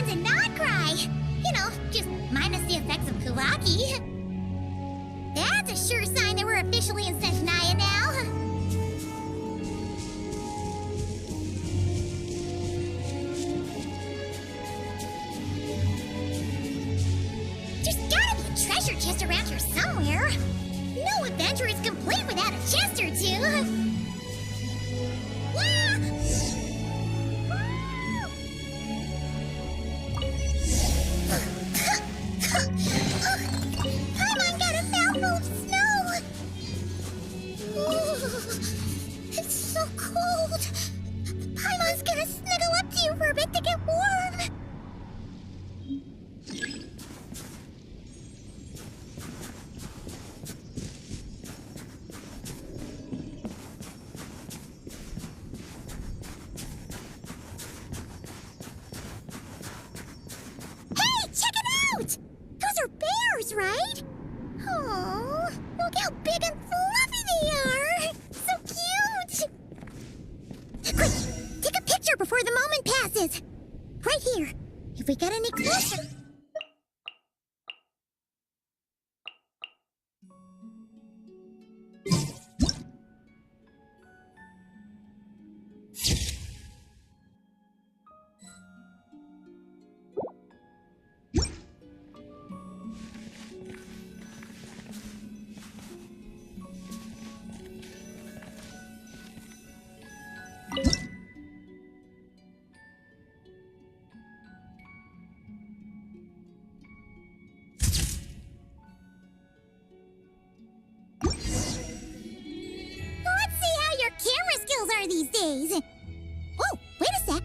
dance and not cry. You know, just minus the effects of Kulaki. That's a sure sign that we're officially in Snezhnaya now. There's gotta be a treasure chest around here somewhere. No adventure is complete without a chest or two. Paimon got a mouthful of snow! Ooh, it's so cold. Paimon's gonna snuggle up to you for a bit to get warm. Hey, check it out! Those are bears, right? Oh, look how big and fluffy they are! So cute! Quick, take a picture before the moment passes. Right here. If we get any closer... Are these days. Oh, wait a sec.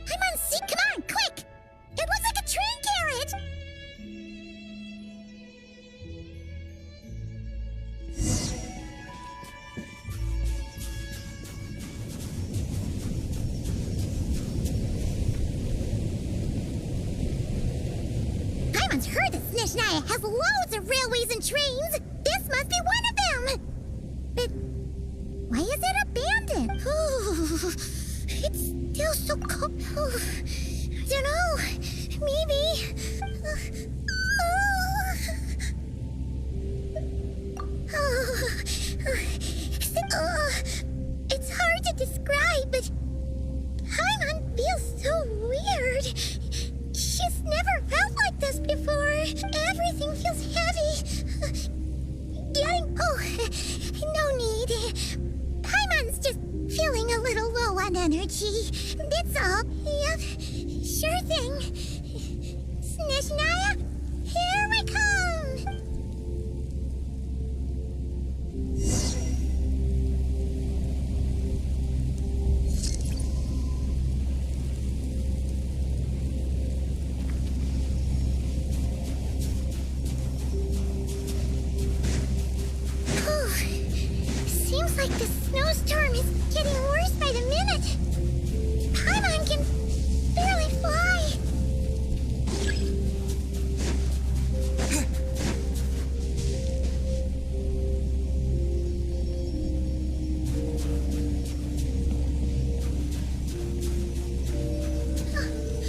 I'm on seat. Come on, quick. It looks like a train carriage. Paimon's heard that Snezhnaya has loads of railways and trains. This must be one of them. But why is it abandoned? Oh, it's still so cold. Oh, I don't know. Maybe. It's hard to describe, but Paimon feels so weird. She's never felt like this before. Everything feels heavy. No need. Paimon's just feeling a little low on energy. That's all. Yep, sure thing. Snezhnaya, here we come! Seems like the snowstorm is getting worse by the minute. Paimon can barely fly.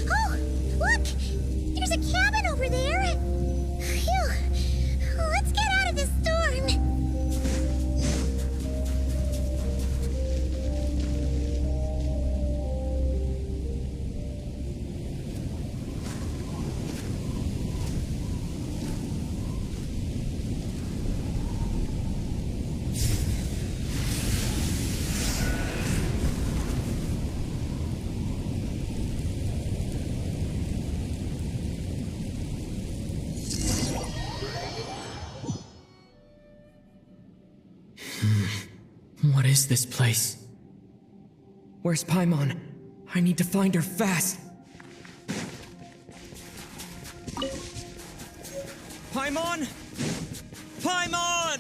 Oh, look! There's a cabin over there. Phew. Let's get out of this storm. What is this place? Where's Paimon? I need to find her fast! Paimon! Paimon!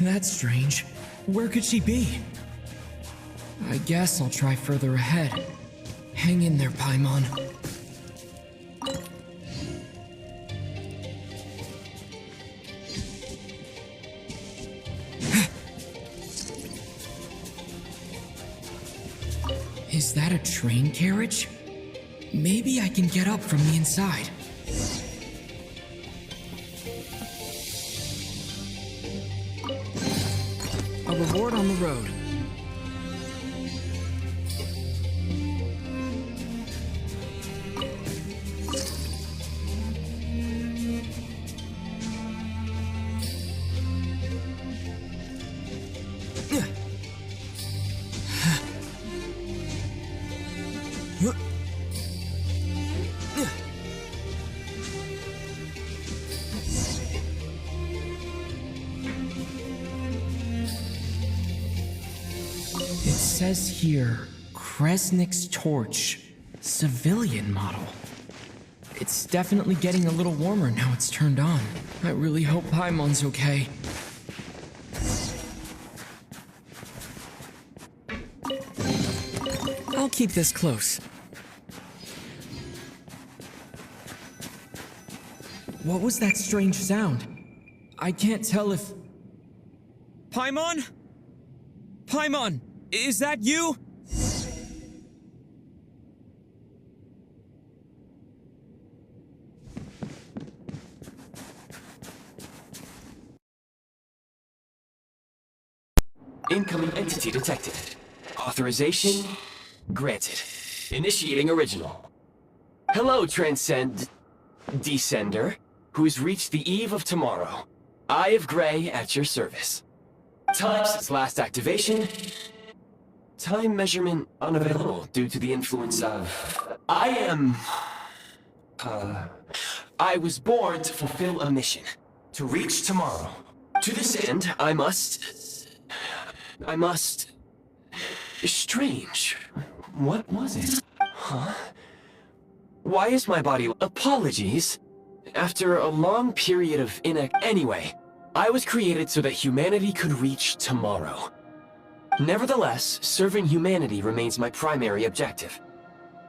That's strange. Where could she be? I guess I'll try further ahead. Hang in there, Paimon. Is that a train carriage? Maybe I can get up from the inside. A reward on the road. It says here, Kresnik's torch, civilian model. It's definitely getting a little warmer now it's turned on. I really hope Paimon's okay. I'll keep this close. What was that strange sound? I can't tell if... Paimon? Paimon, is that you? Incoming entity detected. Authorization granted. Initiating original. Hello, Descender, who's reached the eve of tomorrow. Eye of Grey at your service. Time since last activation. Time measurement unavailable due to the influence of... I was born to fulfill a mission. To reach tomorrow. To this end, I must... Strange. What was it? Huh? Why is my body... Apologies. After a long period of Anyway, I was created so that humanity could reach tomorrow. Nevertheless, serving humanity remains my primary objective.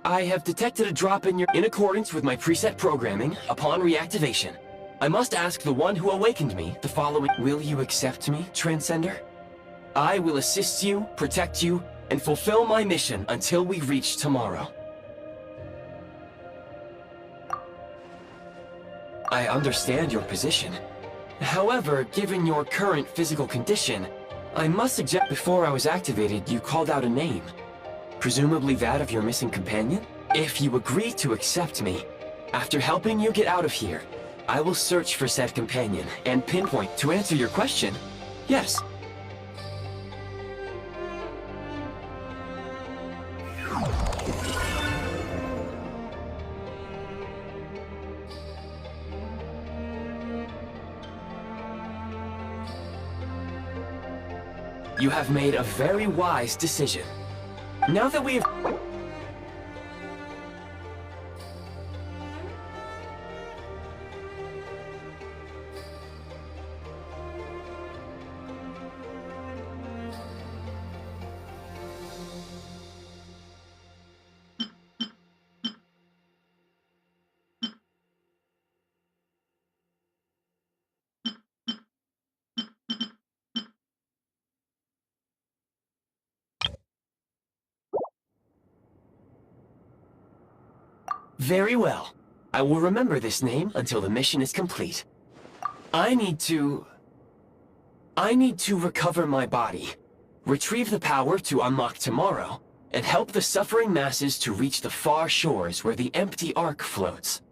I have detected a drop in accordance with my preset programming, upon reactivation, I must ask the one who awakened me the following. Will you accept me, Transcender? I will assist you, protect you, and fulfill my mission until we reach tomorrow. I understand your position. However, given your current physical condition, I must suggest before I was activated, you called out a name. Presumably that of your missing companion? If you agree to accept me, after helping you get out of here, I will search for said companion and pinpoint. To answer your question, yes. You have made a very wise decision. Now that we've... Very well. I will remember this name until the mission is complete. I need to recover my body, retrieve the power to unlock tomorrow, and help the suffering masses to reach the far shores where the empty Ark floats.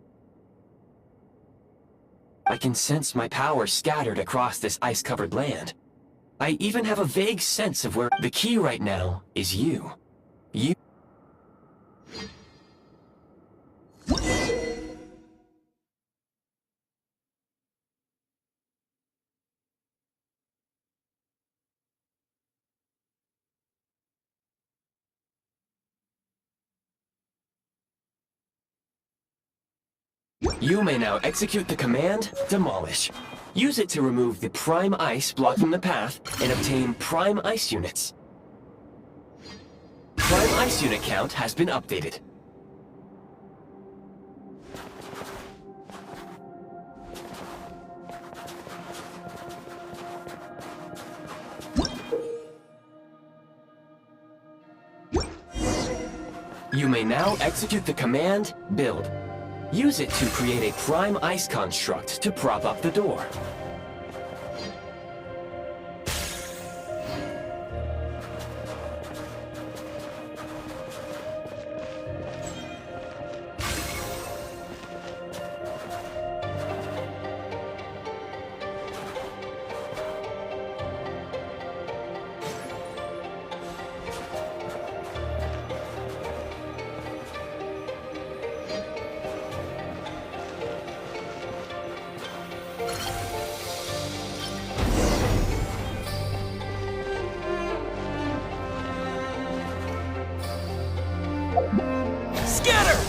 I can sense my power scattered across this ice-covered land. I even have a vague sense of where the key right now is you. You... You may now execute the command, Demolish. Use it to remove the Prime Ice blocking the path and obtain Prime Ice units. Prime Ice unit count has been updated. You may now execute the command, build. Use it to create a prime ice construct to prop up the door. Scatter!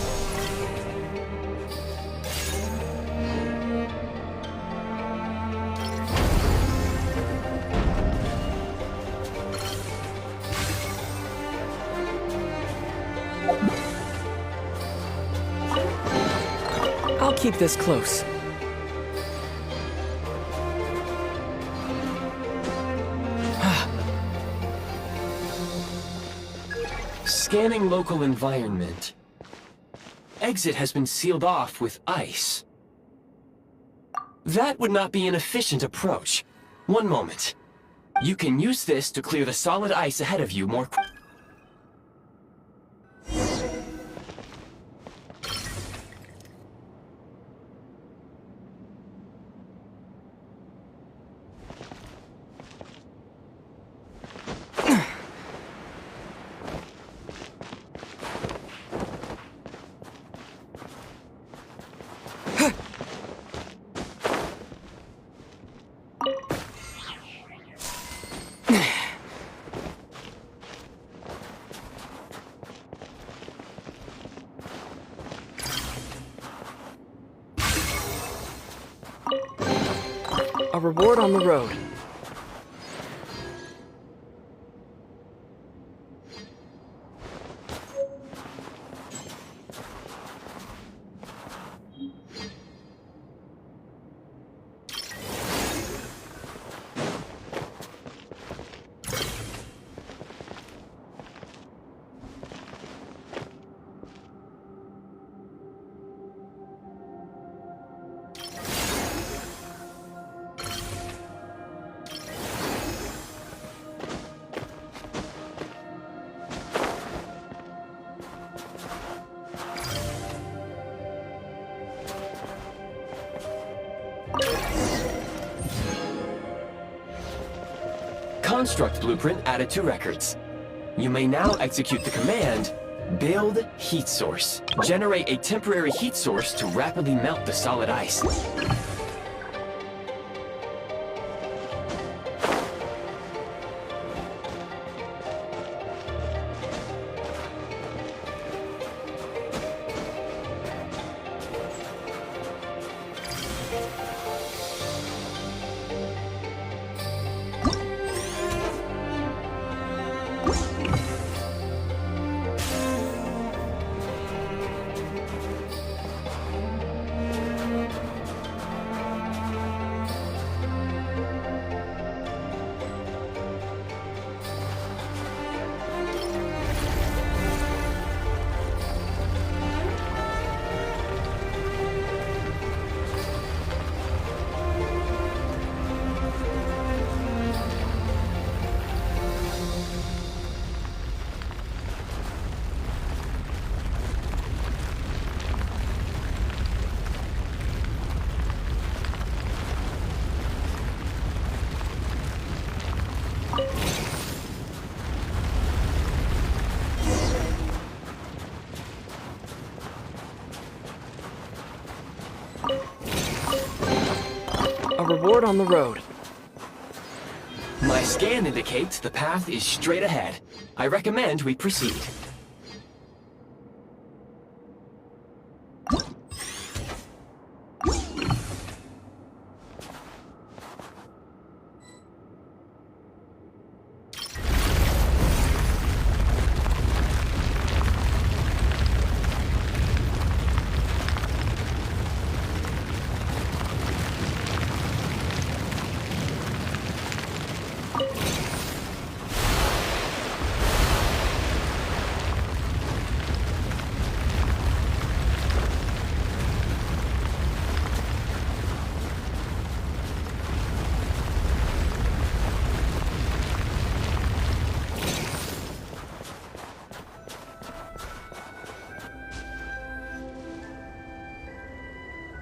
I'll keep this close. Scanning local environment. Exit has been sealed off with ice. That would not be an efficient approach. One moment. You can use this to clear the solid ice ahead of you more quickly. A reward on the road. Construct blueprint added to records. You may now execute the command, build heat source. Generate a temporary heat source to rapidly melt the solid ice. A reward on the road. My scan indicates the path is straight ahead. I recommend we proceed.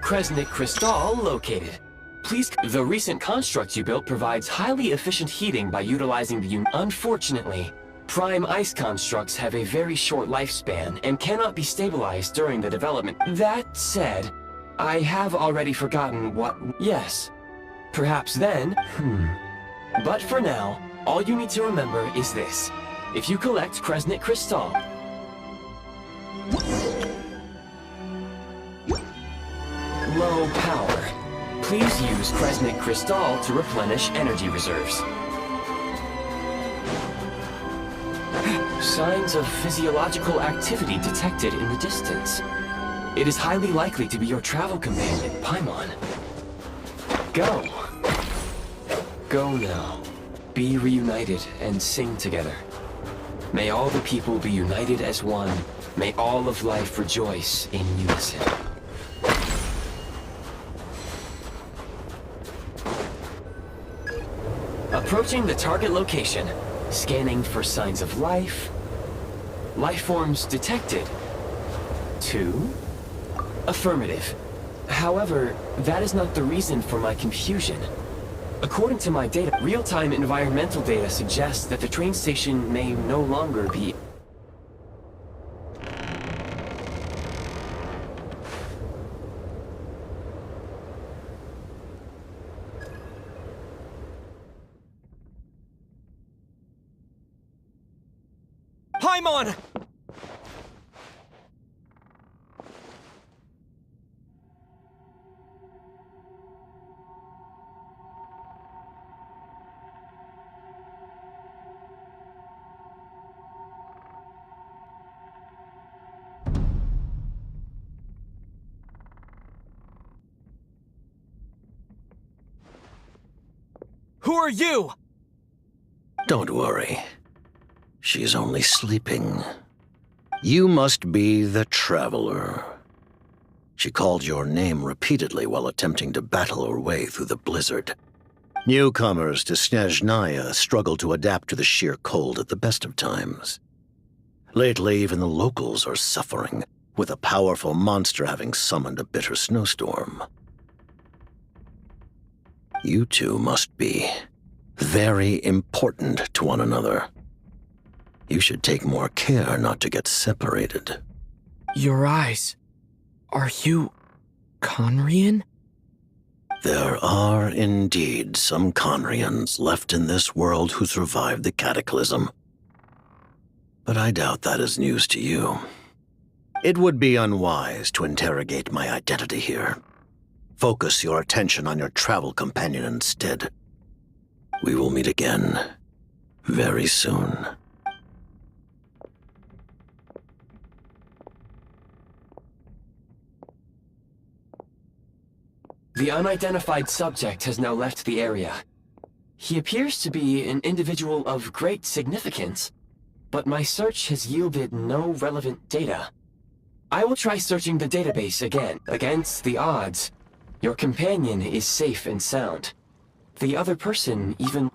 Kresnik Crystal located. Please, the recent construct you built provides highly efficient heating by utilizing the Unfortunately, prime ice constructs have a very short lifespan and cannot be stabilized during the development. That said, I have already forgotten what... Yes. Perhaps then... But for now, all you need to remember is this. If you collect Kresnik Crystal... Low power. Please use Kresnik Crystal to replenish energy reserves. Signs of physiological activity detected in the distance. It is highly likely to be your travel companion, Paimon. Go. Go now. Be reunited and sing together. May all the people be united as one. May all of life rejoice in unison. Approaching the target location. Scanning for signs of life. Life forms detected. 2. Affirmative. However, that is not the reason for my confusion. According to my data, real-time environmental data suggests that the train station may no longer be... Paimon! Who are you? Don't worry. She's only sleeping. You must be the Traveler. She called your name repeatedly while attempting to battle her way through the blizzard. Newcomers to Snezhnaya struggle to adapt to the sheer cold at the best of times. Lately, even the locals are suffering, with a powerful monster having summoned a bitter snowstorm. You two must be very important to one another. You should take more care not to get separated. Your eyes. Are you... Conrian? There are indeed some Conrians left in this world who survived the cataclysm. But I doubt that is news to you. It would be unwise to interrogate my identity here. Focus your attention on your travel companion instead. We will meet again very soon. The unidentified subject has now left the area. He appears to be an individual of great significance, but my search has yielded no relevant data. I will try searching the database again. Against the odds, your companion is safe and sound. The other person even...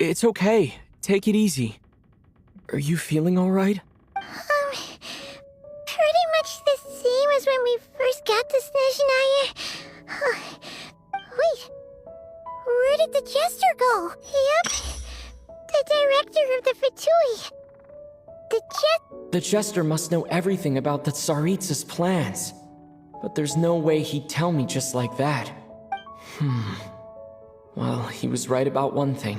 It's okay. Take it easy. Are you feeling alright? Pretty much the same as when we first got to Snezhnaya. Wait, where did the Jester go? Yep, the director of the Fatui. The Jester must know everything about the Tsaritsa's plans. But there's no way he'd tell me just like that. Well, he was right about one thing.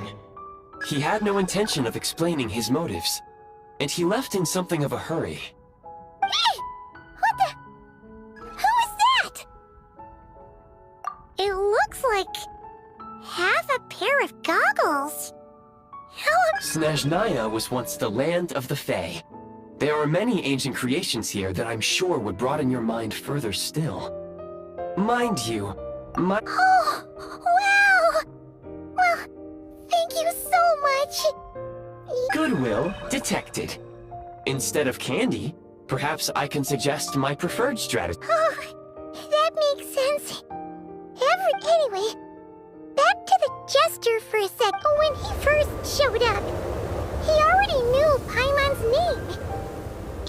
He had no intention of explaining his motives, and he left in something of a hurry. Hey! What the... Who is that? It looks like... half a pair of goggles. Snezhnaya was once the land of the Fae. There are many ancient creations here that I'm sure would broaden your mind further still. Mind you, my... Oh, wow! Well, thank you so much. Goodwill detected. Instead of candy, Perhaps I can suggest my preferred strategy. Oh, that makes sense. Anyway, back to the Jester for a sec. When he first showed up, he already knew Paimon's name.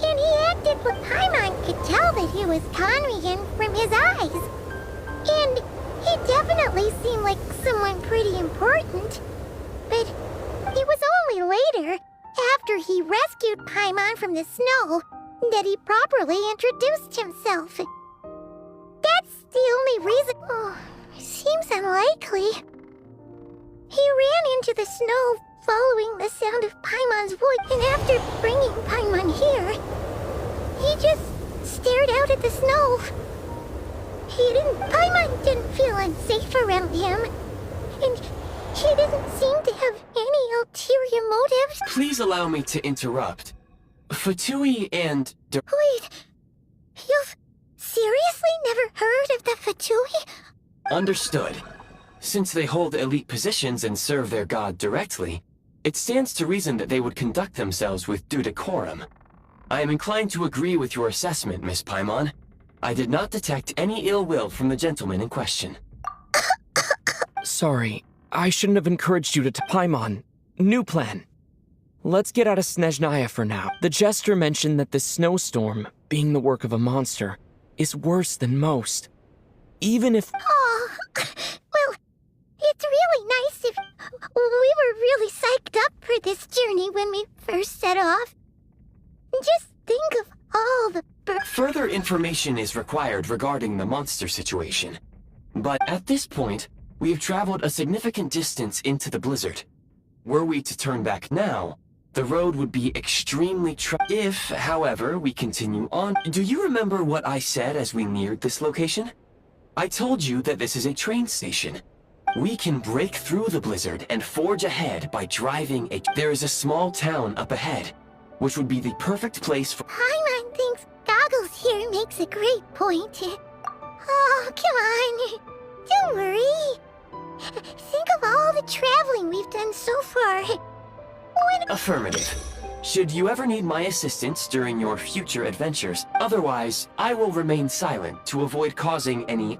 And he acted like Paimon could tell that he was Conrian from his eyes. And he definitely seemed like someone pretty important. But it was only later, after he rescued Paimon from the snow, that he properly introduced himself. That's the only reason. Oh, seems unlikely. He ran into the snow following the sound of Paimon's voice, and after bringing Paimon here, he just stared out at the snow. Paimon didn't feel unsafe around him, and he didn't seem to have any ulterior motives. Please allow me to interrupt. Fatui and... Wait, you've seriously never heard of the Fatui? Understood. Since they hold elite positions and serve their god directly, it stands to reason that they would conduct themselves with due decorum. I am inclined to agree with your assessment, Miss Paimon. I did not detect any ill will from the gentleman in question. Sorry, I shouldn't have encouraged you to Paimon. New plan. Let's get out of Snezhnaya for now. The Jester mentioned that this snowstorm, being the work of a monster, is worse than most. Even if... Oh, well, it's really nice if... We were really psyched up for this journey when we first set off. Just think of all the... Further information is required regarding the monster situation. But at this point, we have traveled a significant distance into the blizzard. Were we to turn back now, the road would be extremely If, however, we continue on... Do you remember what I said as we neared this location? I told you that this is a train station. We can break through the blizzard and forge ahead by driving a... There is a small town up ahead, which would be the perfect place for... Paimon thinks Goggles here makes a great point. Oh, come on. Don't worry. Think of all the traveling we've done so far. Affirmative. Should you ever need my assistance during your future adventures, otherwise, I will remain silent to avoid causing any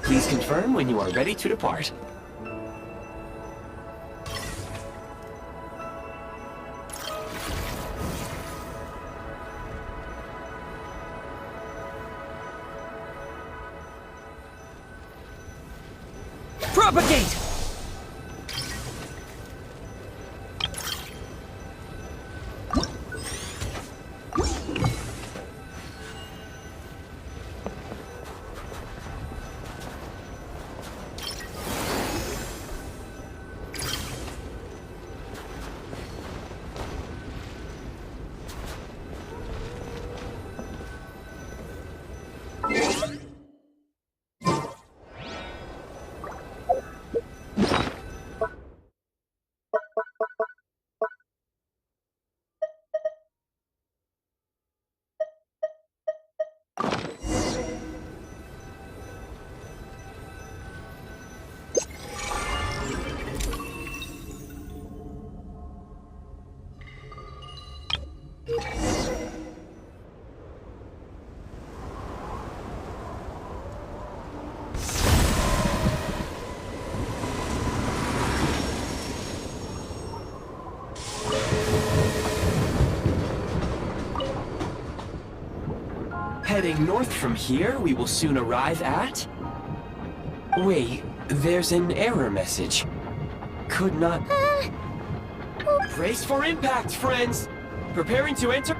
Please confirm when you are ready to depart. Propagate! Heading north from here, we will soon arrive at... Wait, there's an error message. Could not... Brace for impact, friends! Preparing to enter...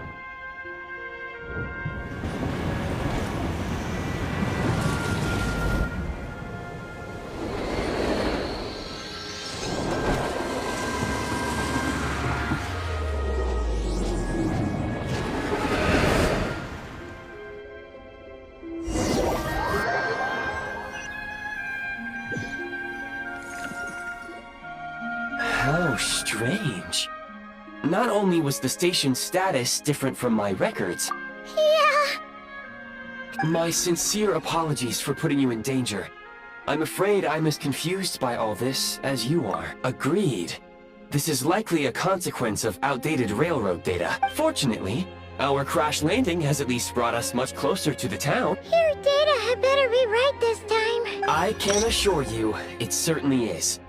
How strange. Not only was the station's status different from my records, Yeah. My sincere apologies for putting you in danger. I'm afraid I'm as confused by all this as you are. Agreed. This is likely a consequence of outdated railroad data. Fortunately, our crash landing has at least brought us much closer to the town. Your data had better be right this time. I can assure you, it certainly is.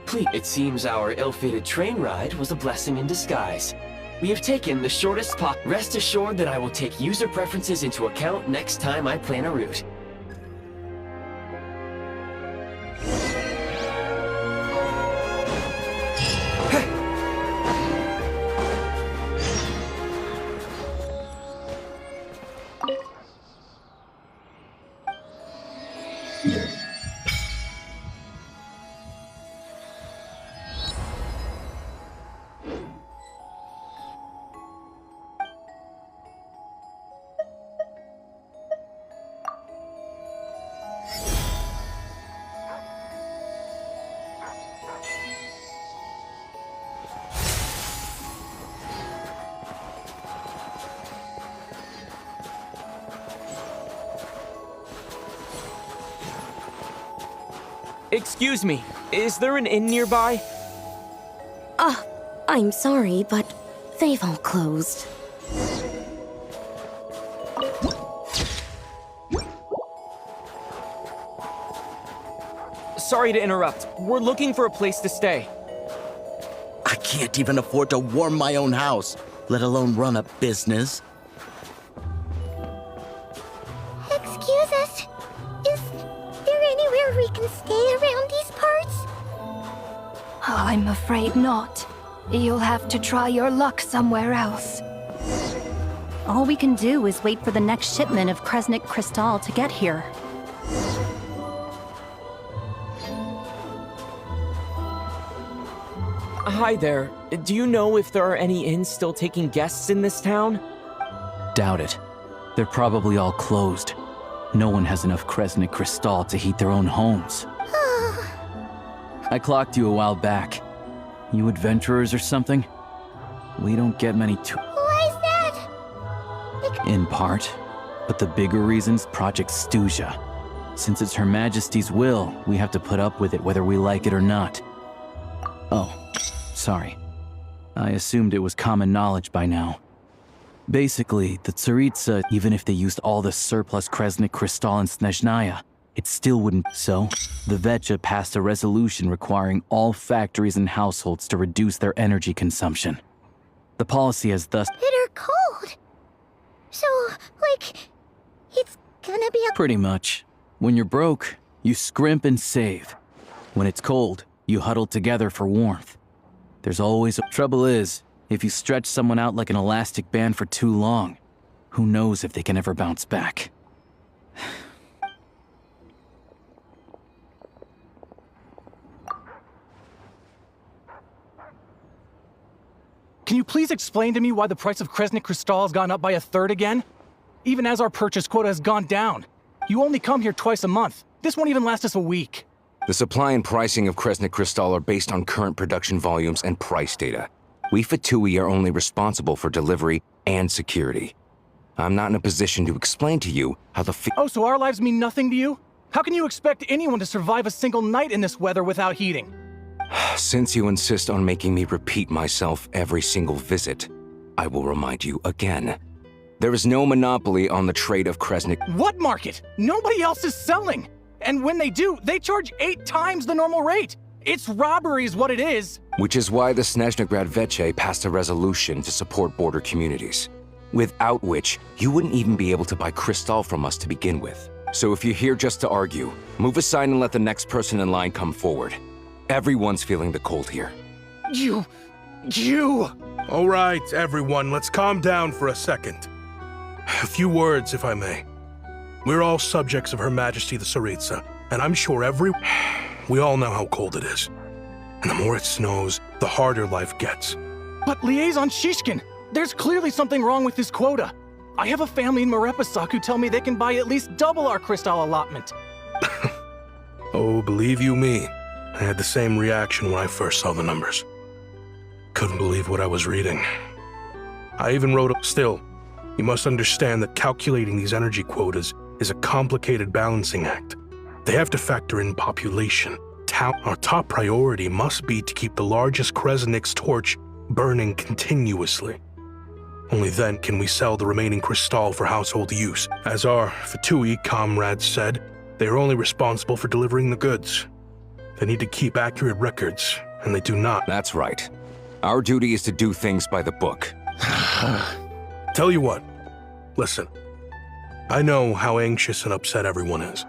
Please, it seems our ill-fated train ride was a blessing in disguise. We have taken the shortest path. Rest assured that I will take user preferences into account next time I plan a route. Excuse me, is there an inn nearby? I'm sorry, but they've all closed. Sorry to interrupt. We're looking for a place to stay. I can't even afford to warm my own house, let alone run a business. Excuse us. Is there anywhere we can stay around these parts? I'm afraid not. You'll have to try your luck somewhere else. All we can do is wait for the next shipment of Kresnik Crystal to get here. Hi there. Do you know if there are any inns still taking guests in this town? Doubt it. They're probably all closed. No one has enough Kresnik Crystal to heat their own homes. I clocked you a while back. You adventurers or something? We don't get many Why is that? in part, but the bigger reason's Project Stuja. Since it's Her Majesty's will, we have to put up with it whether we like it or not. Oh, sorry. I assumed it was common knowledge by now. Basically, the tsaritsa, even if they used all the surplus Kresnik Crystal in Snezhnaya, it still wouldn't. So, the Vetcha passed a resolution requiring all factories and households to reduce their energy consumption. The policy has thus Bitter cold. So, like, it's gonna be a... pretty much. When you're broke, you scrimp and save. When it's cold, you huddle together for warmth. There's always trouble is, if you stretch someone out like an elastic band for too long, who knows if they can ever bounce back. Can you please explain to me why the price of Kresnik Crystal has gone up by 1/3 again? Even as our purchase quota has gone down. You only come here twice a month. This won't even last us a week. The supply and pricing of Kresnik Crystal are based on current production volumes and price data. We Fatui are only responsible for delivery and security. I'm not in a position to explain to you how the Oh, so our lives mean nothing to you? How can you expect anyone to survive a single night in this weather without heating? Since you insist on making me repeat myself every single visit, I will remind you again. There is no monopoly on the trade of Kresnik. What market? Nobody else is selling! And when they do, they charge 8 times the normal rate! It's robbery is what it is! Which is why the Snezhnagrad Veche passed a resolution to support border communities, without which you wouldn't even be able to buy crystal from us to begin with. So if you're here just to argue, move aside and let the next person in line come forward. Everyone's feeling the cold here. You... All right, everyone, let's calm down for a second. A few words, if I may. We're all subjects of Her Majesty the Tsaritsa, and I'm sure we all know how cold it is. And the more it snows, the harder life gets. But Liaison Shishkin, there's clearly something wrong with this quota. I have a family in Marepasak who tell me they can buy at least double our crystal allotment. Oh, believe you me, I had the same reaction when I first saw the numbers. Couldn't believe what I was reading. I even wrote up still. You must understand that calculating these energy quotas is a complicated balancing act. They have to factor in population. Our top priority must be to keep the largest Kresnik's torch burning continuously. Only then can we sell the remaining crystal for household use. As our Fatui comrades said, they are only responsible for delivering the goods. They need to keep accurate records, and they do not. That's right. Our duty is to do things by the book. Tell you what, listen. I know how anxious and upset everyone is.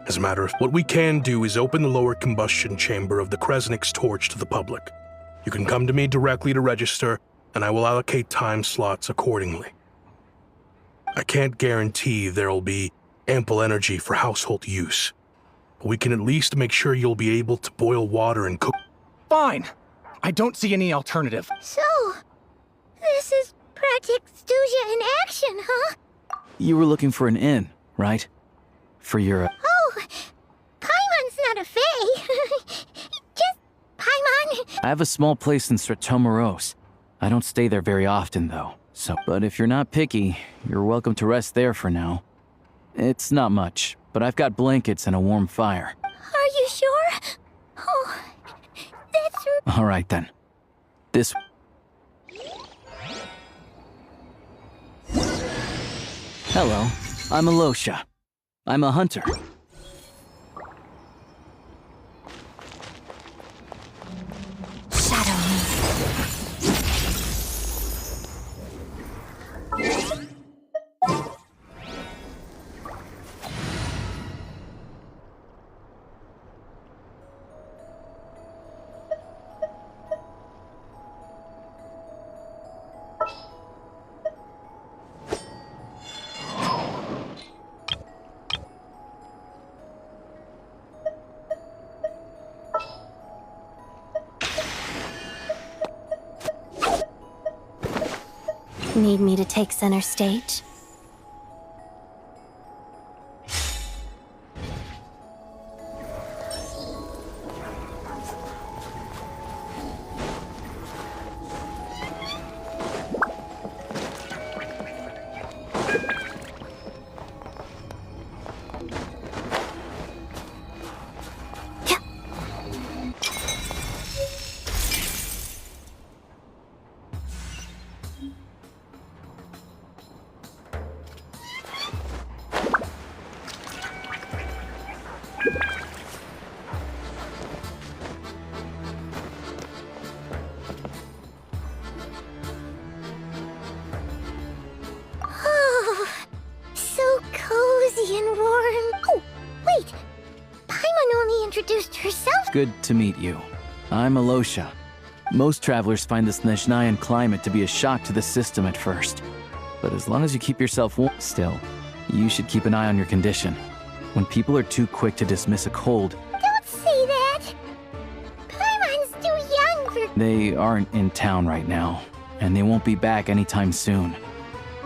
As a matter of what we can do is open the lower combustion chamber of the Kresnik's torch to the public. You can come to me directly to register, and I will allocate time slots accordingly. I can't guarantee there'll be ample energy for household use, but we can at least make sure you'll be able to boil water and cook. Fine! I don't see any alternative. So, this is Project Stuzia in action, huh? You were looking for an inn, right? For your... Oh, Paimon's not a fae. Just Paimon. I have a small place in Stratomaros. I don't stay there very often, though. But if you're not picky, you're welcome to rest there for now. It's not much, but I've got blankets and a warm fire. Are you sure? Oh, that's... All right, then. This... Hello, I'm Alosha. I'm a hunter. Shadow me. Need me to take center stage? Good to meet you. I'm Alosha. Most travelers find the Snezhnayan climate to be a shock to the system at first. But as long as you keep yourself warm still, you should keep an eye on your condition. When people are too quick to dismiss a cold... Don't say that! Paimon's too young for... They aren't in town right now, and they won't be back anytime soon.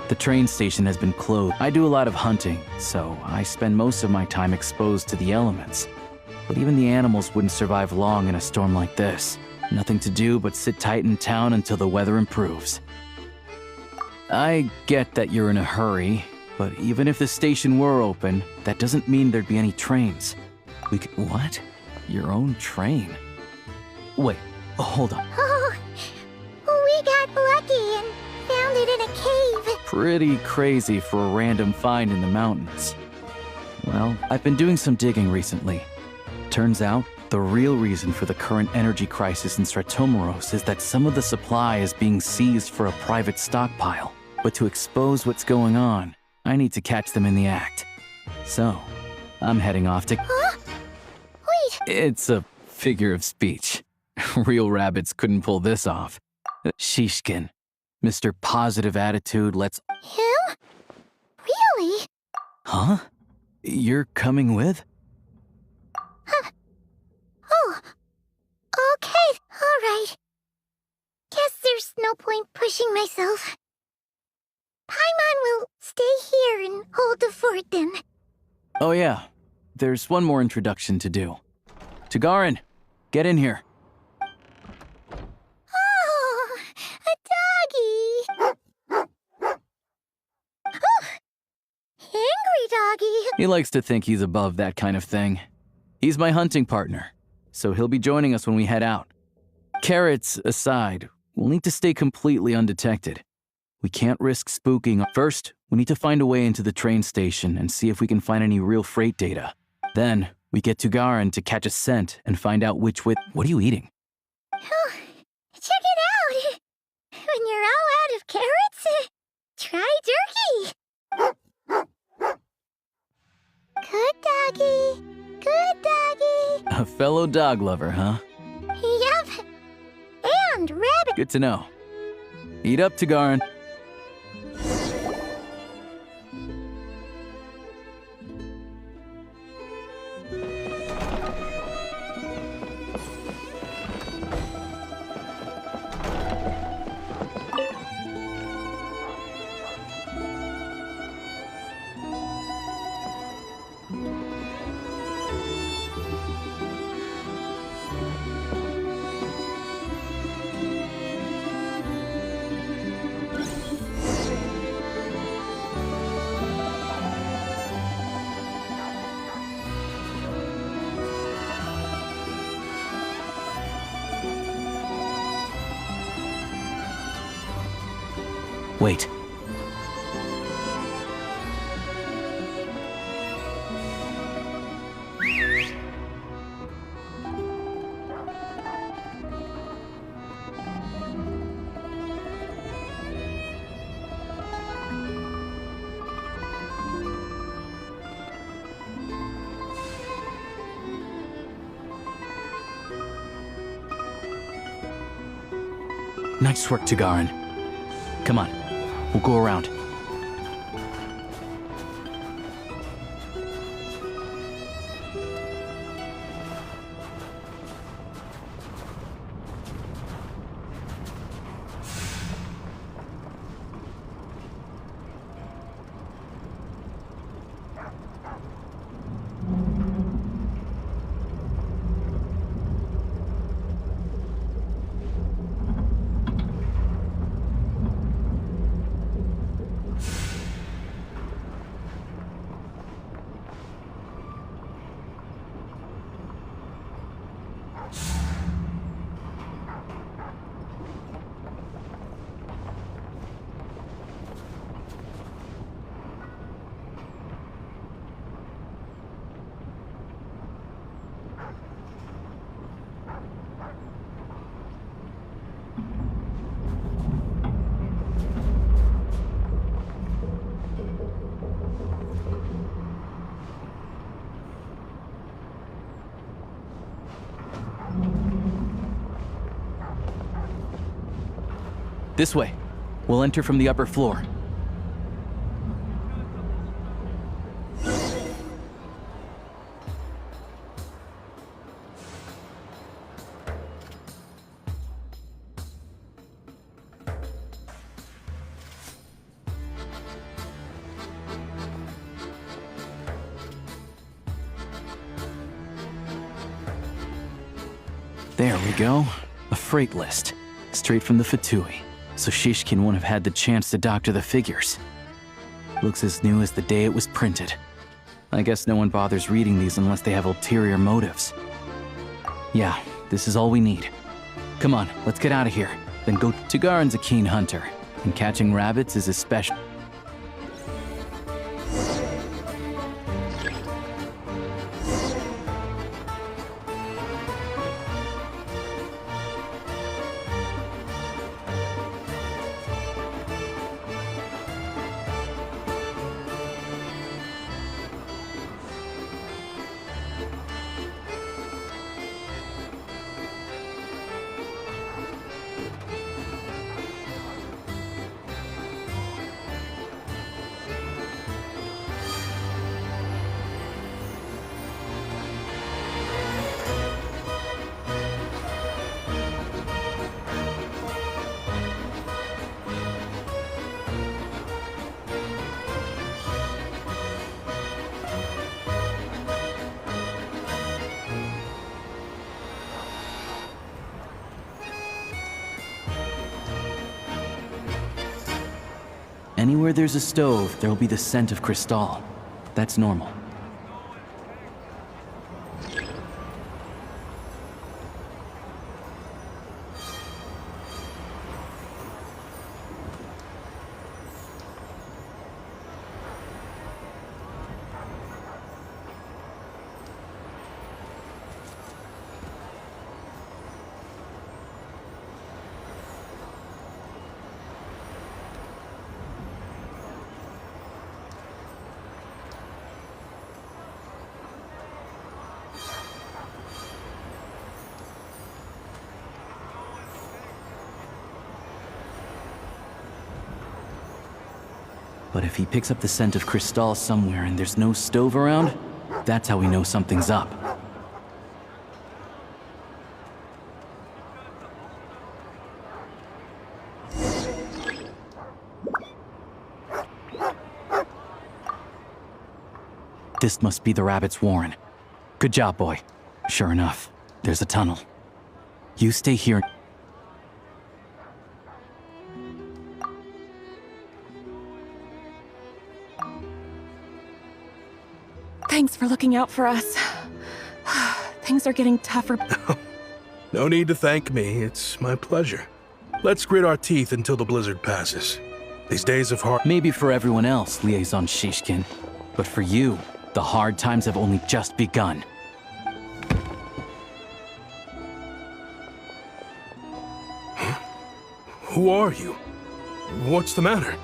The train station has been closed. I do a lot of hunting, so I spend most of my time exposed to the elements. But even the animals wouldn't survive long in a storm like this. Nothing to do but sit tight in town until the weather improves. I get that you're in a hurry, but even if the station were open, that doesn't mean there'd be any trains. We could... What? Your own train? Wait, hold on. Oh, we got lucky and found it in a cave. Pretty crazy for a random find in the mountains. Well, I've been doing some digging recently. Turns out, the real reason for the current energy crisis in Stratomaros is that some of the supply is being seized for a private stockpile. But to expose what's going on, I need to catch them in the act. So, I'm heading off to... Huh? Wait! It's a figure of speech. Real rabbits couldn't pull this off. Shishkin, Mr. Positive Attitude, let's... Him? Really? Huh? You're coming with? Oh, okay, alright. Guess there's no point pushing myself. Paimon will stay here and hold the fort then. Oh yeah, there's one more introduction to do. Tagarin, get in here. Oh, a doggy! He likes to think he's above that kind of thing. He's my hunting partner, so he'll be joining us when we head out. Carrots aside, we'll need to stay completely undetected. We can't risk spooking. First, we need to find a way into the train station and see if we can find any real freight data. Then, we get to Garin to catch a scent and find out which way— What are you eating? Oh, check it out! When you're all out of carrots, try jerky! Good doggy. Good doggy. A fellow dog lover, huh? Yep. And rabbit. Good to know. Eat up, Tagarin. Wait. Nice work, Tagarin. Come on. We'll go around. This way. We'll enter from the upper floor. There we go. A freight list. Straight from the Fatui. So Shishkin won't have had the chance to doctor the figures. Looks as new as the day it was printed. I guess no one bothers reading these unless they have ulterior motives. Yeah, this is all we need. Come on, let's get out of here. Then go. Tagarin's a keen hunter, and catching rabbits is his special. Anywhere there's a stove, there'll be the scent of Crystal. That's normal. But if he picks up the scent of Cristal somewhere and there's no stove around, that's how we know something's up. This must be the rabbit's warren. Good job, boy. Sure enough, there's a tunnel. You stay here. Thanks for looking out for us. Things are getting tougher. No need to thank me. It's my pleasure. Let's grit our teeth until the blizzard passes. These days of hard— Maybe for everyone else, Liaison Shishkin. But for you, the hard times have only just begun. Huh? Who are you? What's the matter?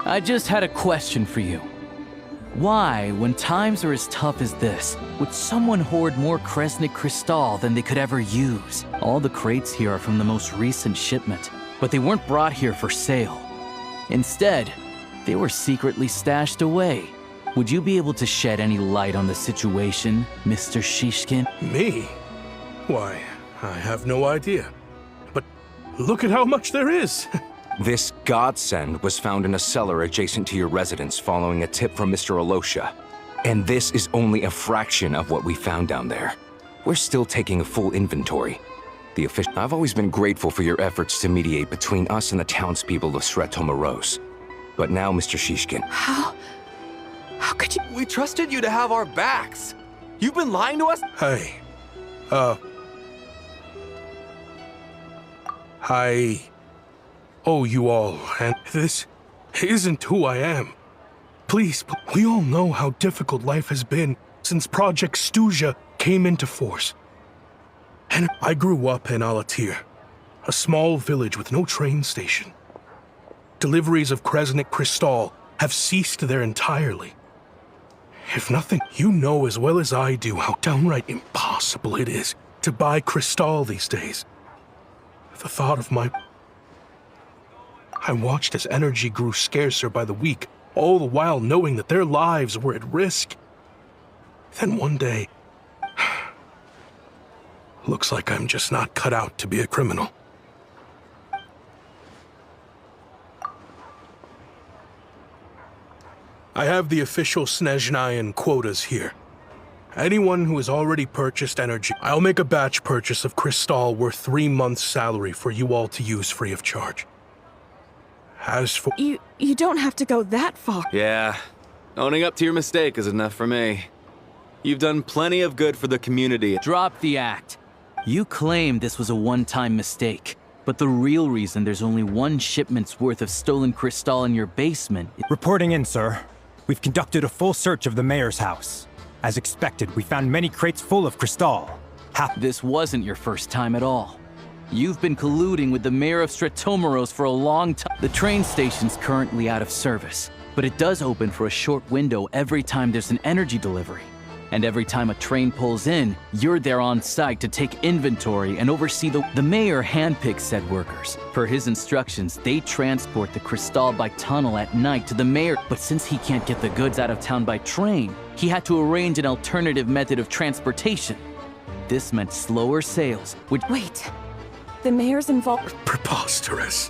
I just had a question for you. Why, when times are as tough as this, would someone hoard more Kresnik Cristal than they could ever use? All the crates here are from the most recent shipment, but they weren't brought here for sale. Instead, they were secretly stashed away. Would you be able to shed any light on the situation, Mr. Shishkin? Me? Why, I have no idea. But look at how much there is! This godsend was found in a cellar adjacent to your residence following a tip from Mr. Alosha. And this is only a fraction of what we found down there. We're still taking a full inventory. I've always been grateful for your efforts to mediate between us and the townspeople of Sretomaros. But now, Mr. Shishkin. How could you? We trusted you to have our backs. You've been lying to us? Hey, I owe you all, and this isn't who I am. Please, we all know how difficult life has been since Project Stuja came into force. And I grew up in Alatir, a small village with no train station. Deliveries of Kresnik Cristal have ceased there entirely. If nothing, you know as well as I do how downright impossible it is to buy Cristal these days. The thought of I watched as energy grew scarcer by the week, all the while knowing that their lives were at risk. Then one day, looks like I'm just not cut out to be a criminal. I have the official Snezhnayan quotas here. Anyone who has already purchased energy, I'll make a batch purchase of Cristal worth 3 months' salary for you all to use free of charge. As for— You don't have to go that far. Yeah. Owning up to your mistake is enough for me. You've done plenty of good for the community. Drop the act. You claim this was a one-time mistake, but the real reason there's only 1 shipment's worth of stolen Cristal in your basement— Reporting in, sir. We've conducted a full search of the mayor's house. As expected, we found many crates full of Cristal. This wasn't your first time at all. You've been colluding with the mayor of Sretomaros for a long time. The train station's currently out of service, but it does open for a short window every time there's an energy delivery. And every time a train pulls in, you're there on site to take inventory and oversee the mayor handpicks said workers. Per his instructions, they transport the Cristal by tunnel at night to the mayor. But since he can't get the goods out of town by train, he had to arrange an alternative method of transportation. This meant slower sales, which— Wait. The mayor's involved— Preposterous.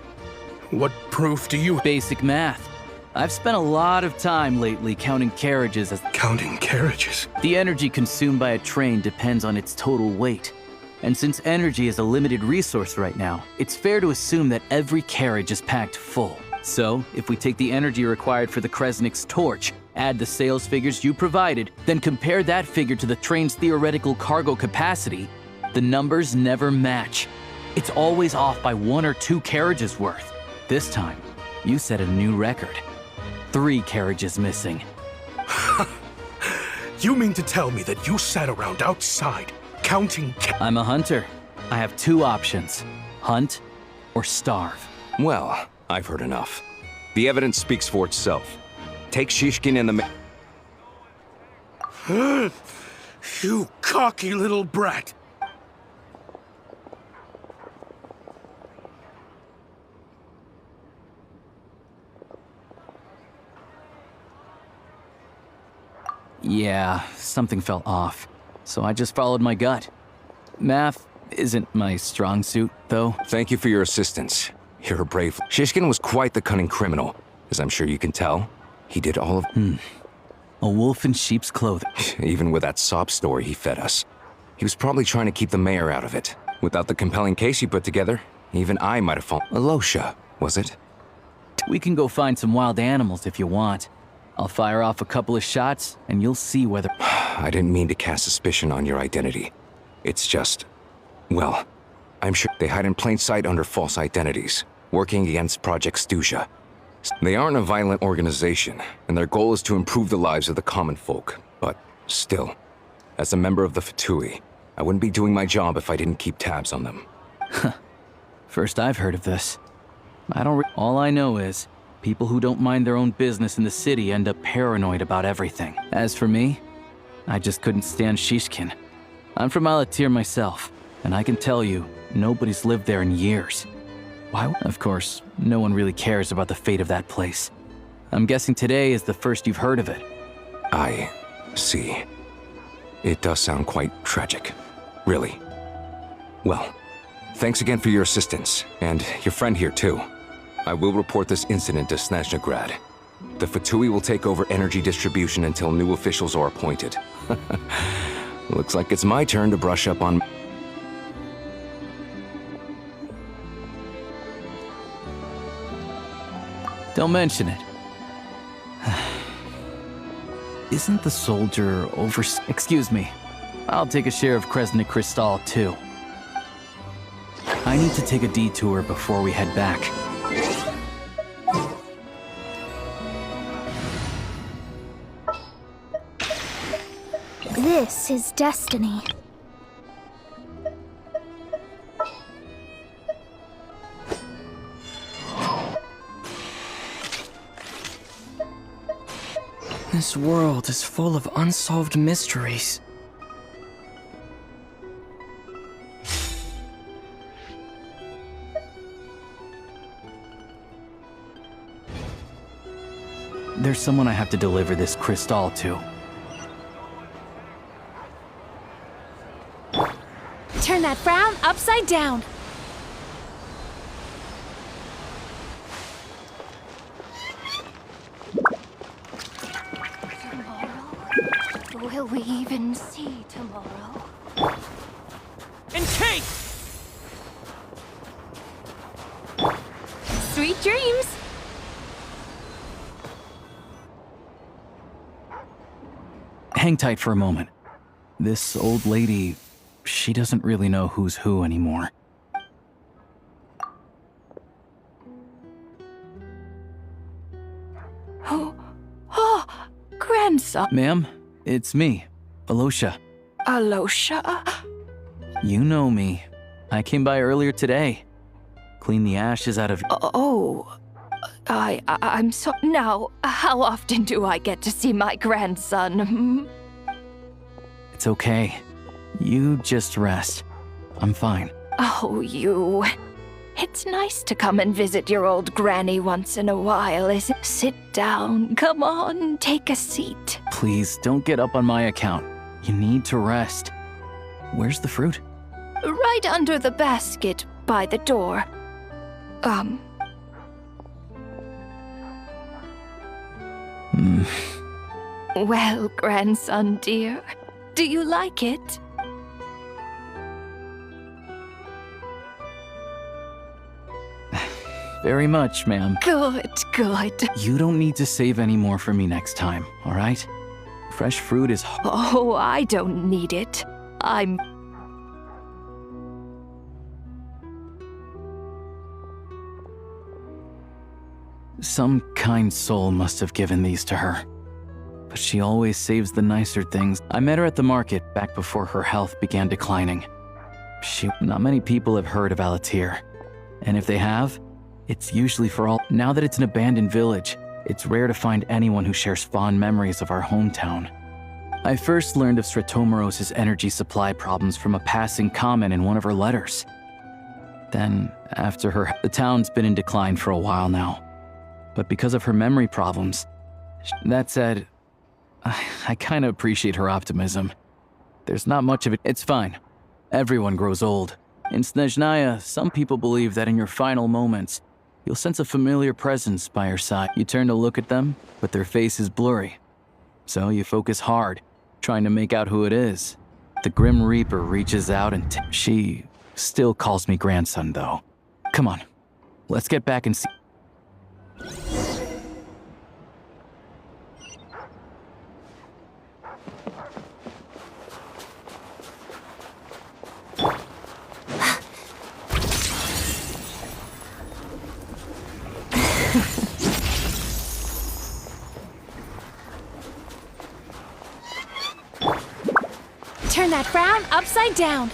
What proof do you— Basic math. I've spent a lot of time lately counting carriages as— Counting carriages? The energy consumed by a train depends on its total weight. And since energy is a limited resource right now, it's fair to assume that every carriage is packed full. So, if we take the energy required for the Kresnik's torch, add the sales figures you provided, then compare that figure to the train's theoretical cargo capacity, the numbers never match. It's always off by 1 or 2 carriages worth. This time, you set a new record. 3 carriages missing. You mean to tell me that you sat around outside, counting— I'm a hunter. I have 2 options. Hunt or starve. Well, I've heard enough. The evidence speaks for itself. Take Shishkin and the— You cocky little brat! Yeah, something felt off. So I just followed my gut. Math isn't my strong suit, though. Thank you for your assistance. You're a brave. Shishkin was quite the cunning criminal, as I'm sure you can tell. He did all of. A wolf in sheep's clothing. Even with that sob story he fed us. He was probably trying to keep the mayor out of it. Without the compelling case he put together, even I might have fallen. Alosha, was it? We can go find some wild animals if you want. I'll fire off a couple of shots, and you'll see whether. I didn't mean to cast suspicion on your identity. It's just. Well, I'm sure they hide in plain sight under false identities, working against Project Stuzha. They aren't a violent organization, and their goal is to improve the lives of the common folk. But still, as a member of the Fatui, I wouldn't be doing my job if I didn't keep tabs on them. First I've heard of this. All I know is, people who don't mind their own business in the city end up paranoid about everything. As for me, I just couldn't stand Shishkin. I'm from Alatir myself, and I can tell you, nobody's lived there in years. Why? Of course, no one really cares about the fate of that place. I'm guessing today is the first you've heard of it. I see. It does sound quite tragic. Really. Well, thanks again for your assistance, and your friend here too. I will report this incident to Snezhnaya. The Fatui will take over energy distribution until new officials are appointed. Looks like it's my turn to brush up on... Don't mention it. Isn't the soldier over... Excuse me. I'll take a share of Kresnik Crystal, too. I need to take a detour before we head back. This is destiny. This world is full of unsolved mysteries. There's someone I have to deliver this crystal to. Turn that frown upside down. Will we even see tomorrow? And Kate! Sweet dreams! Hang tight for a moment. This old lady, she doesn't really know who's who anymore. Oh, grandson. Ma'am, it's me, Alosha. Alosha? You know me. I came by earlier today. Clean the ashes out of... Oh, I'm so... Now, how often do I get to see my grandson? It's okay. You just rest. I'm fine. Oh, you... It's nice to come and visit your old granny once in a while, isn't it? Sit down. Come on, take a seat. Please, don't get up on my account. You need to rest. Where's the fruit? Right under the basket by the door. Well, grandson dear, do you like it? Very much, ma'am. Good, good. You don't need to save any more for me next time, all right? Fresh fruit is... Oh, I don't need it. I'm... Some kind soul must have given these to her. But she always saves the nicer things. I met her at the market back before her health began declining. Not many people have heard of Alatir. And if they have, it's usually for all... Now that it's an abandoned village, it's rare to find anyone who shares fond memories of our hometown. I first learned of Stratomoros's energy supply problems from a passing comment in one of her letters. Then, after her... The town's been in decline for a while now. But because of her memory problems... That said, I kinda appreciate her optimism. There's not much of it. It's fine. Everyone grows old. In Snezhnaya, some people believe that in your final moments, you'll sense a familiar presence by your side. You turn to look at them, but their face is blurry. So you focus hard, trying to make out who it is. The Grim Reaper reaches out and she still calls me grandson, though. Come on, let's get back and see. Turn that frown upside down.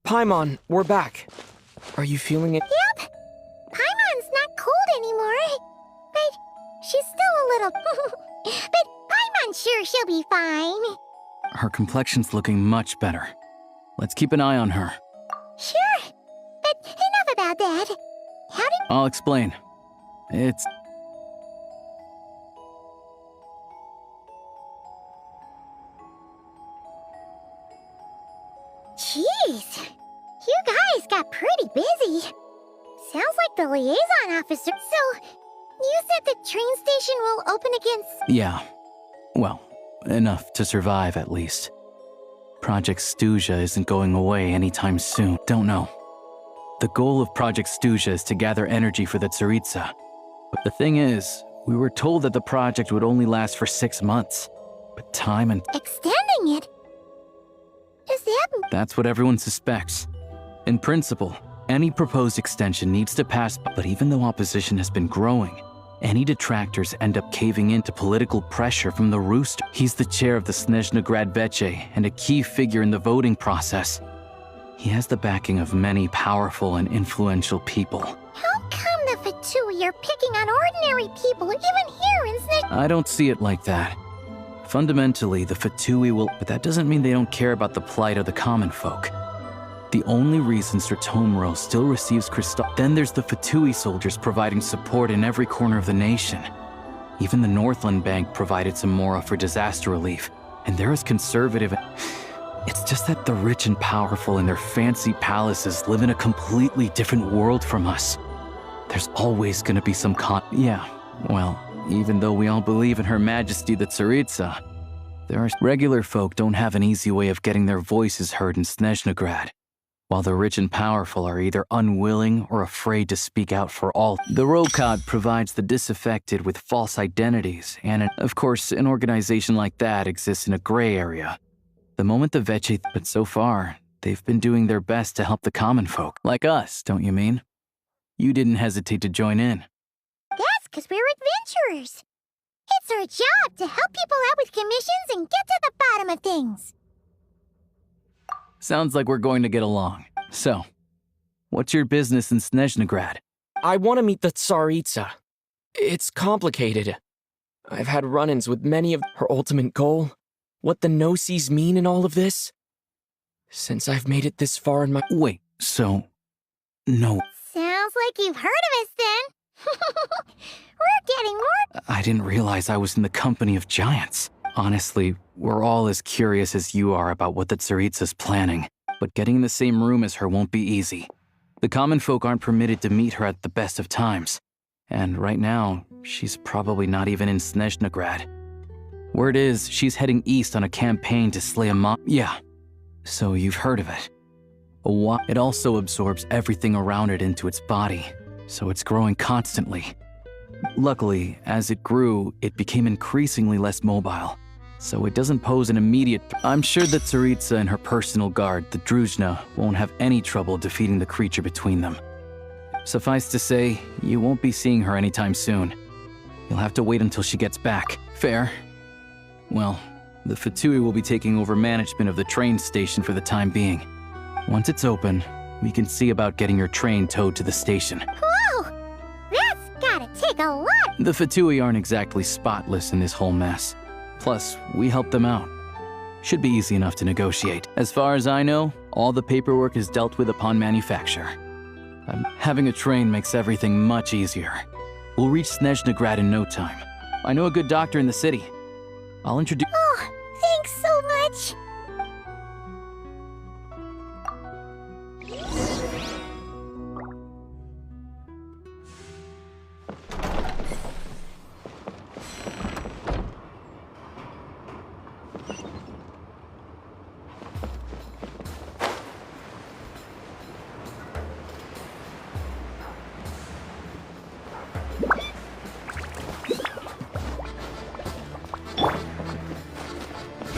Paimon, we're back. Are you feeling it? Yep. Paimon's not cold anymore. But she's still a little... but Paimon's sure she'll be fine. Her complexion's looking much better. Let's keep an eye on her. Sure. But enough about that. How did... I'll explain. It's... Jeez. You guys got pretty busy. Sounds like the liaison officer. So, you said the train station will open again Yeah. Well, enough to survive at least. Project Stuzha isn't going away anytime soon. Don't know. The goal of Project Stuzha is to gather energy for the tsaritsa. But the thing is, we were told that the project would only last for 6 months. But time and... extending it? Is that... That's what everyone suspects. In principle, any proposed extension needs to pass, but even though opposition has been growing, any detractors end up caving into political pressure from the Rooster. He's the chair of the Snezhnaya Veche and a key figure in the voting process. He has the backing of many powerful and influential people. How come the Fatui are picking on ordinary people even here in Snezhnaya? I don't see it like that. Fundamentally, the Fatui will, but that doesn't mean they don't care about the plight of the common folk. The only reason Sertomro still receives Crystal. Then there's the Fatui soldiers providing support in every corner of the nation. Even the Northland Bank provided some mora for disaster relief, and they're as conservative. It's just that the rich and powerful in their fancy palaces live in a completely different world from us. There's always gonna be some Yeah, well, even though we all believe in Her Majesty the Tsaritsa, there are regular folk don't have an easy way of getting their voices heard in Snezhnaya. While the rich and powerful are either unwilling or afraid to speak out for all. The Rokad provides the disaffected with false identities, and of course, an organization like that exists in a gray area. The moment the Veche, but so far, they've been doing their best to help the common folk. Like us, don't you mean? You didn't hesitate to join in. That's because we're adventurers. It's our job to help people out with commissions and get to the bottom of things. Sounds like we're going to get along. So, what's your business in Snezhnaya? I want to meet the tsaritsa. It's complicated. I've had run-ins with many of her ultimate goal, what the no-sees mean in all of this. Since I've made it this far in my... Wait, so... No. Sounds like you've heard of us then. We're getting more... I didn't realize I was in the company of giants. Honestly, we're all as curious as you are about what the tsaritsa's planning, but getting in the same room as her won't be easy. The common folk aren't permitted to meet her at the best of times, and right now, she's probably not even in Snezhnaya. Word is, she's heading east on a campaign to slay a Yeah, so you've heard of it. It also absorbs everything around it into its body, so it's growing constantly. Luckily, as it grew, it became increasingly less mobile, so it doesn't pose an immediate... I'm sure that Tsaritsa and her personal guard, the Druzhna, won't have any trouble defeating the creature between them. Suffice to say, you won't be seeing her anytime soon. You'll have to wait until she gets back. Fair. Well, the Fatui will be taking over management of the train station for the time being. Once it's open, we can see about getting your train towed to the station. Whoa! That's gotta take a lot The Fatui aren't exactly spotless in this whole mess. Plus, we helped them out. Should be easy enough to negotiate. As far as I know, all the paperwork is dealt with upon manufacture. Having a train makes everything much easier. We'll reach Snezhnaya in no time. I know a good doctor in the city. I'll introduce— Oh, thanks so much.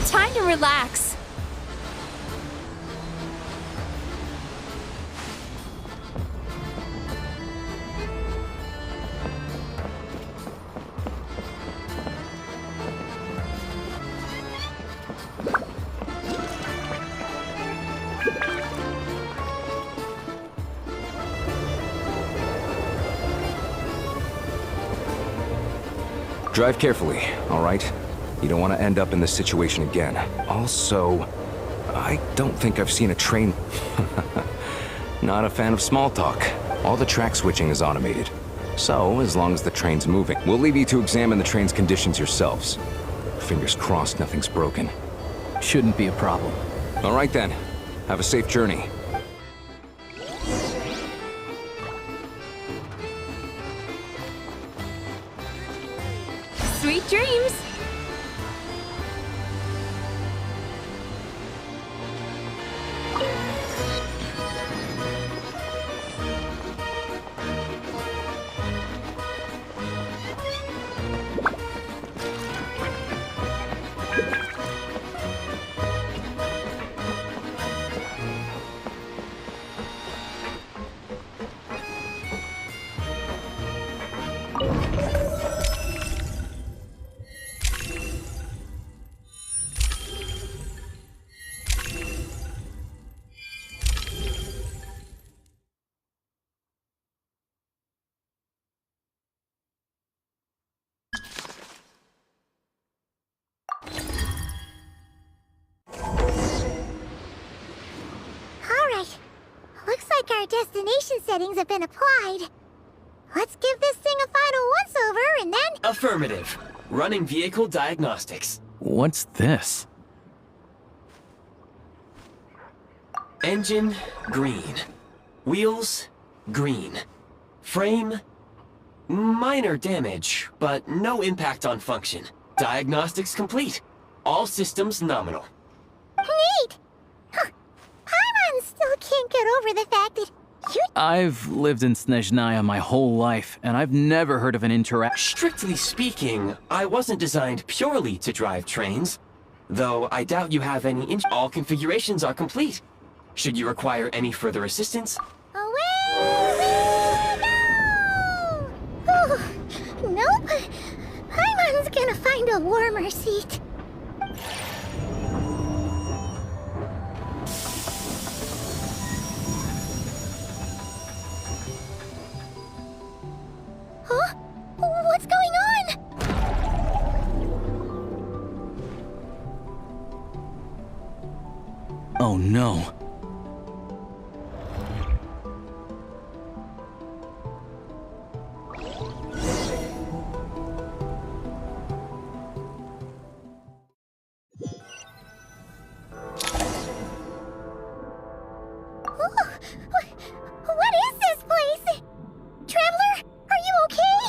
Time to relax. Drive carefully, all right? You don't want to end up in this situation again. Also, I don't think I've seen a train... Not a fan of small talk. All the track switching is automated. So, as long as the train's moving, we'll leave you to examine the train's conditions yourselves. Fingers crossed nothing's broken. Shouldn't be a problem. All right then. Have a safe journey. Sweet dreams. Our destination settings have been applied. Let's give this thing a final once-over and then... Affirmative. Running vehicle diagnostics. What's this? Engine, green. Wheels, green. Frame, minor damage, but no impact on function. Diagnostics complete. All systems nominal. Neat! Huh. Paimon still can't get over the fact that you... I've lived in Snezhnaya my whole life, and I've never heard of an interaction. Strictly speaking, I wasn't designed purely to drive trains. Though I doubt you have any all configurations are complete. Should you require any further assistance? Away we go! Oh, nope. Paimon's gonna find a warmer seat. Huh? What's going on? Oh no. What is this place? Traveler, are you okay?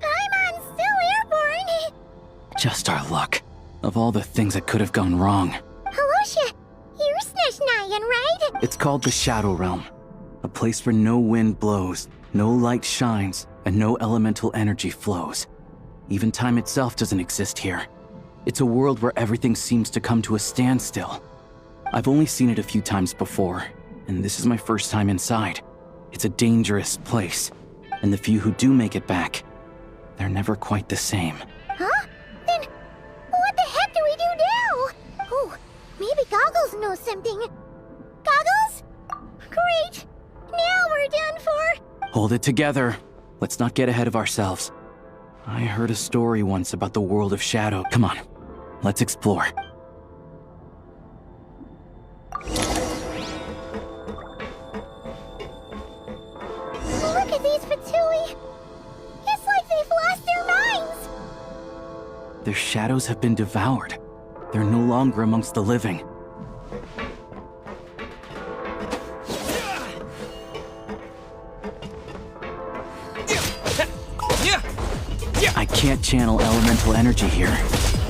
Paimon's still airborne. Just our luck. Of all the things that could have gone wrong. Halosha, you're Snezhnayan, right? It's called the Shadow Realm. A place where no wind blows, no light shines, and no elemental energy flows. Even time itself doesn't exist here. It's a world where everything seems to come to a standstill. I've only seen it a few times before, and this is my first time inside. It's a dangerous place, and the few who do make it back, they're never quite the same. Huh? Then what the heck do we do now? Oh, maybe Goggles knows something. Goggles? Great. Now we're done for. Hold it together. Let's not get ahead of ourselves. I heard a story once about the world of shadow. Come on, let's explore. Look at these Fatui! It's like they've lost their minds! Their shadows have been devoured. They're no longer amongst the living. I can't channel elemental energy here,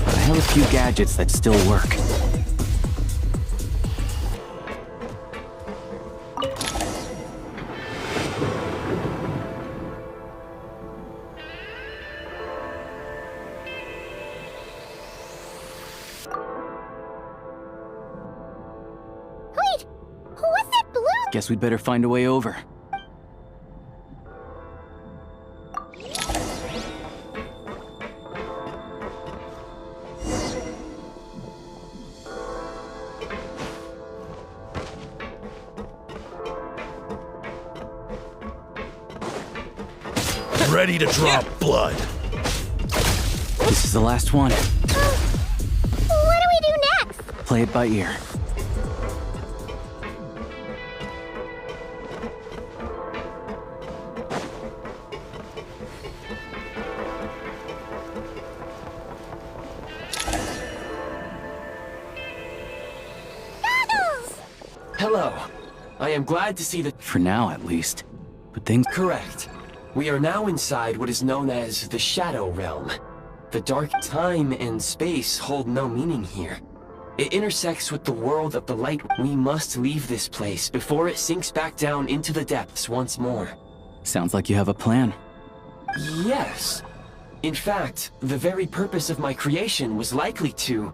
but I have a few gadgets that still work. Wait! What's that blue? Guess we'd better find a way over. Ready to drop blood. This is the last one. What do we do next? Play it by ear. Hello. I am glad to see that— For now, at least. But things— Correct. We are now inside what is known as the Shadow Realm. The dark time and space hold no meaning here. It intersects with the world of the light. We must leave this place before it sinks back down into the depths once more. Sounds like you have a plan. Yes. In fact, the very purpose of my creation was likely to—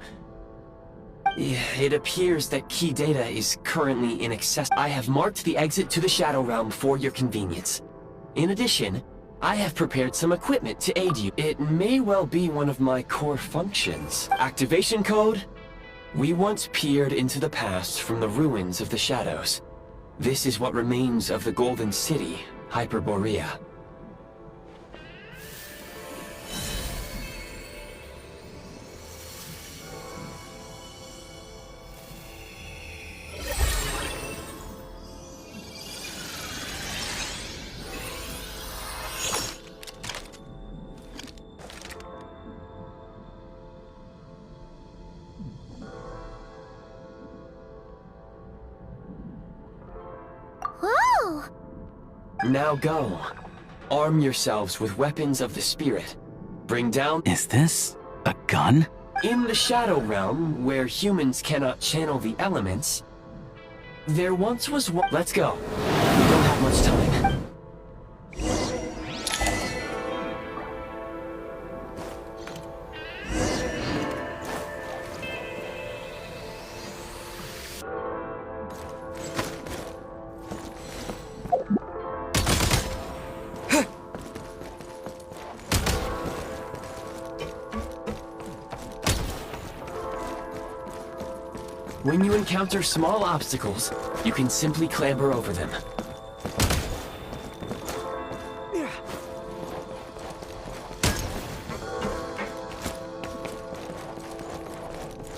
It appears that key data is currently inaccessible. I have marked the exit to the Shadow Realm for your convenience. In addition, I have prepared some equipment to aid you. It may well be one of my core functions. Activation code? We once peered into the past from the ruins of the shadows. This is what remains of the Golden City, Hyperborea. Whoa! Now go. Arm yourselves with weapons of the spirit. Bring down— Is this a gun? In the Shadow Realm, where humans cannot channel the elements, there once was one— Let's go. We don't have much time. When you encounter small obstacles, you can simply clamber over them.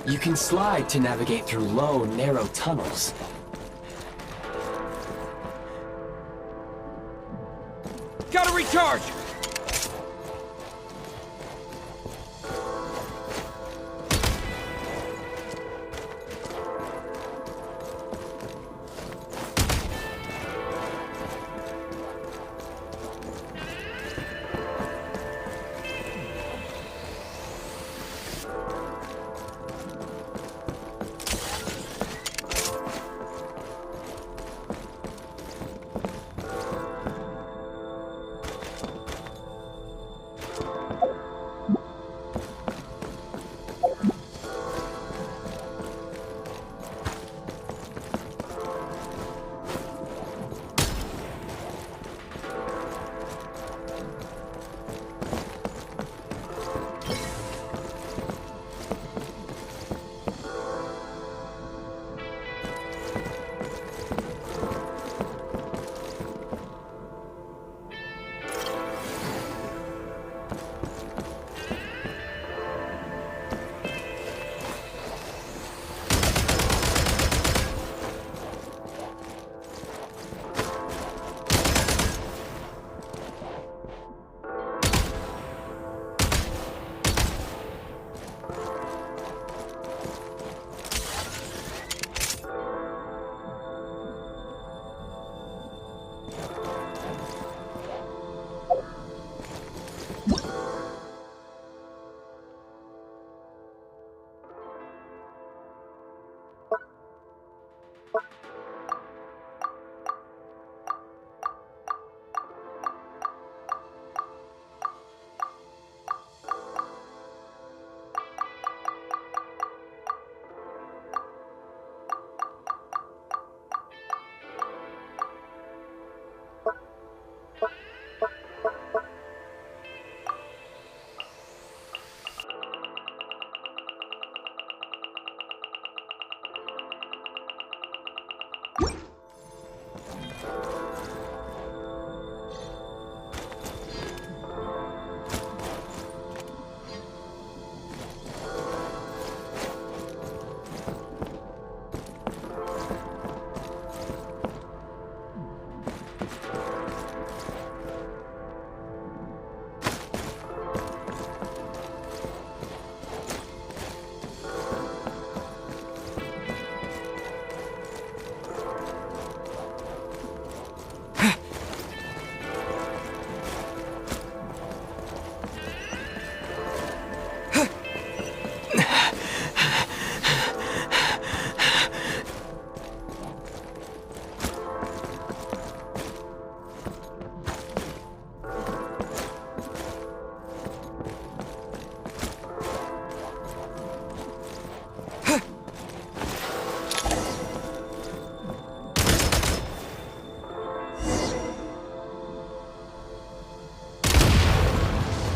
You can slide to navigate through low, narrow tunnels. Gotta recharge!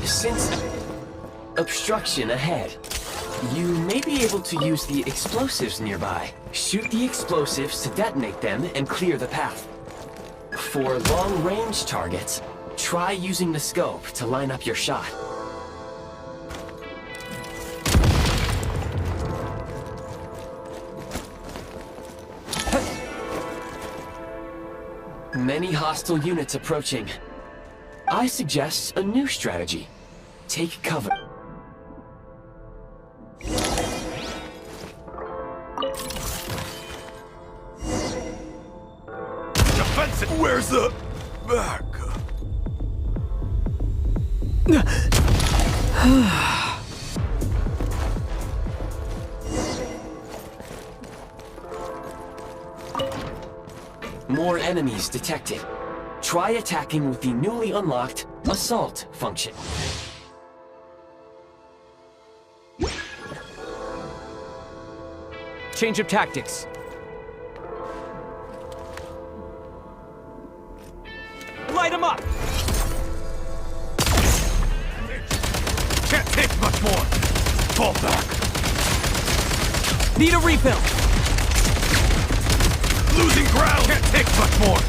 Since obstruction ahead, you may be able to use the explosives nearby. Shoot the explosives to detonate them and clear the path. For long-range targets, try using the scope to line up your shot. Many hostile units approaching. I suggest a new strategy. Take cover. Defensive! Where's the back? More enemies detected. Try attacking with the newly unlocked Assault function. Change of tactics. Light him up! Can't take much more! Fall back! Need a refill! Losing ground! Can't take much more!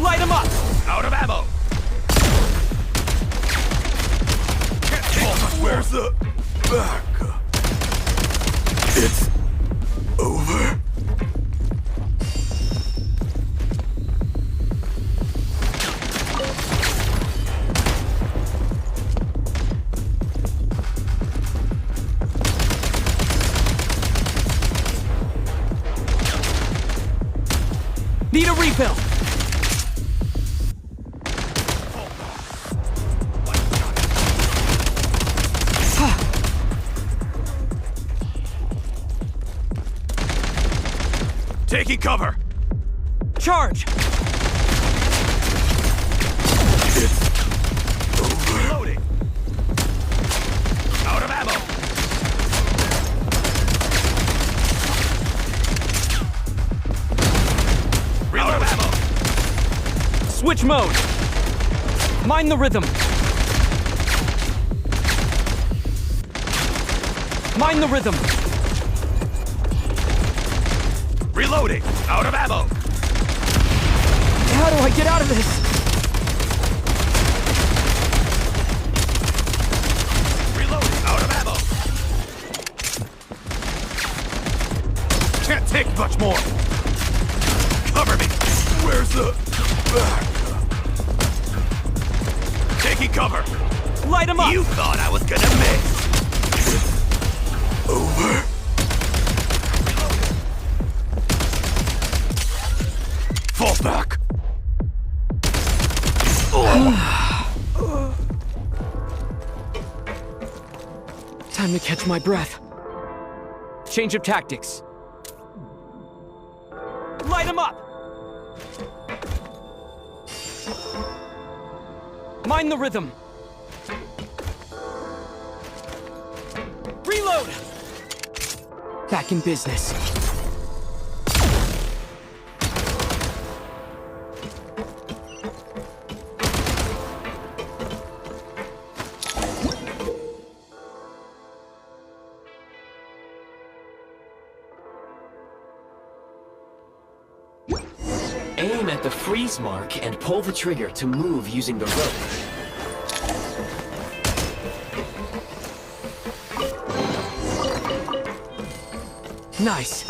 Light him up! Out of ammo! Can't take much. Where's the back? It's over. Need a refill! Taking cover! Charge! It's over. Reloading! Out of ammo! Reload ammo! Switch mode! Mind the rhythm! Mind the rhythm! Reloading! Out of ammo! How do I get out of this? Reloading! Out of ammo! Can't take much more! Cover me! Where's the back? Taking cover! Light him up! You thought I was gonna miss! It's over. Fall back! Time to catch my breath. Change of tactics. Light him up! Mind the rhythm. Reload! Back in business. the freeze mark and pull the trigger to move using the rope. Nice.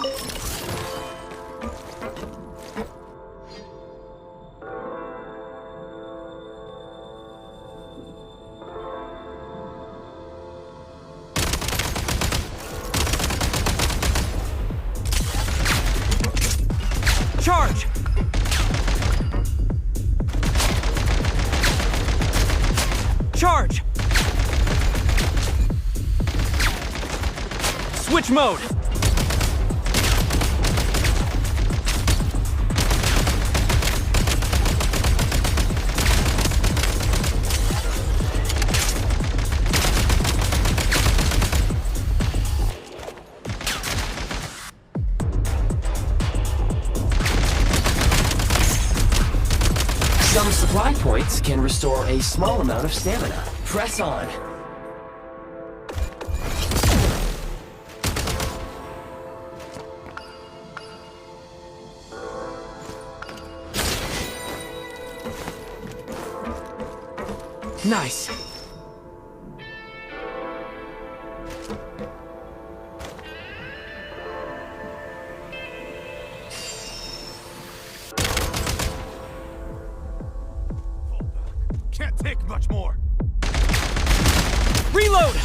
Charge! Charge! Switch mode! Some supply points can restore a small amount of stamina. Press on. Nice. Can't take much more. Reload!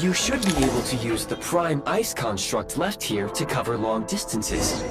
You should be able to use the prime ice construct left here to cover long distances.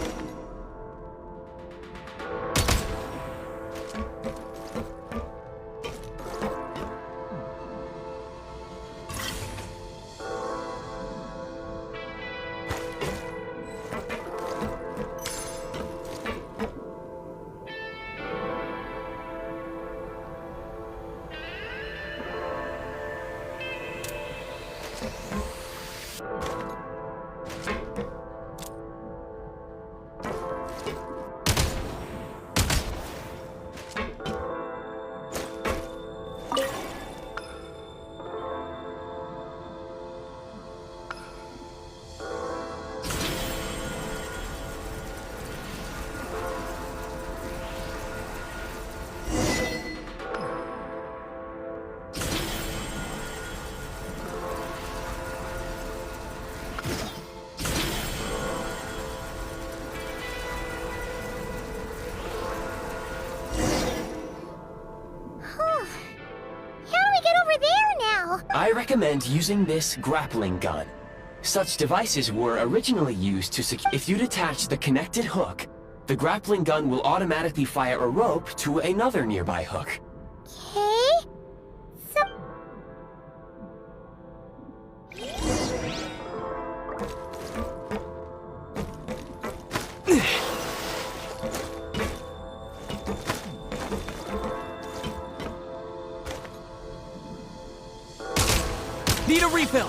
I recommend using this grappling gun. Such devices were originally used to secure. If you detach the connected hook, the grappling gun will automatically fire a rope to another nearby hook. Okay. Need a refill!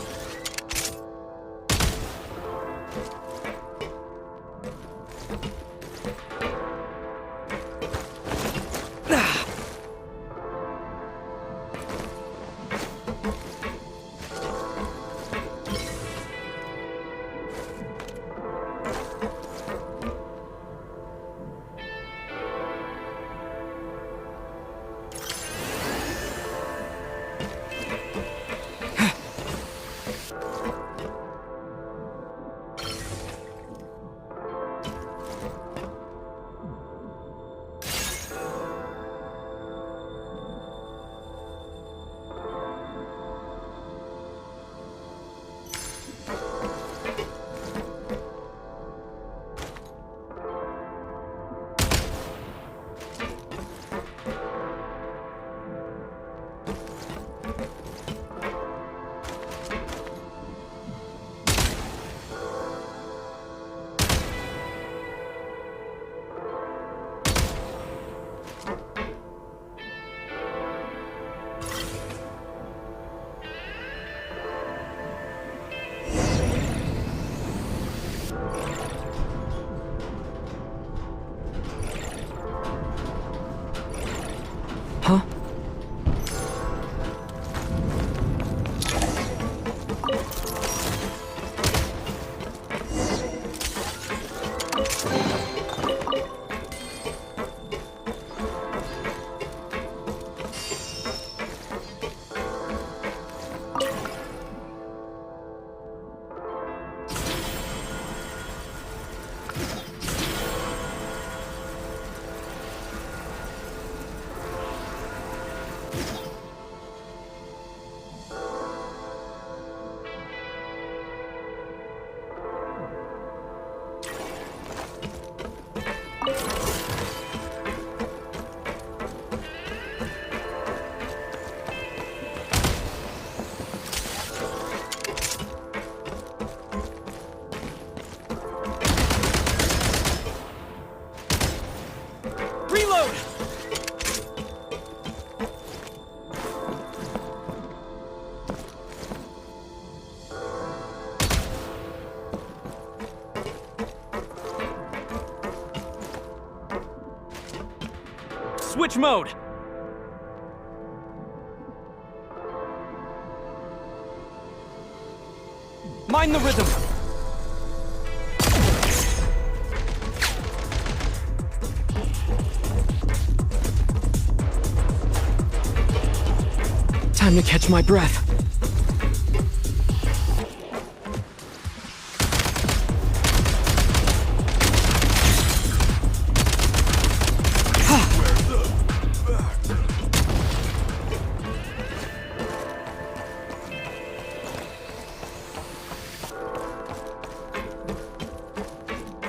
Switch mode! Mind the rhythm! Time to catch my breath.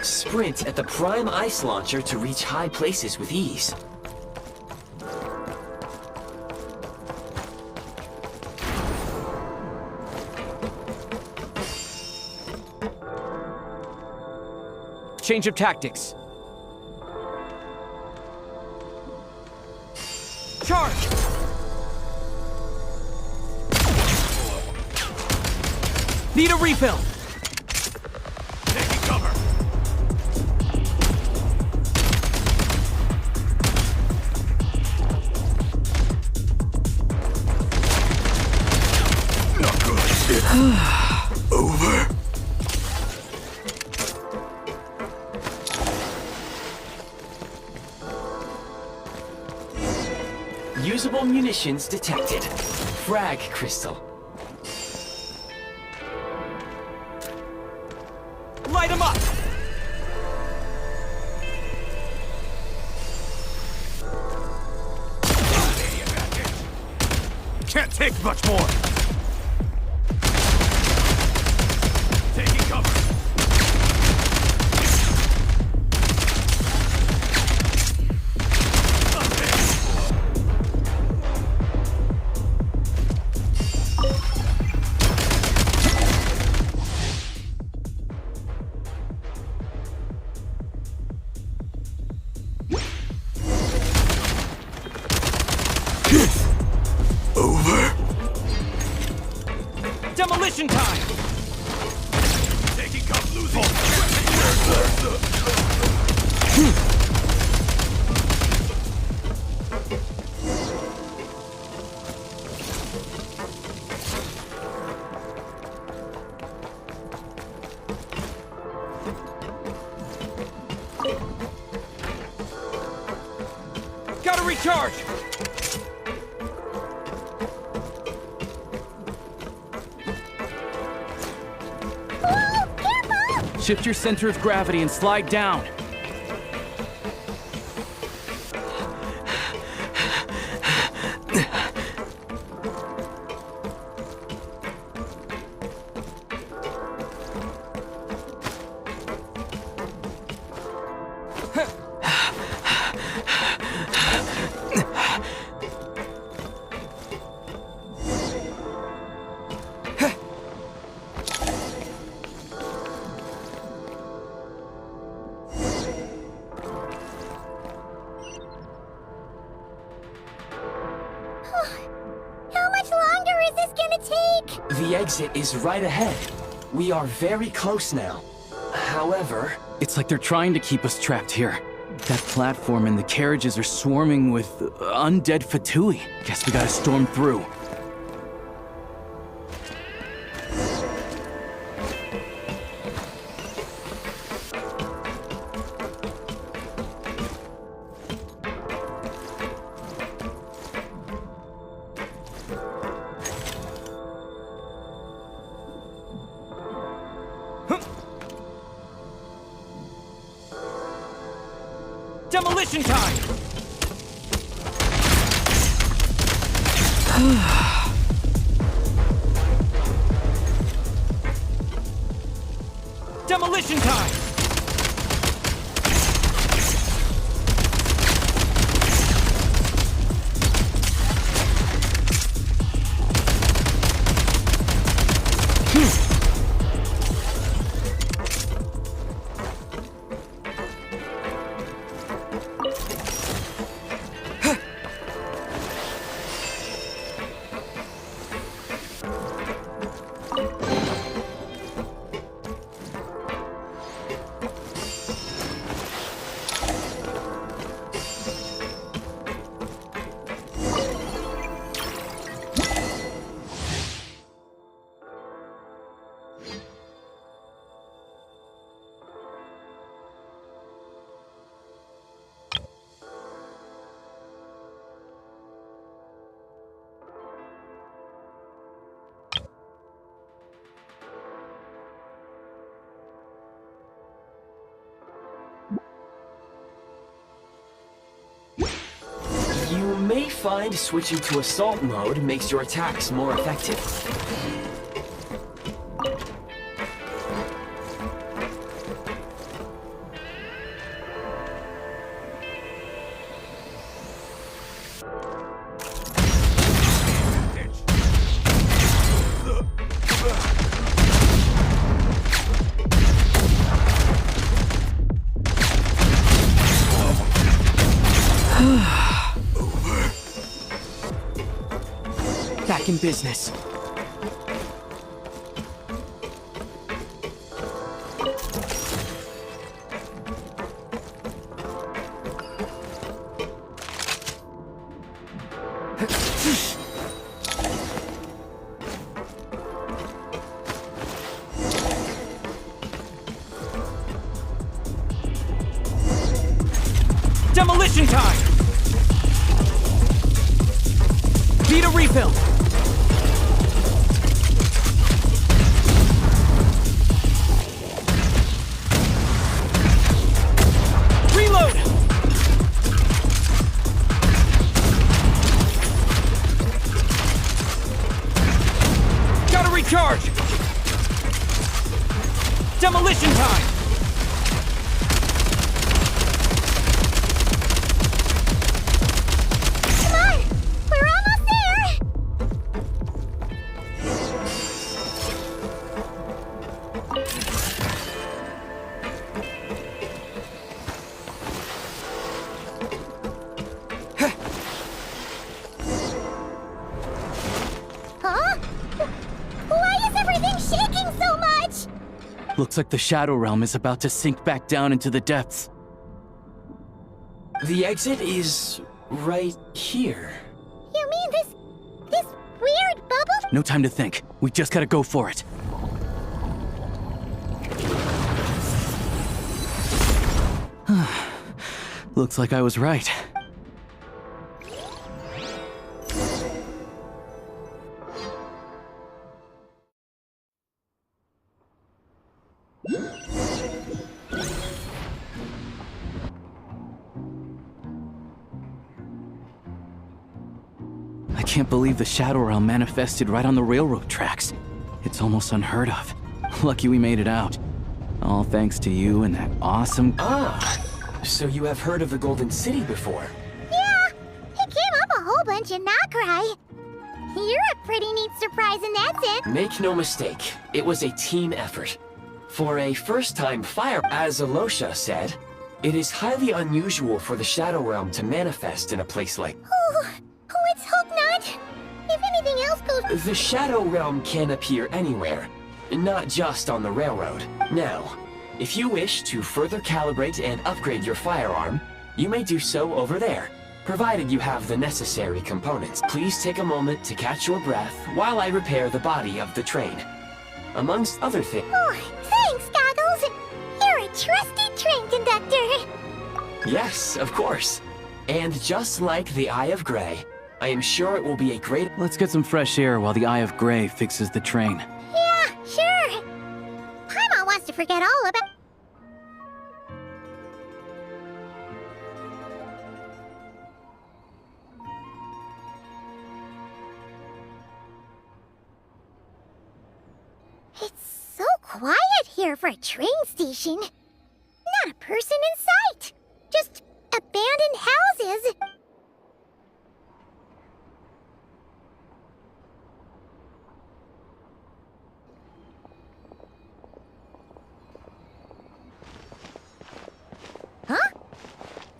Sprint at the prime ice launcher to reach high places with ease. Change of tactics. Charge! Need a refill! Taking cover. Not good. Over. Usable munitions detected. Frag crystal. Light him up! Can't take much more. Taking cover. Over. Demolition time! Taking cover, losing. Gotta recharge! Shift your center of gravity and slide down. How much longer is this gonna take? The exit is right ahead. We are very close now. However... It's like they're trying to keep us trapped here. That platform and the carriages are swarming with undead Fatui. Guess we gotta storm through. Demolition time! Demolition time! may find switching to assault mode makes your attacks more effective. Back in business. Demolition time! Need a refill! Reload! Gotta recharge! Demolition time! Come on! We're almost there! Huh? Why is everything shaking so much? Looks like the Shadow Realm is about to sink back down into the depths. The exit is right here. You mean this weird bubble? No time to think. We just gotta go for it. Looks like I was right. I can't believe the Shadow Realm manifested right on the railroad tracks. It's almost unheard of. Lucky we made it out. All thanks to you and that awesome... Ah, so you have heard of the Golden City before? Yeah, it came up a whole bunch in Nocrai. You're a pretty neat surprise in that sense. Make no mistake, it was a team effort. For a first-time fire, as Alosha said, it is highly unusual for the Shadow Realm to manifest in a place like... Oh, let's hope not. If anything else goes... The Shadow Realm can appear anywhere, not just on the railroad. Now, if you wish to further calibrate and upgrade your firearm, you may do so over there, provided you have the necessary components. Please take a moment to catch your breath while I repair the body of the train. Amongst other things... Oh, thanks, Goggles. You're a trusty train conductor. Yes, of course. And just like the Eye of Grey, I am sure it will be a great... Let's get some fresh air while the Eye of Grey fixes the train. Yeah, sure. Paimon wants to forget all about... It's so quiet here for a train station. Not a person in sight. Just abandoned houses. Huh?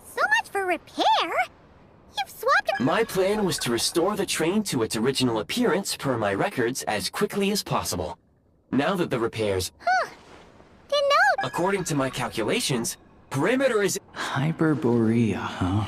So much for repair? You've swapped... My plan was to restore the train to its original appearance per my records as quickly as possible. Now that the repairs... Huh. Didn't know... According to my calculations, perimeter is... Hyperborea, huh?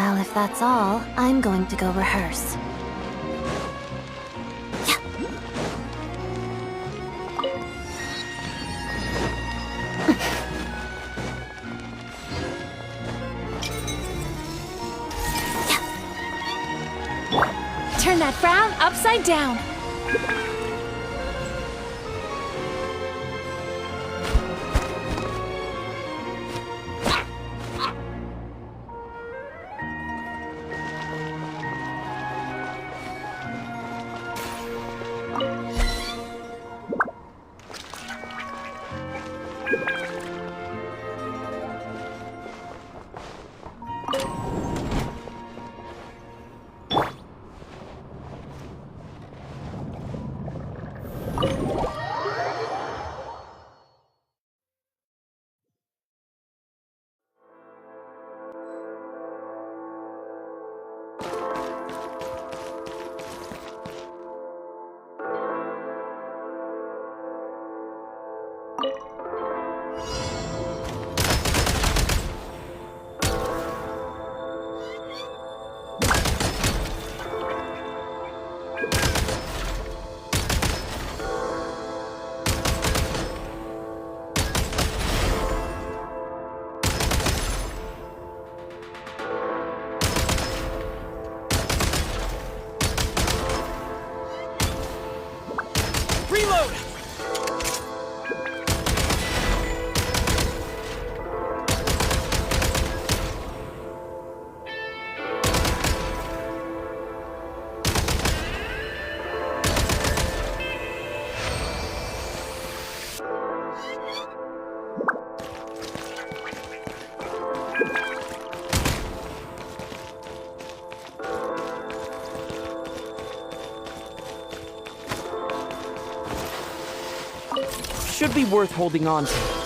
Well, if that's all, I'm going to go rehearse. Turn that frown upside down. Should be worth holding on to.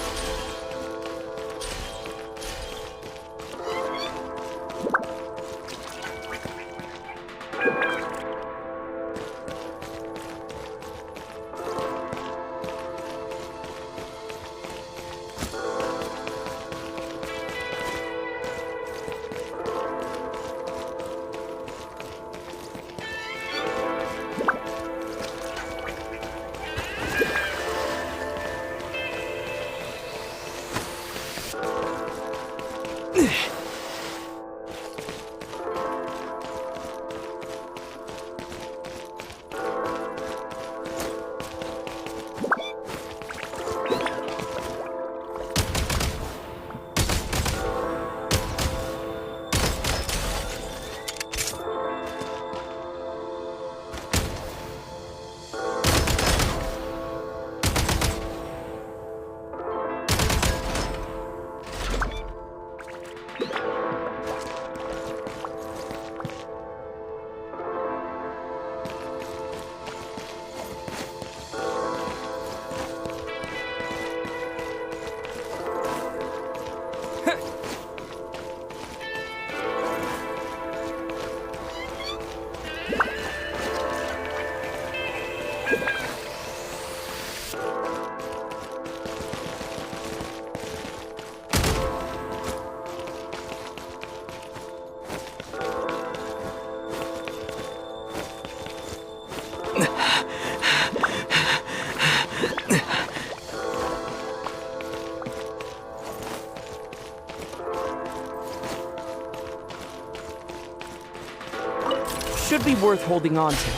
Should be worth holding on to.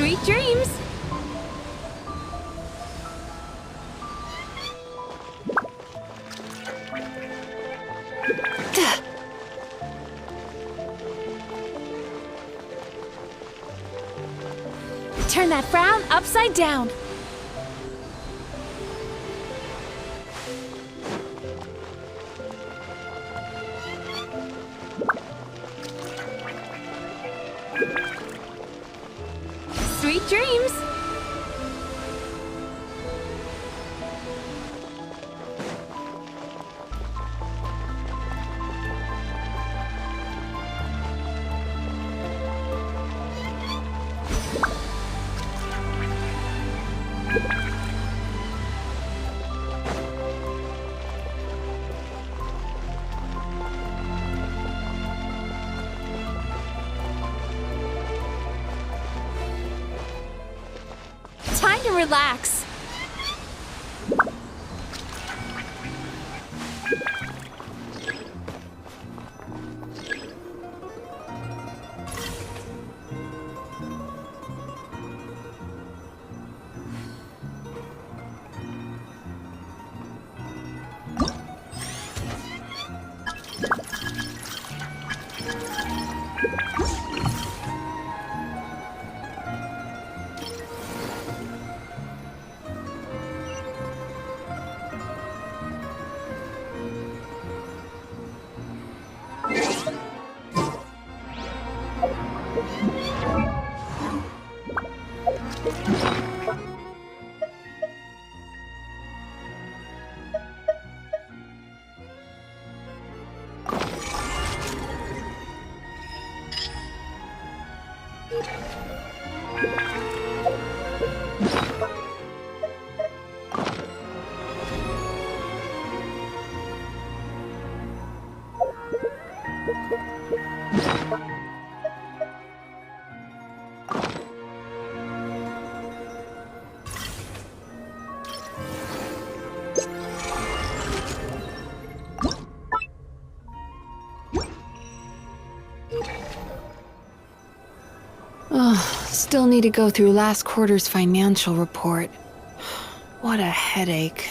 Sweet dreams! Turn that frown upside down. Sweet dreams! Time to relax. Still need to go through last quarter's financial report. What a headache.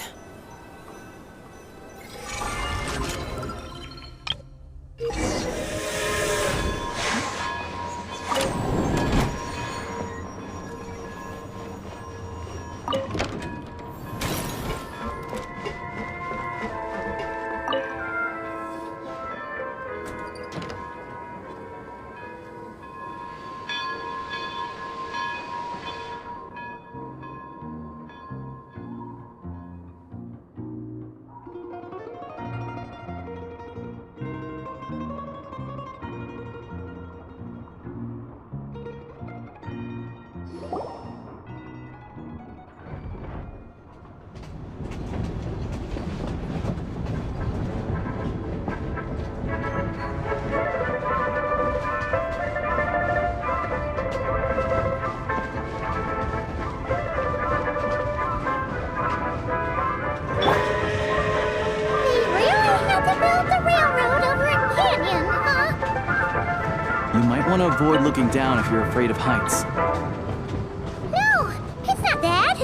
Want to avoid looking down if you're afraid of heights. No, it's not that.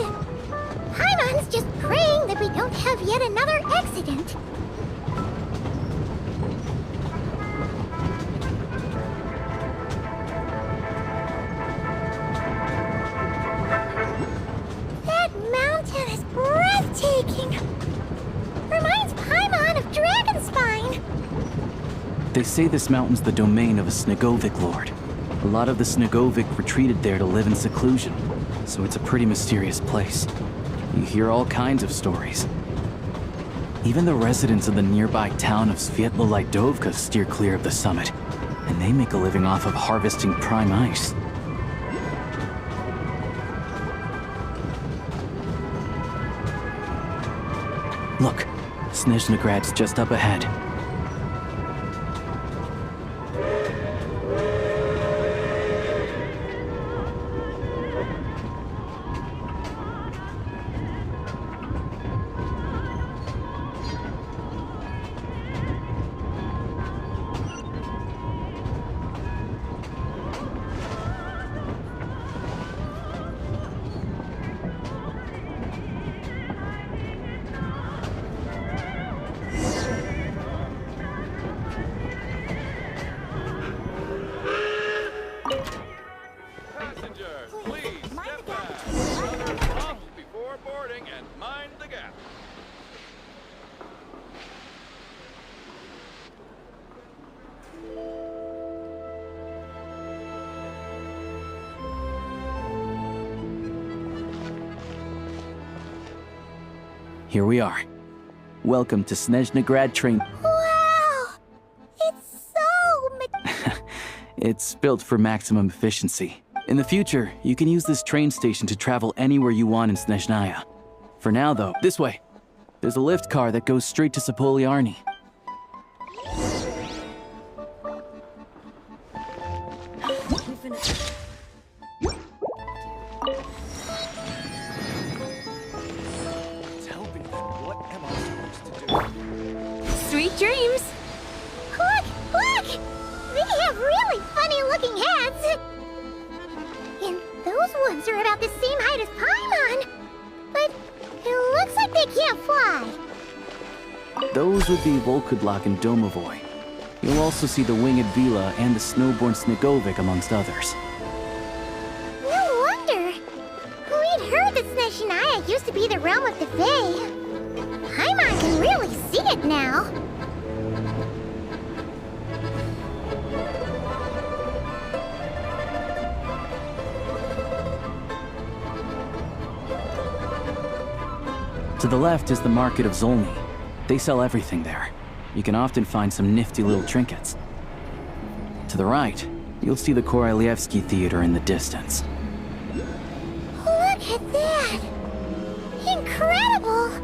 Paimon's just praying that we don't have yet another accident. That mountain is breathtaking. They say this mountain's the domain of a Snegovic lord. A lot of the Snegovic retreated there to live in seclusion, so it's a pretty mysterious place. You hear all kinds of stories. Even the residents of the nearby town of Svietlo-Lidovka steer clear of the summit, and they make a living off of harvesting prime ice. Look, Snezhnagrad's just up ahead. Here we are. Welcome to Snezhnagrad train. Wow! It's so It's built for maximum efficiency. In the future, you can use this train station to travel anywhere you want in Snezhnaya. For now, though, this way. There's a lift car that goes straight to Sapoliarny. Sweet dreams! Look! Look! They have really funny-looking heads! And those ones are about the same height as Paimon! But it looks like they can't fly! Those would be Volkudlak and Domovoy. You'll also see the winged Vila and the snowborn Snegovic amongst others. No wonder! We'd heard that Snezhnaya used to be the realm of the Fae. Paimon can really see it now. To the left is the Market of Zolny. They sell everything there. You can often find some nifty little trinkets. To the right, you'll see the Korolyevsky Theater in the distance. Look at that! Incredible!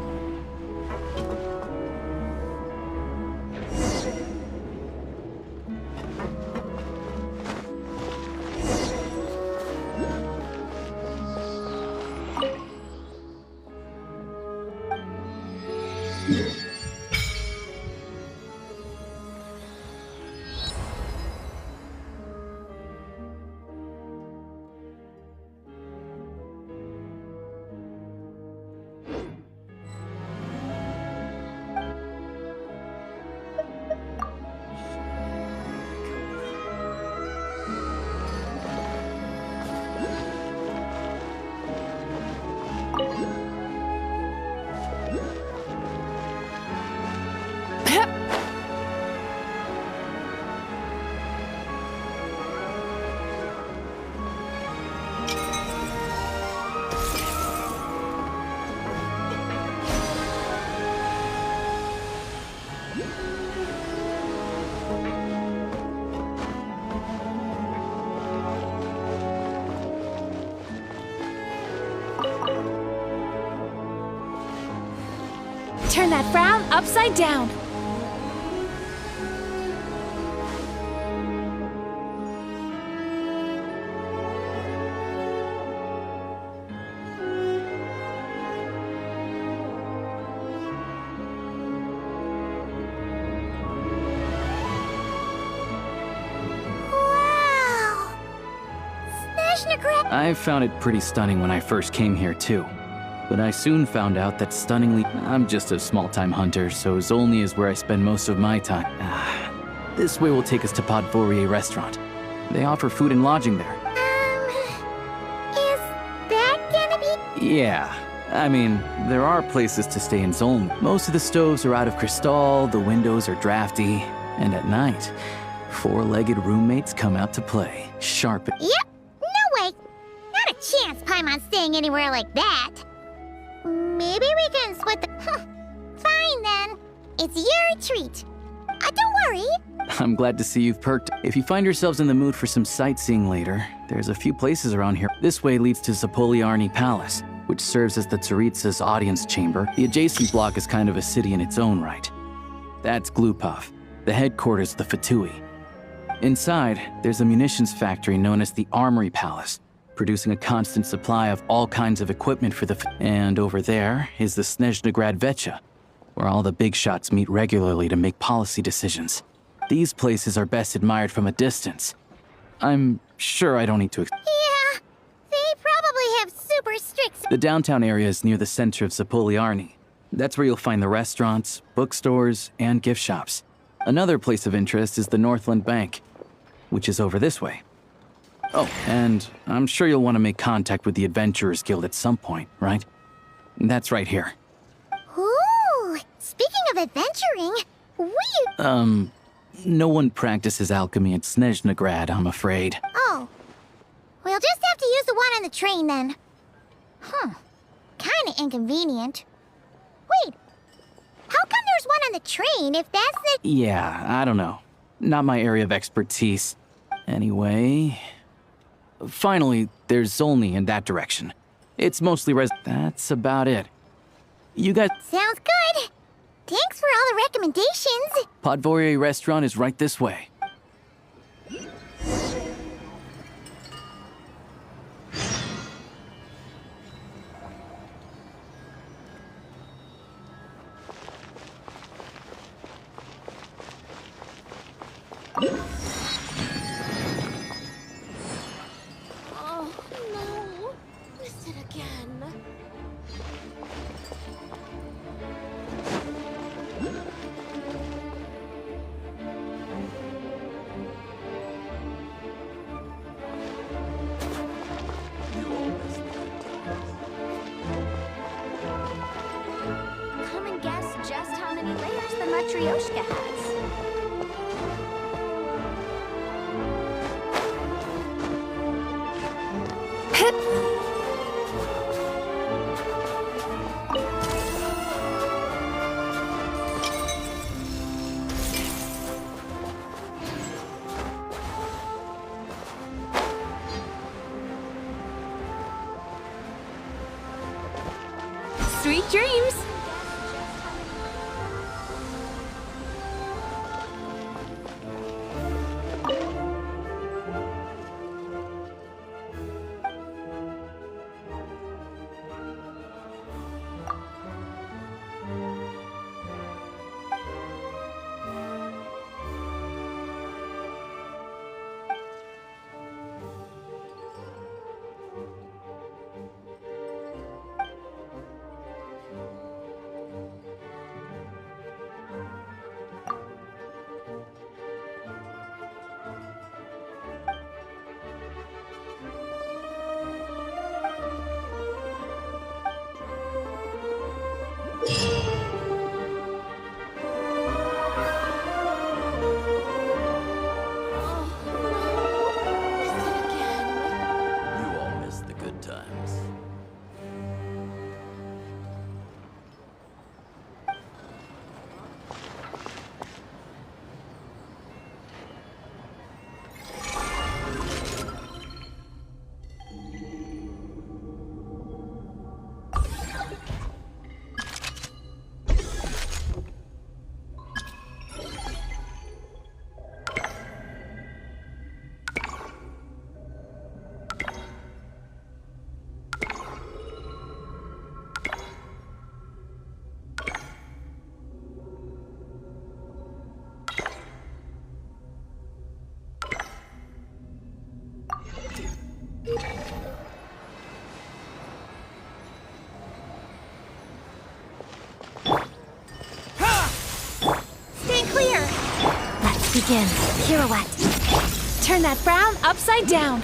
Turn that frown upside down. Wow! Snezhnagrad's I found it pretty stunning when I first came here, too. But I soon found out that stunningly, I'm just a small-time hunter, so Zolny is where I spend most of my time. This way will take us to Podvorier restaurant. They offer food and lodging there. is that gonna be... Yeah, I mean, there are places to stay in Zolny. Most of the stoves are out of crystal, the windows are drafty. And at night, four-legged roommates come out to play, sharp. Yep, no way. Not a chance Paimon's staying anywhere like that. Maybe we can split the... Fine then. It's your treat. Don't worry. I'm glad to see you've perked. If you find yourselves in the mood for some sightseeing later, there's a few places around here. This way leads to Zapoliarny Palace, which serves as the Tsaritsa's audience chamber. The adjacent block is kind of a city in its own right. That's Glupov, the headquarters of the Fatui. Inside, there's a munitions factory known as the Armory Palace, producing a constant supply of all kinds of equipment for the And over there is the Snezhnaya, where all the big shots meet regularly to make policy decisions. These places are best admired from a distance. I'm sure I don't need to... Yeah, they probably have super strict... The downtown area is near the center of Zapoliarny. That's where you'll find the restaurants, bookstores, and gift shops. Another place of interest is the Northland Bank, which is over this way. Oh, and I'm sure you'll want to make contact with the Adventurers Guild at some point, right? That's right here. Ooh, speaking of adventuring, No one practices alchemy at Snezhnagrad, I'm afraid. Oh. We'll just have to use the one on the train then. Kinda inconvenient. Wait, how come there's one on the train if that's the... Yeah, I don't know. Not my area of expertise. Anyway... Finally, there's Zolny in that direction. It's mostly That's about it. You guys... Sounds good. Thanks for all the recommendations. Podvorye restaurant is right this way. Oh, no. Missed it again. Come and guess just how many layers the Matryoshka has. Sweet dreams! You all missed the good times. Stay clear! Let's begin. Pirouette. Turn that frown upside down.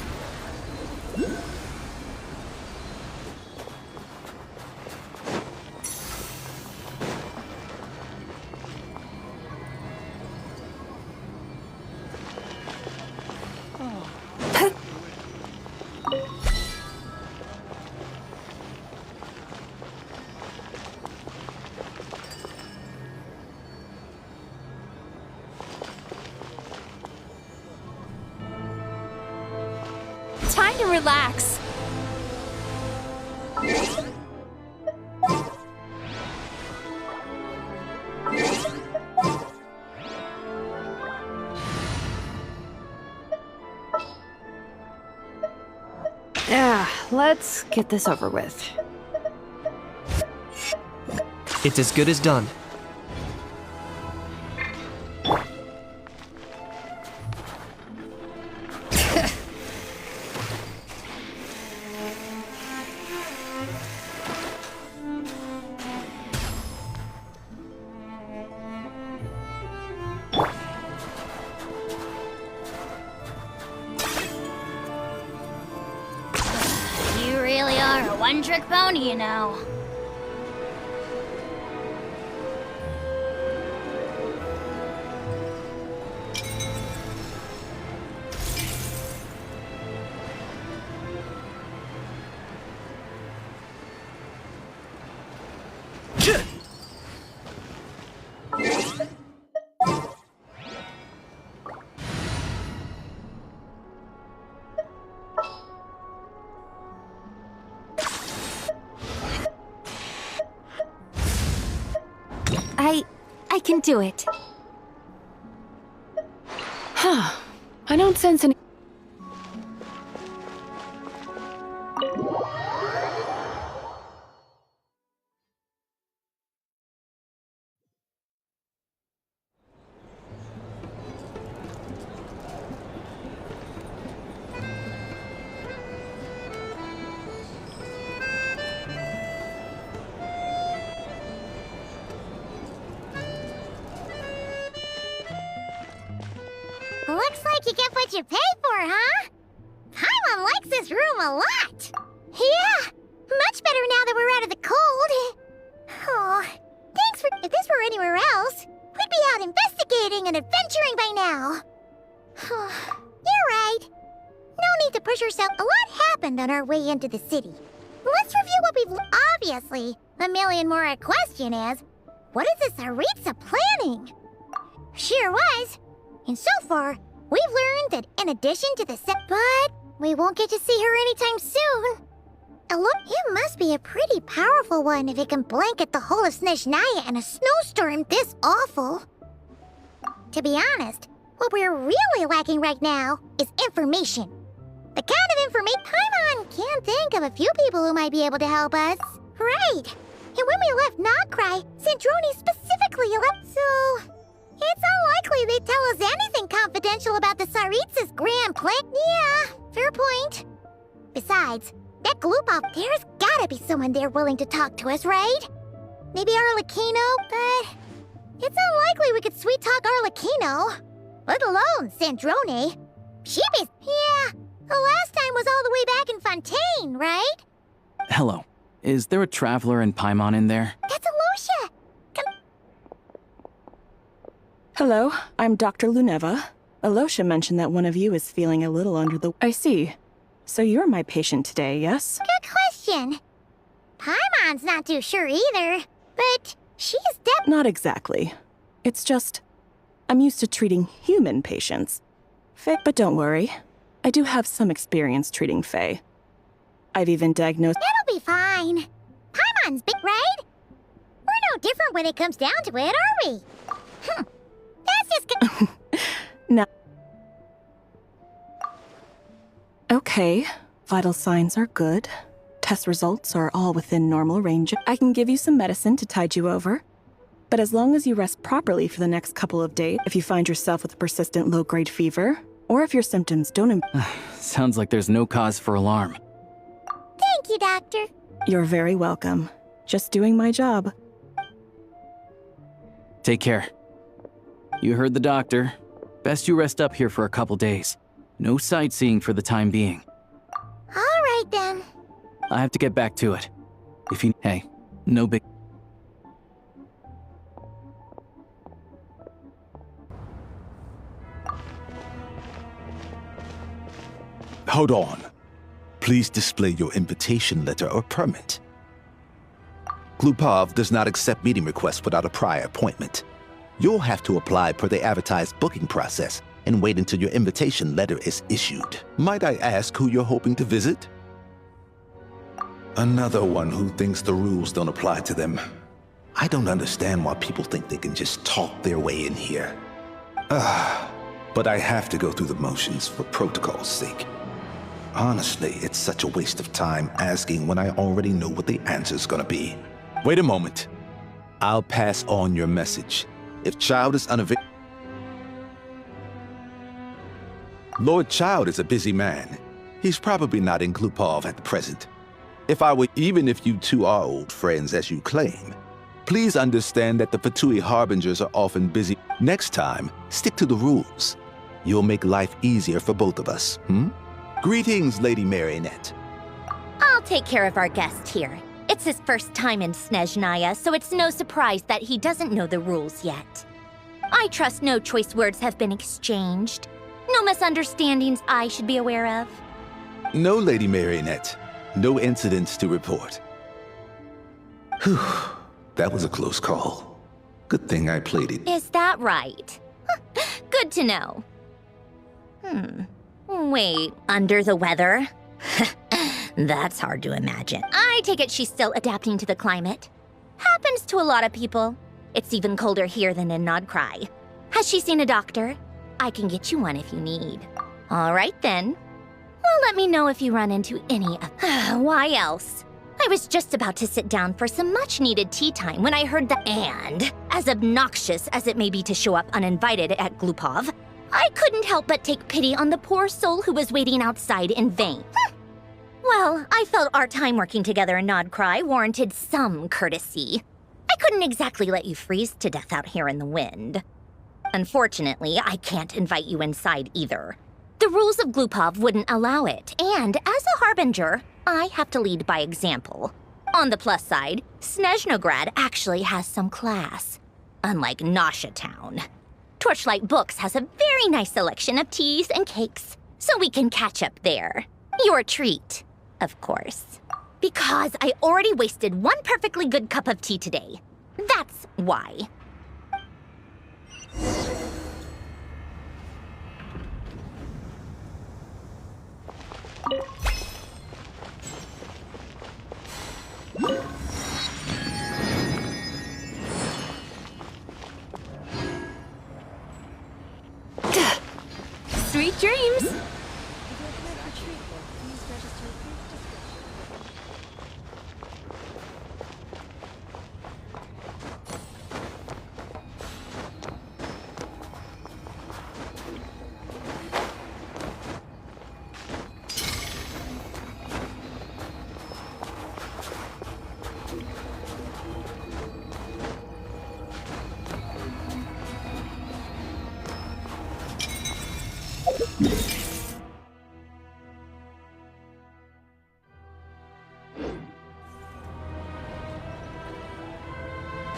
relax. Yeah, let's get this over with. It's as good as done. You really are a one-trick pony, you know. I can do it. Huh. I don't sense any... Looks like you get what you pay for, huh? Paimon likes this room a lot. Yeah, much better now that we're out of the cold. Oh, thanks for... If this were anywhere else, we'd be out investigating and adventuring by now. You're right. No need to push yourself. A lot happened on our way into the city. Let's review what we've... Obviously, the million more question is, what is the tsaritsa planning? Sure was. And so far, we've learned that in addition to the set, but we won't get to see her anytime soon. Look, it must be a pretty powerful one if it can blanket the whole of Snezhnaya in a snowstorm this awful. To be honest, what we're really lacking right now is information. The kind of information Paimon can't think of a few people who might be able to help us. Right. And when we left Nocry, Snezhnaya specifically left, so... It's unlikely they'd tell us anything confidential about the tsaritsa's grand plan. Yeah, fair point. Besides, that gloop out there's gotta be someone there willing to talk to us, right? Maybe Arlecchino, but it's unlikely we could sweet-talk Arlecchino. Let alone Snezhnaya. Yeah, the last time was all the way back in Fontaine, right? Hello. Is there a traveler and Paimon in there? That's Alosha! Hello, I'm Dr. Luneva. Alosha mentioned that one of you is feeling a little under the... I see. So you're my patient today, yes? Good question. Paimon's not too sure either, but she's Not exactly. It's just... I'm used to treating human patients. Fae, but don't worry. I do have some experience treating Fae. I've even diagnosed... It'll be fine. Paimon's big, right? We're no different when it comes down to it, are we? That's just No. Okay, vital signs are good. Test results are all within normal range. I can give you some medicine to tide you over. But as long as you rest properly for the next couple of days, if you find yourself with a persistent low-grade fever, or if your symptoms don't Sounds like there's no cause for alarm. Thank you, Doctor. You're very welcome. Just doing my job. Take care. You heard the doctor. Best you rest up here for a couple days. No sightseeing for the time being. All right, then. I have to get back to it. If you... Hey, no big... Hold on. Please display your invitation letter or permit. Glupov does not accept meeting requests without a prior appointment. You'll have to apply per the advertised booking process and wait until your invitation letter is issued. Might I ask who you're hoping to visit? Another one who thinks the rules don't apply to them. I don't understand why people think they can just talk their way in here. But I have to go through the motions for protocol's sake. Honestly, it's such a waste of time asking when I already know what the answer's gonna be. Wait a moment. I'll pass on your message. If Child is unavailable... Lord Child is a busy man. He's probably not in Glupov at the present. Even if you two are old friends as you claim, please understand that the Fatui Harbingers are often busy. Next time, stick to the rules. You'll make life easier for both of us, Greetings, Lady Marionette. I'll take care of our guest here. It's his first time in Snezhnaya, so it's no surprise that he doesn't know the rules yet. I trust no choice words have been exchanged. No misunderstandings I should be aware of. No, Lady Marionette. No incidents to report. Whew. That was a close call. Good thing I played it. Is that right? Good to know. Wait, under the weather? That's hard to imagine. I take it she's still adapting to the climate. Happens to a lot of people. It's even colder here than in Nodcry. Has she seen a doctor? I can get you one if you need. All right then. Well, let me know if you run into any of... Why else? I was just about to sit down for some much-needed tea time when I heard the and. As obnoxious as it may be to show up uninvited at Glupov, I couldn't help but take pity on the poor soul who was waiting outside in vain. Well, I felt our time working together in Nodcry warranted some courtesy. I couldn't exactly let you freeze to death out here in the wind. Unfortunately, I can't invite you inside either. The rules of Glupov wouldn't allow it, and as a harbinger, I have to lead by example. On the plus side, Snezhnograd actually has some class, unlike Nasha Town. Torchlight Books has a very nice selection of teas and cakes, so we can catch up there. Your treat, of course. Because I already wasted one perfectly good cup of tea today. That's why. Sweet dreams!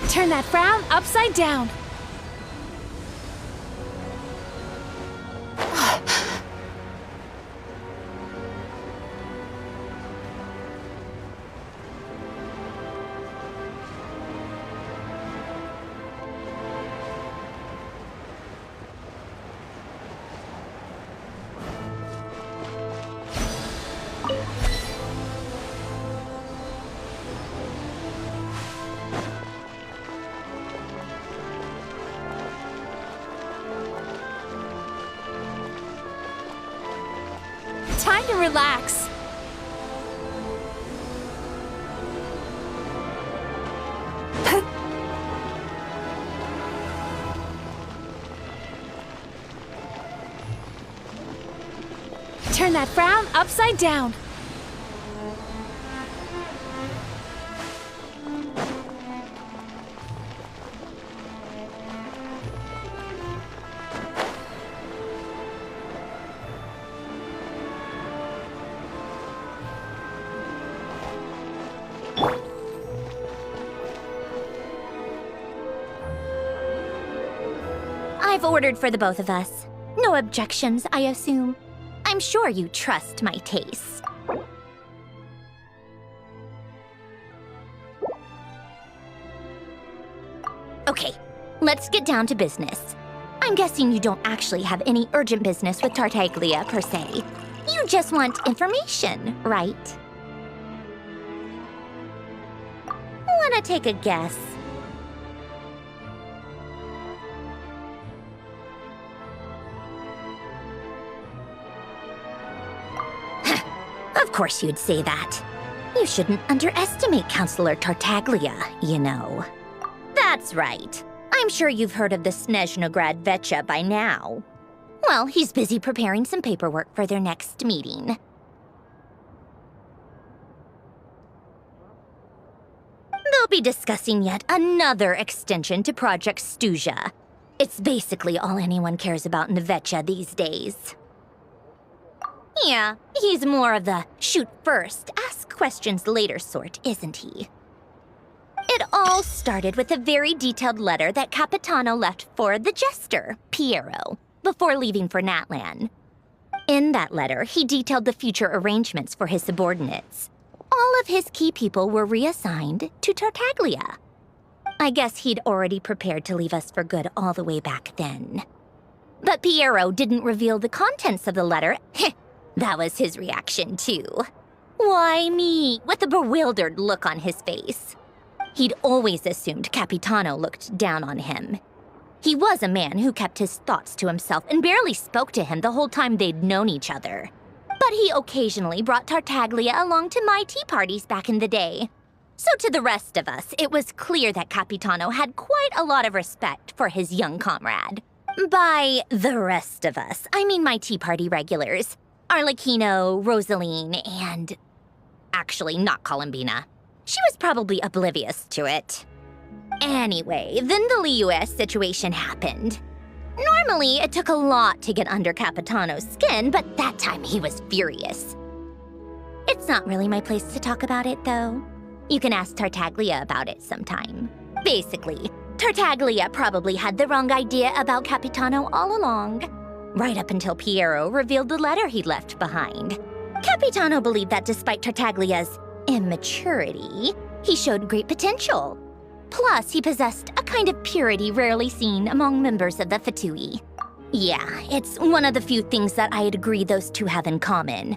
Turn that frown upside down. Time to relax. Turn that frown upside down. I've ordered for the both of us. No objections, I assume. I'm sure you trust my taste. Okay, let's get down to business. I I'm guessing you don't actually have any urgent business with Tartaglia, per se. You just want information, right? Wanna take a guess? Of course you'd say that. You shouldn't underestimate Counselor Tartaglia, you know. That's right. I'm sure you've heard of the Snezhnaya Vetcha by now. Well, he's busy preparing some paperwork for their next meeting. They'll be discussing yet another extension to Project Stuzha. It's basically all anyone cares about in the Vetcha these days. Yeah, he's more of the shoot first, ask questions later sort, isn't he? It all started with a very detailed letter that Capitano left for the jester, Piero, before leaving for Natlan. In that letter, he detailed the future arrangements for his subordinates. All of his key people were reassigned to Tartaglia. I guess he'd already prepared to leave us for good all the way back then. But Piero didn't reveal the contents of the letter. That was his reaction, too. Why me? With a bewildered look on his face. He'd always assumed Capitano looked down on him. He was a man who kept his thoughts to himself and barely spoke to him the whole time they'd known each other. But he occasionally brought Tartaglia along to my tea parties back in the day. So to the rest of us, it was clear that Capitano had quite a lot of respect for his young comrade. By the rest of us, I mean my tea party regulars. Arlecchino, Rosaline, and... actually, not Columbina. She was probably oblivious to it. Anyway, then the Liu's situation happened. Normally, it took a lot to get under Capitano's skin, but that time he was furious. It's not really my place to talk about it, though. You can ask Tartaglia about it sometime. Basically, Tartaglia probably had the wrong idea about Capitano all along. Right up until Piero revealed the letter he'd left behind. Capitano believed that despite Tartaglia's immaturity, he showed great potential. Plus, he possessed a kind of purity rarely seen among members of the Fatui. Yeah, it's one of the few things that I'd agree those two have in common.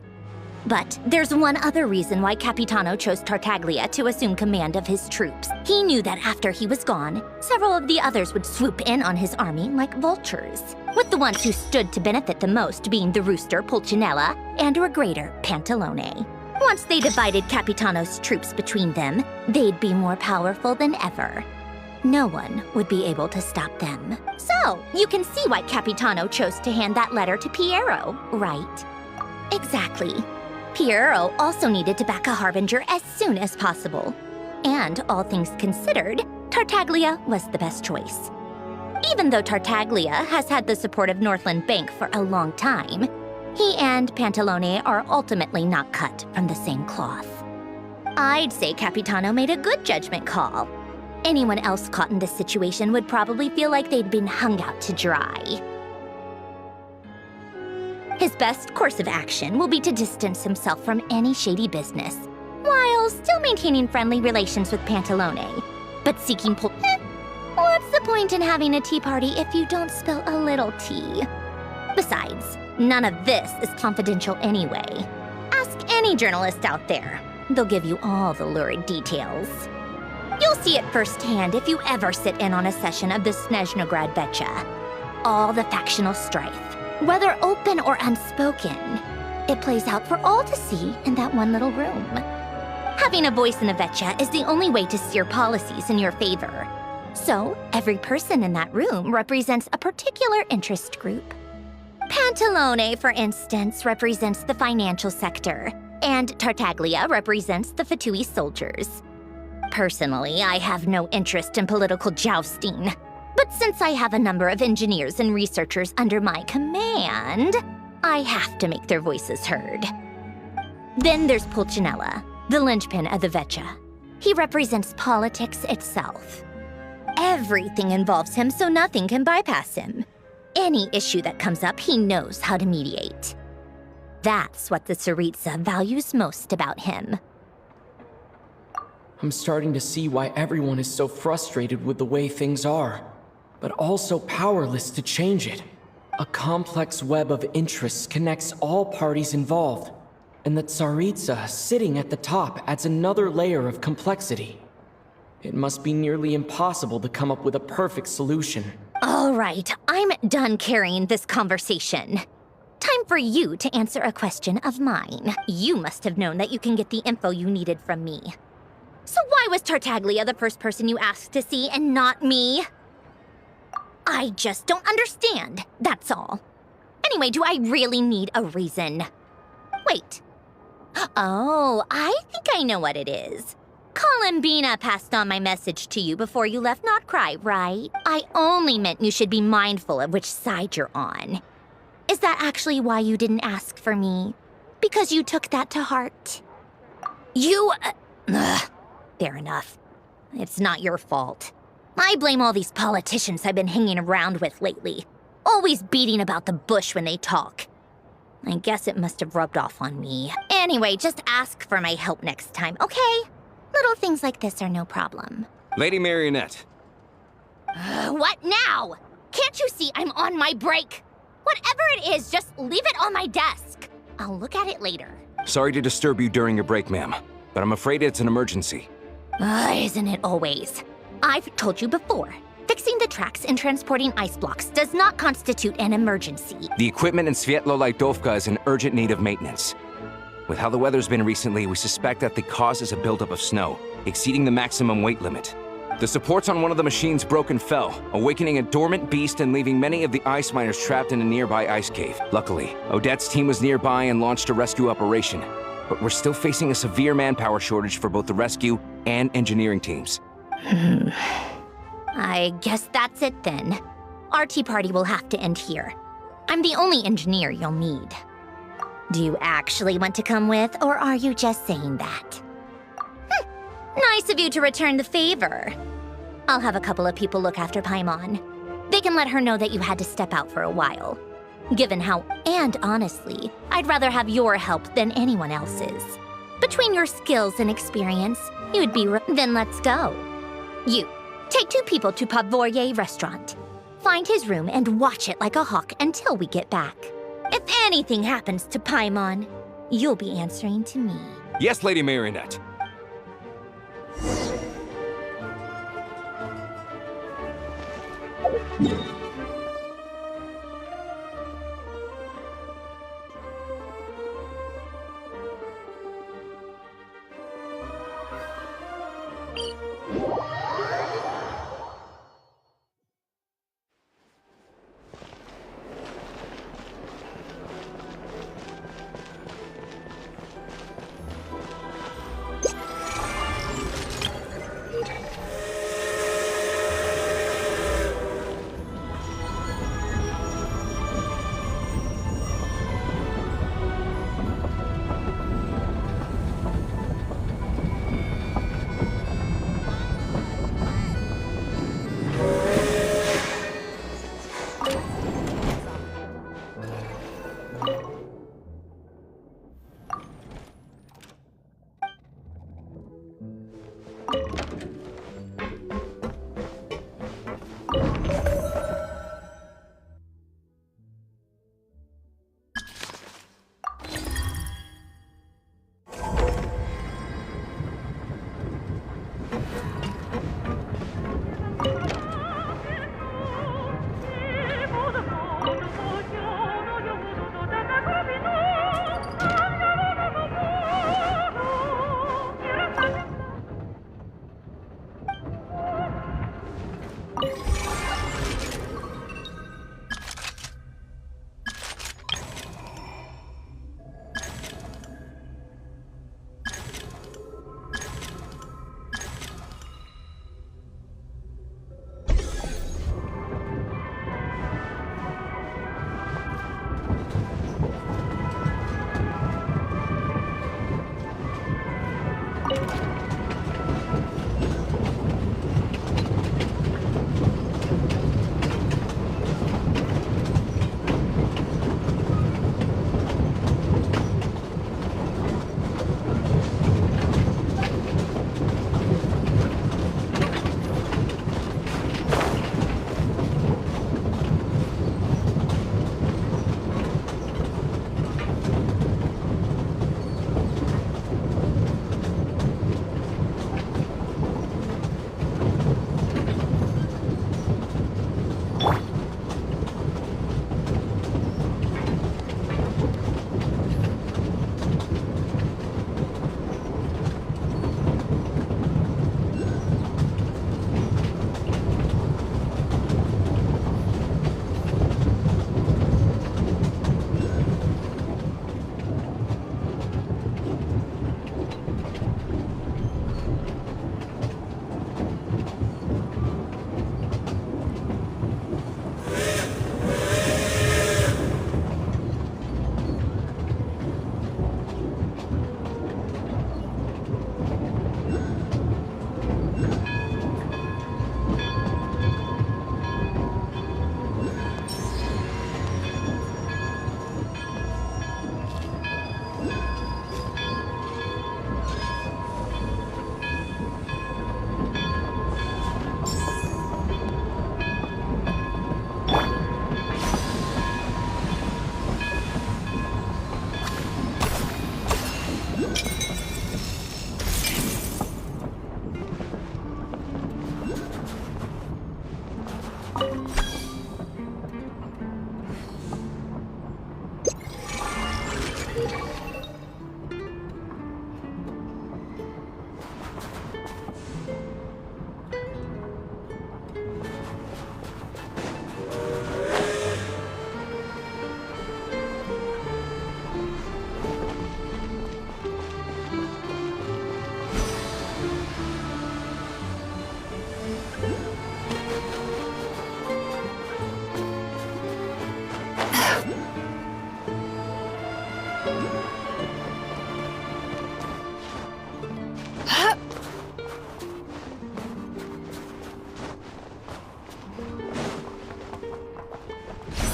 But there's one other reason why Capitano chose Tartaglia to assume command of his troops. He knew that after he was gone, several of the others would swoop in on his army like vultures, with the ones who stood to benefit the most being the rooster Pulcinella and Regrator Pantalone. Once they divided Capitano's troops between them, they'd be more powerful than ever. No one would be able to stop them. So, you can see why Capitano chose to hand that letter to Piero, right? Exactly. Piero also needed to back a harbinger as soon as possible. And all things considered, Tartaglia was the best choice. Even though Tartaglia has had the support of Northland Bank for a long time, he and Pantalone are ultimately not cut from the same cloth. I'd say Capitano made a good judgment call. Anyone else caught in this situation would probably feel like they'd been hung out to dry. His best course of action will be to distance himself from any shady business, while still maintaining friendly relations with Pantalone, but seeking what's the point in having a tea party if you don't spill a little tea? Besides, none of this is confidential anyway. Ask any journalist out there. They'll give you all the lurid details. You'll see it firsthand if you ever sit in on a session of the Snezhnaya Vetcha. All the factional strife, whether open or unspoken, it plays out for all to see in that one little room. Having a voice in the Vetcha is the only way to steer policies in your favor. So, every person in that room represents a particular interest group. Pantalone, for instance, represents the financial sector, and Tartaglia represents the Fatui soldiers. Personally, I have no interest in political jousting, but since I have a number of engineers and researchers under my command, I have to make their voices heard. Then there's Pulcinella, the linchpin of the Vetcha. He represents politics itself. Everything involves him, so nothing can bypass him. Any issue that comes up, he knows how to mediate. That's what the Tsaritsa values most about him. I'm starting to see why everyone is so frustrated with the way things are. but also powerless to change it. A complex web of interests connects all parties involved, and the tsaritsa sitting at the top adds another layer of complexity. It must be nearly impossible to come up with a perfect solution. All right, I'm done carrying this conversation. Time for you to answer a question of mine. You must have known that you can get the info you needed from me. So why was Tartaglia the first person you asked to see and not me? I just don't understand, that's all. Anyway, do I really need a reason? Wait. Oh, I think I know what it is. Columbina passed on my message to you before you left Notcry, right? I only meant you should be mindful of which side you're on. Is that actually why you didn't ask for me? Because you took that to heart? Fair enough. It's not your fault. I blame all these politicians I've been hanging around with lately. Always beating about the bush when they talk. I guess it must have rubbed off on me. Anyway, just ask for my help next time, okay? Little things like this are no problem. Lady Marionette. What now? Can't you see I'm on my break? Whatever it is, just leave it on my desk. I'll look at it later. Sorry to disturb you during your break, ma'am, but I'm afraid it's an emergency. Isn't it always? I've told you before. Fixing the tracks and transporting ice blocks does not constitute an emergency. The equipment in Svietlo-Laitovka is in urgent need of maintenance. With how the weather's been recently, we suspect that the cause is a buildup of snow, exceeding the maximum weight limit. The supports on one of the machines broke and fell, awakening a dormant beast and leaving many of the ice miners trapped in a nearby ice cave. Luckily, Odette's team was nearby and launched a rescue operation. But we're still facing a severe manpower shortage for both the rescue and engineering teams. I guess that's it then. Our tea party will have to end here. I'm the only engineer you'll need. Do you actually want to come with, or are you just saying that? Nice of you to return the favor. I'll have a couple of people look after Paimon. They can let her know that you had to step out for a while. Given how, and honestly, I'd rather have your help than anyone else's. Between your skills and experience, you'd be then let's go. You, take 2 people to Pavoyer restaurant. Find his room and watch it like a hawk until we get back. If anything happens to Paimon, you'll be answering to me. Yes, Lady Marionette.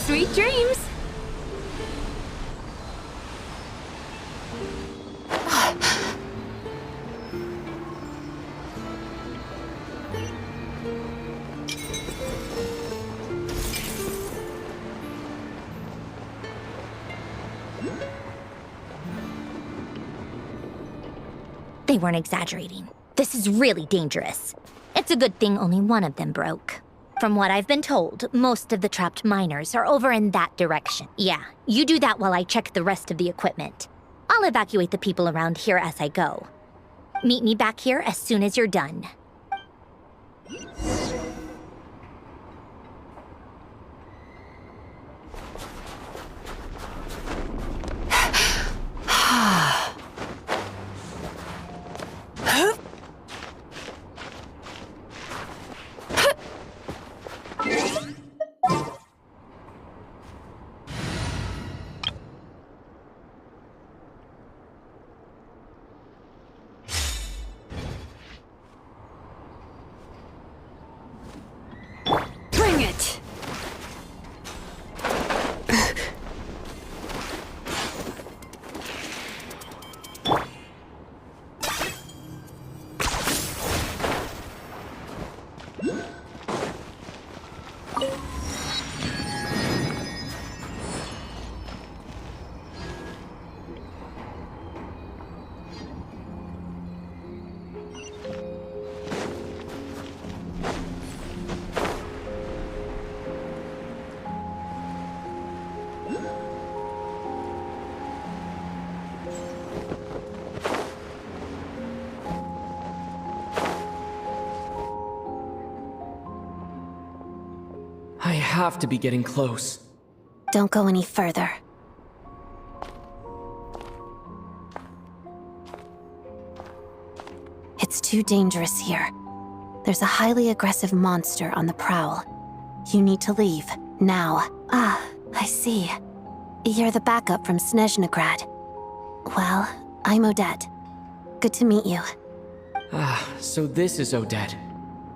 Sweet dreams! They weren't exaggerating. This is really dangerous. It's a good thing only one of them broke. From what I've been told, most of the trapped miners are over in that direction. Yeah, you do that while I check the rest of the equipment. I'll evacuate the people around here as I go. Meet me back here as soon as you're done. Bring it! I have to be getting close. Don't go any further. It's too dangerous here. There's a highly aggressive monster on the prowl. You need to leave, now. Ah, I see. You're the backup from Snezhnaya. Well, I'm Odette. Good to meet you. Ah, so this is Odette.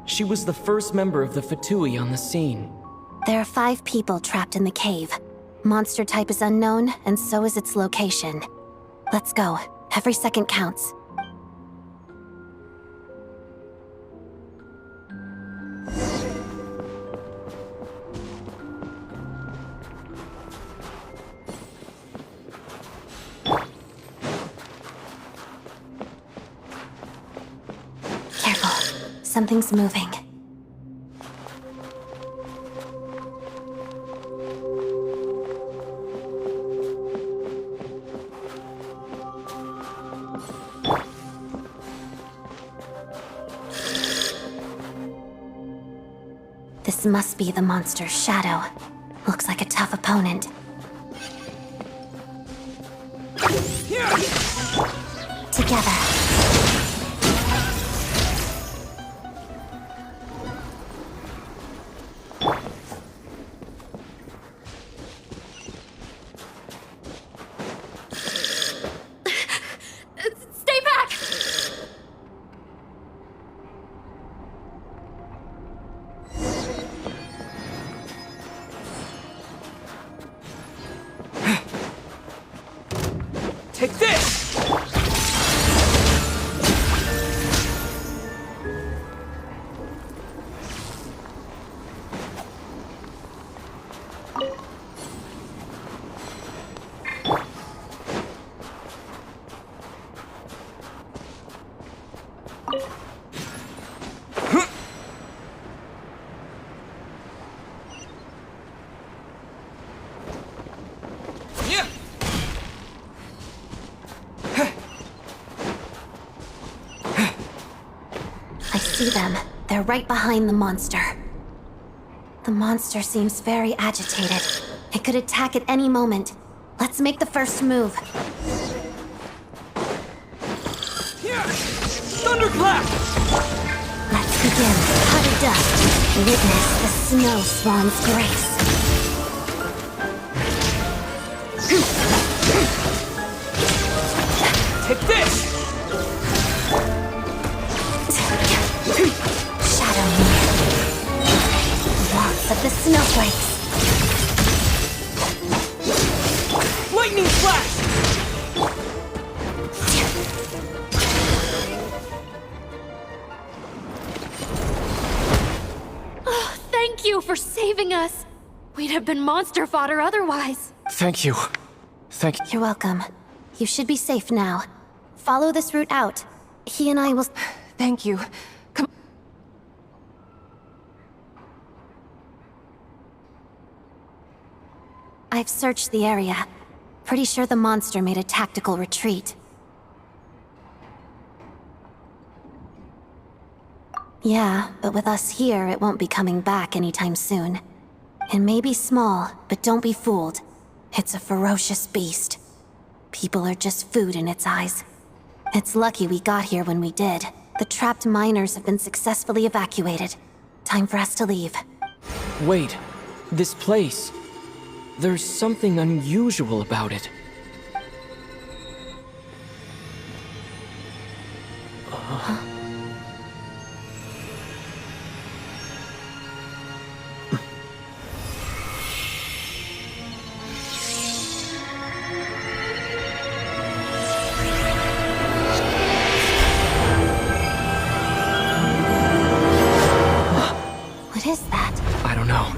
She was the first member of the Fatui on the scene. There are 5 people trapped in the cave. Monster type is unknown, and so is its location. Let's go. Every second counts. Careful. Something's moving. This must be the monster's shadow. Looks like a tough opponent. Together. Stay back! Take this! I see them. They're right behind the monster. The monster seems very agitated. It could attack at any moment. Let's make the first move. Thunderclap! Let's begin. Powder dust. Witness the snow swan's grace. Take this! Shadow near. Lots of the snowflakes. Lightning flash! Oh, thank you for saving us. We'd have been monster fodder otherwise. Thank you. You're welcome. You should be safe now. Follow this route out. He and I will... Thank you. Come. I've searched the area. Pretty sure the monster made a tactical retreat. Yeah, but with us here, it won't be coming back anytime soon. It may be small, but don't be fooled. It's a ferocious beast. People are just food in its eyes. It's lucky we got here when we did. The trapped miners have been successfully evacuated. Time for us to leave. Wait, this place. There's something unusual about it. What is that? I don't know.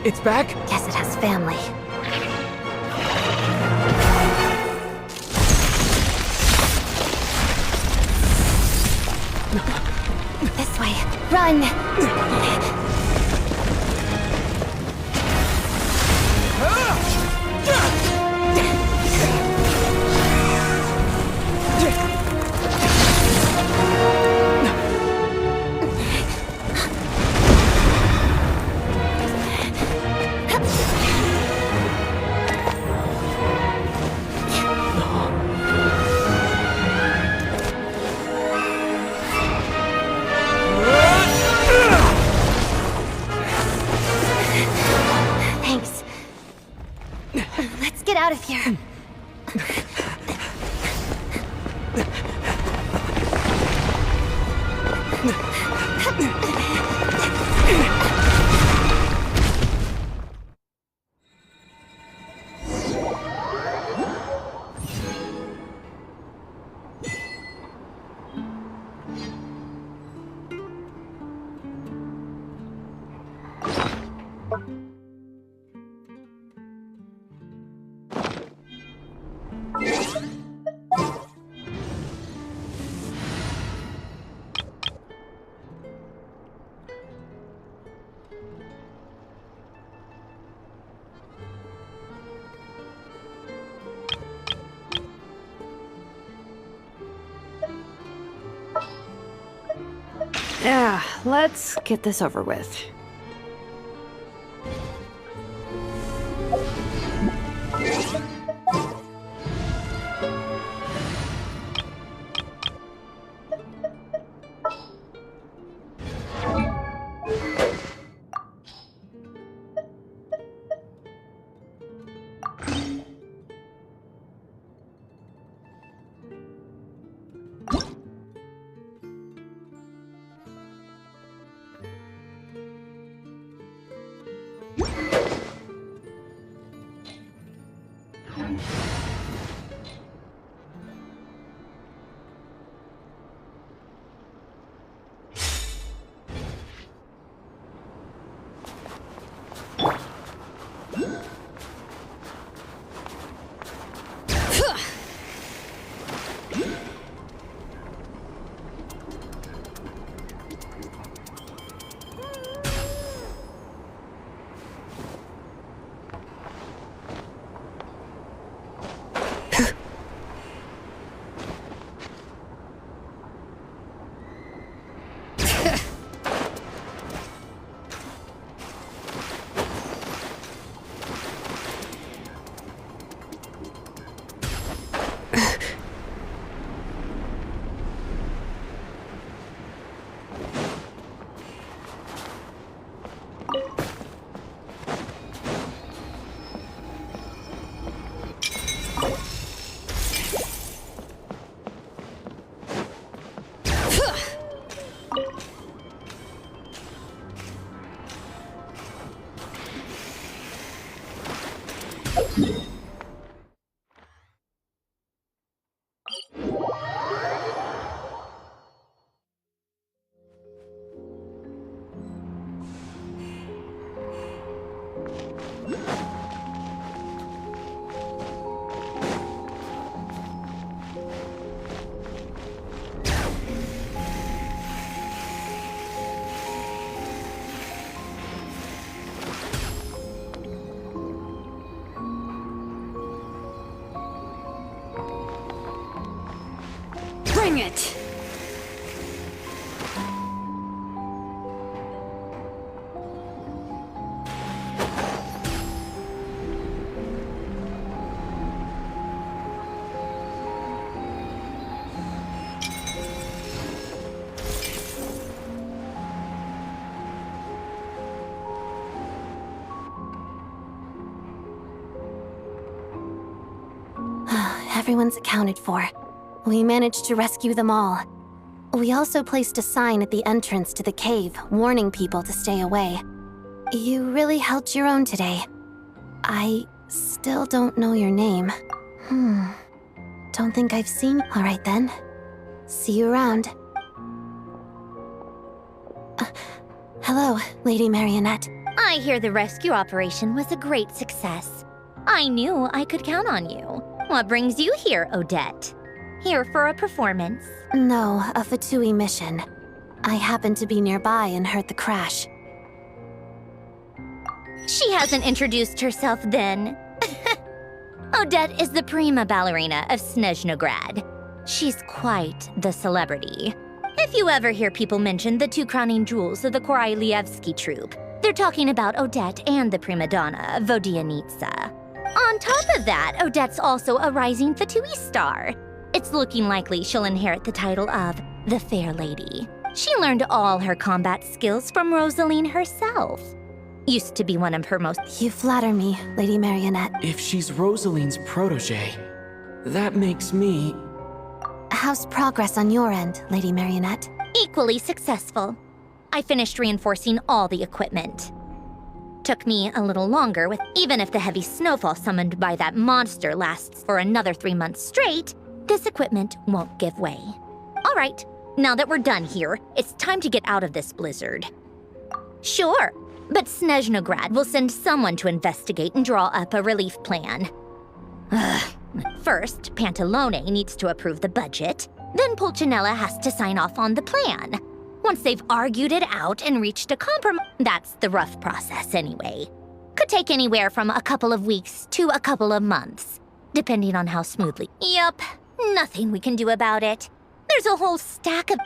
It's back? Guess it has family. This way. Run! Thanks. Let's get out of here. Yeah, let's get this over with. Bring it! Everyone's accounted for. We managed to rescue them all. We also placed a sign at the entrance to the cave, warning people to stay away. You really held your own today. I still don't know your name. Don't think I've seen... All right then. See you around. Hello, Lady Marionette. I hear the rescue operation was a great success. I knew I could count on you. What brings you here, Odette? Here for a performance? No, a Fatui mission. I happened to be nearby and heard the crash. She hasn't introduced herself then. Odette is the prima ballerina of Snezhnaya. She's quite the celebrity. If you ever hear people mention the two crowning jewels of the Korailievsky troupe, they're talking about Odette and the prima donna, Vodianitsa. On top of that, Odette's also a rising Fatui star. It's looking likely she'll inherit the title of the Fair Lady. She learned all her combat skills from Rosaline herself. Used to be one of her most... You flatter me, Lady Marionette. If she's Rosaline's protege, that makes me... How's progress on your end, Lady Marionette? Equally successful. I finished reinforcing all the equipment. Took me a little longer, even if the heavy snowfall summoned by that monster lasts for another 3 months straight, this equipment won't give way. All right, now that we're done here, it's time to get out of this blizzard. Sure, but Snezhnaya will send someone to investigate and draw up a relief plan. First, Pantalone needs to approve the budget, then Pulcinella has to sign off on the plan. Once they've argued it out and reached a compromise, that's the rough process anyway. Could take anywhere from a couple of weeks to a couple of months, depending on how smoothly. Yup, nothing we can do about it. There's a whole stack of...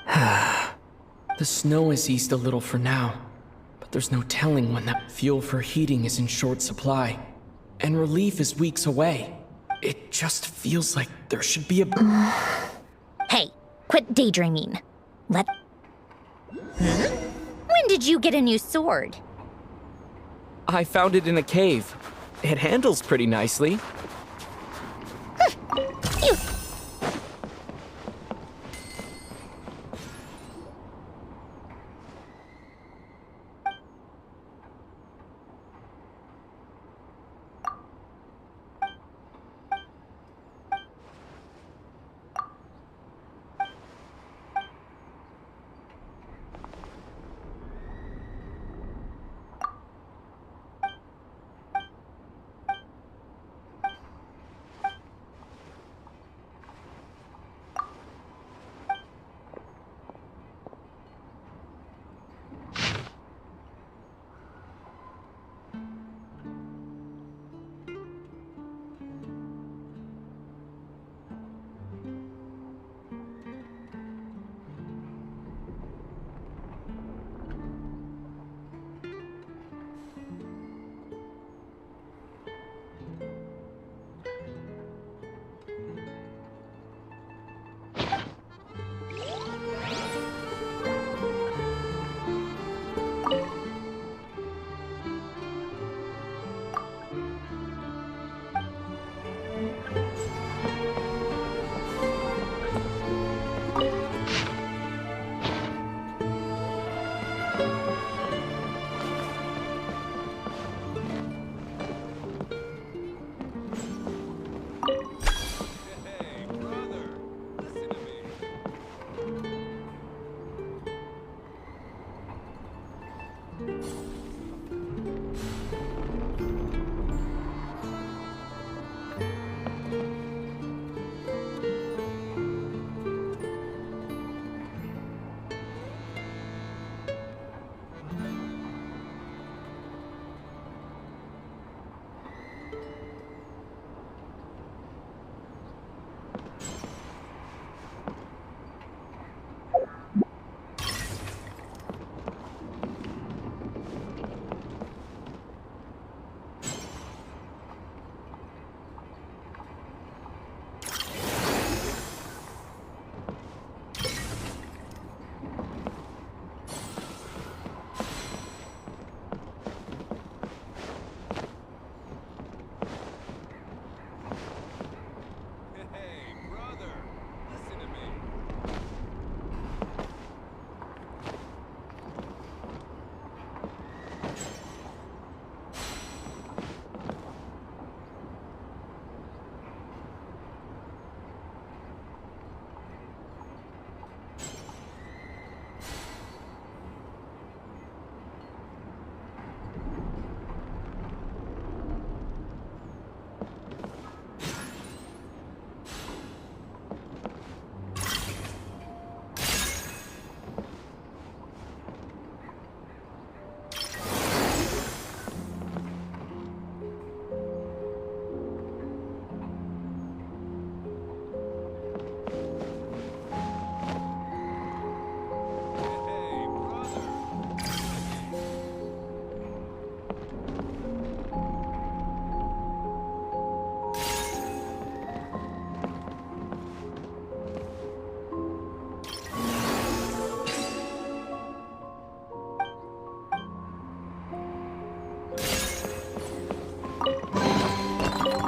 The snow has eased a little for now, but there's no telling when that fuel for heating is in short supply, and relief is weeks away. It just feels like there should be a... Hey, quit daydreaming. When did you get a new sword? I found it in a cave. It handles pretty nicely. You...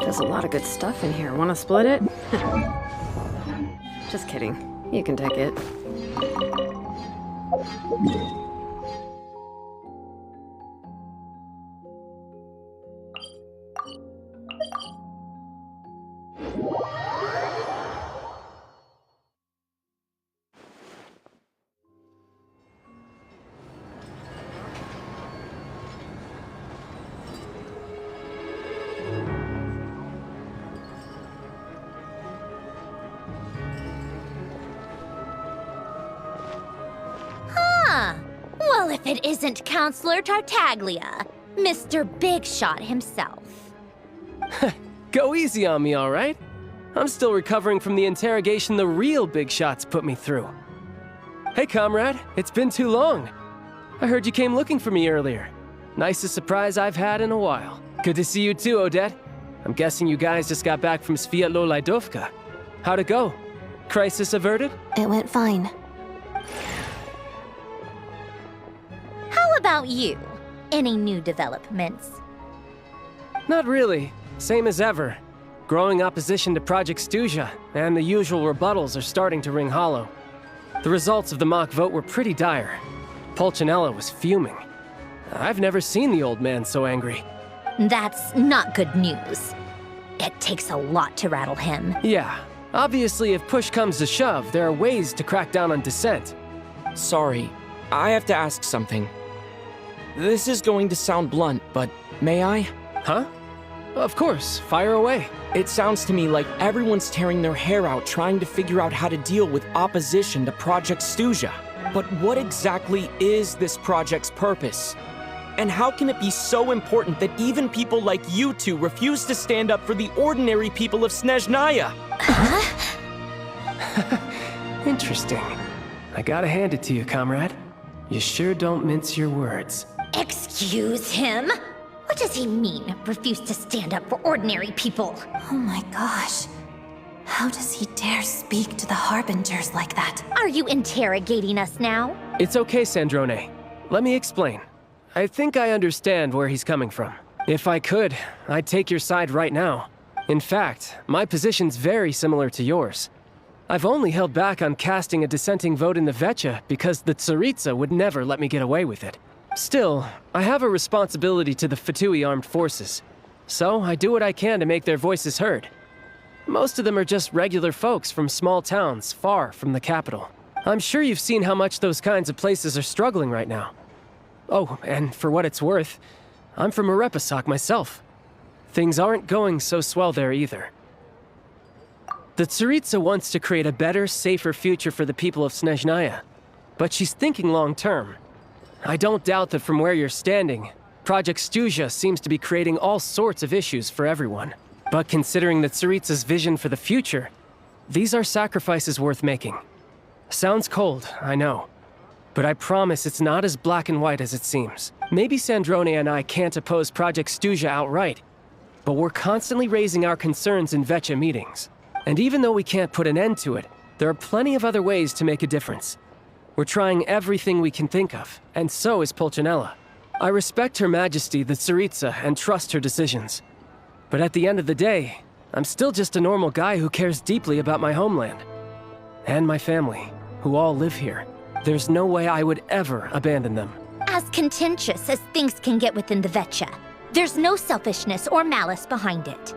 There's a lot of good stuff in here. Want to split it? Just kidding. You can take it. Well, if it isn't Counselor Tartaglia, Mr. Big Shot himself. Go easy on me, all right? I'm still recovering from the interrogation the real Big Shots put me through. Hey, comrade, it's been too long. I heard you came looking for me earlier. Nicest surprise I've had in a while. Good to see you too, Odette. I'm guessing you guys just got back from Sviatlo-Lajdovka. How'd it go? Crisis averted? It went fine. How about you? Any new developments? Not really. Same as ever. Growing opposition to Project Stuzha, and the usual rebuttals are starting to ring hollow. The results of the mock vote were pretty dire. Pulcinella was fuming. I've never seen the old man so angry. That's not good news. It takes a lot to rattle him. Yeah. Obviously, if push comes to shove, there are ways to crack down on dissent. Sorry, I have to ask something. This is going to sound blunt, but may I? Huh? Of course, fire away. It sounds to me like everyone's tearing their hair out trying to figure out how to deal with opposition to Project Stuzha. But what exactly is this project's purpose? And how can it be so important that even people like you two refuse to stand up for the ordinary people of Snezhnaya? Interesting. I gotta hand it to you, comrade. You sure don't mince your words. Excuse him? What does he mean, refuse to stand up for ordinary people? Oh my gosh. How does he dare speak to the Harbingers like that? Are you interrogating us now? It's okay, Sandrone. Let me explain. I think I understand where he's coming from. If I could, I'd take your side right now. In fact, my position's very similar to yours. I've only held back on casting a dissenting vote in the Vecha because the tsaritsa would never let me get away with it. Still, I have a responsibility to the Fatui armed forces, so I do what I can to make their voices heard. Most of them are just regular folks from small towns far from the capital. I'm sure you've seen how much those kinds of places are struggling right now. Oh, and for what it's worth, I'm from Arepasak myself. Things aren't going so swell there either. The Tsaritsa wants to create a better, safer future for the people of Snezhnaya, but she's thinking long term. I don't doubt that from where you're standing, Project Stuzha seems to be creating all sorts of issues for everyone. But considering the Tsaritsa's vision for the future, these are sacrifices worth making. Sounds cold, I know. But I promise it's not as black and white as it seems. Maybe Snezhnaya and I can't oppose Project Stuzha outright, but we're constantly raising our concerns in Vetcha meetings. And even though we can't put an end to it, there are plenty of other ways to make a difference. We're trying everything we can think of, and so is Pulcinella. I respect Her Majesty, the Tsaritsa, and trust her decisions. But at the end of the day, I'm still just a normal guy who cares deeply about my homeland. And my family, who all live here. There's no way I would ever abandon them. As contentious as things can get within the Vetcha, there's no selfishness or malice behind it.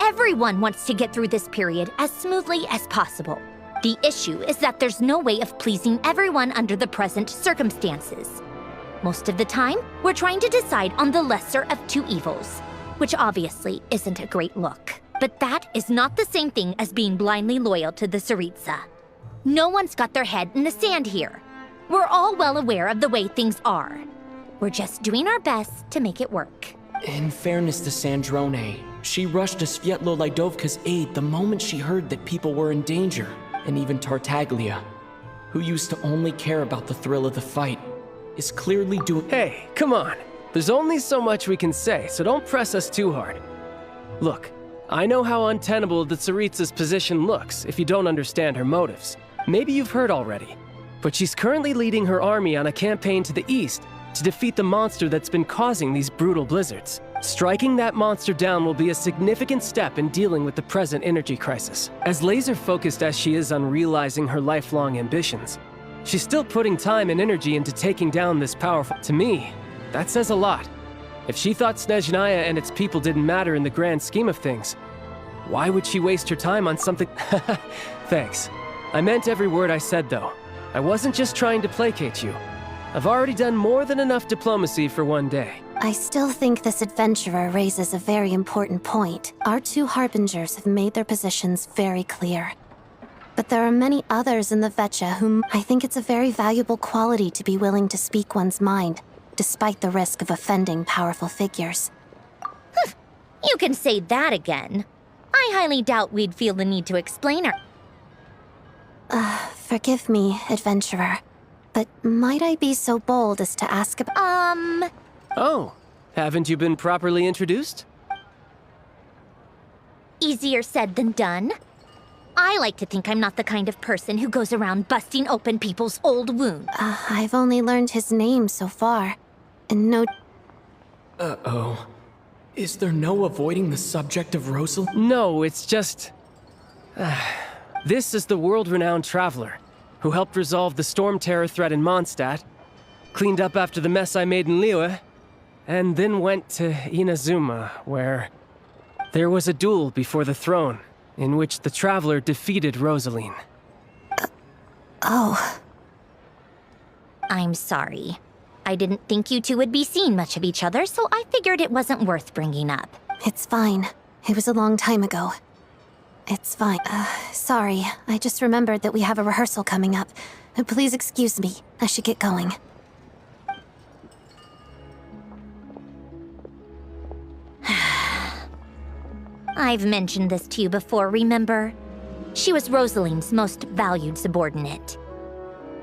Everyone wants to get through this period as smoothly as possible. The issue is that there's no way of pleasing everyone under the present circumstances. Most of the time, we're trying to decide on the lesser of two evils, which obviously isn't a great look. But that is not the same thing as being blindly loyal to the Tsaritsa. No one's got their head in the sand here. We're all well aware of the way things are. We're just doing our best to make it work. In fairness to Sandrone, she rushed to Svietlo Lidovka's aid the moment she heard that people were in danger, and even Tartaglia, who used to only care about the thrill of the fight, is clearly doing— Hey, come on. There's only so much we can say, so don't press us too hard. Look, I know how untenable the Tsaritsa's position looks if you don't understand her motives. Maybe you've heard already, but she's currently leading her army on a campaign to the east to defeat the monster that's been causing these brutal blizzards. Striking that monster down will be a significant step in dealing with the present energy crisis. As laser-focused as she is on realizing her lifelong ambitions, she's still putting time and energy into taking down this powerful— To me, that says a lot. If she thought Snezhnaya and its people didn't matter in the grand scheme of things, why would she waste her time on something— Thanks. I meant every word I said, though. I wasn't just trying to placate you. I've already done more than enough diplomacy for one day. I still think this adventurer raises a very important point. Our two harbingers have made their positions very clear. But there are many others in the Vetcha whom I think it's a very valuable quality to be willing to speak one's mind, despite the risk of offending powerful figures. You can say that again. I highly doubt we'd feel the need to explain our— Forgive me, adventurer, but might I be so bold as to ask about— Oh, haven't you been properly introduced? Easier said than done. I like to think I'm not the kind of person who goes around busting open people's old wounds. I've only learned his name so far, and no— Uh-oh. Is there no avoiding the subject of Rosal? No, it's just— This is the world-renowned traveler, who helped resolve the storm terror threat in Mondstadt, cleaned up after the mess I made in Liyue, and then went to Inazuma, where there was a duel before the throne, in which the traveler defeated Rosaline. Oh. I'm sorry. I didn't think you two would be seeing much of each other, so I figured it wasn't worth bringing up. It's fine. It was a long time ago. It's fine. Sorry. I just remembered that we have a rehearsal coming up. Please excuse me. I should get going. I've mentioned this to you before, remember? She was Rosaline's most valued subordinate.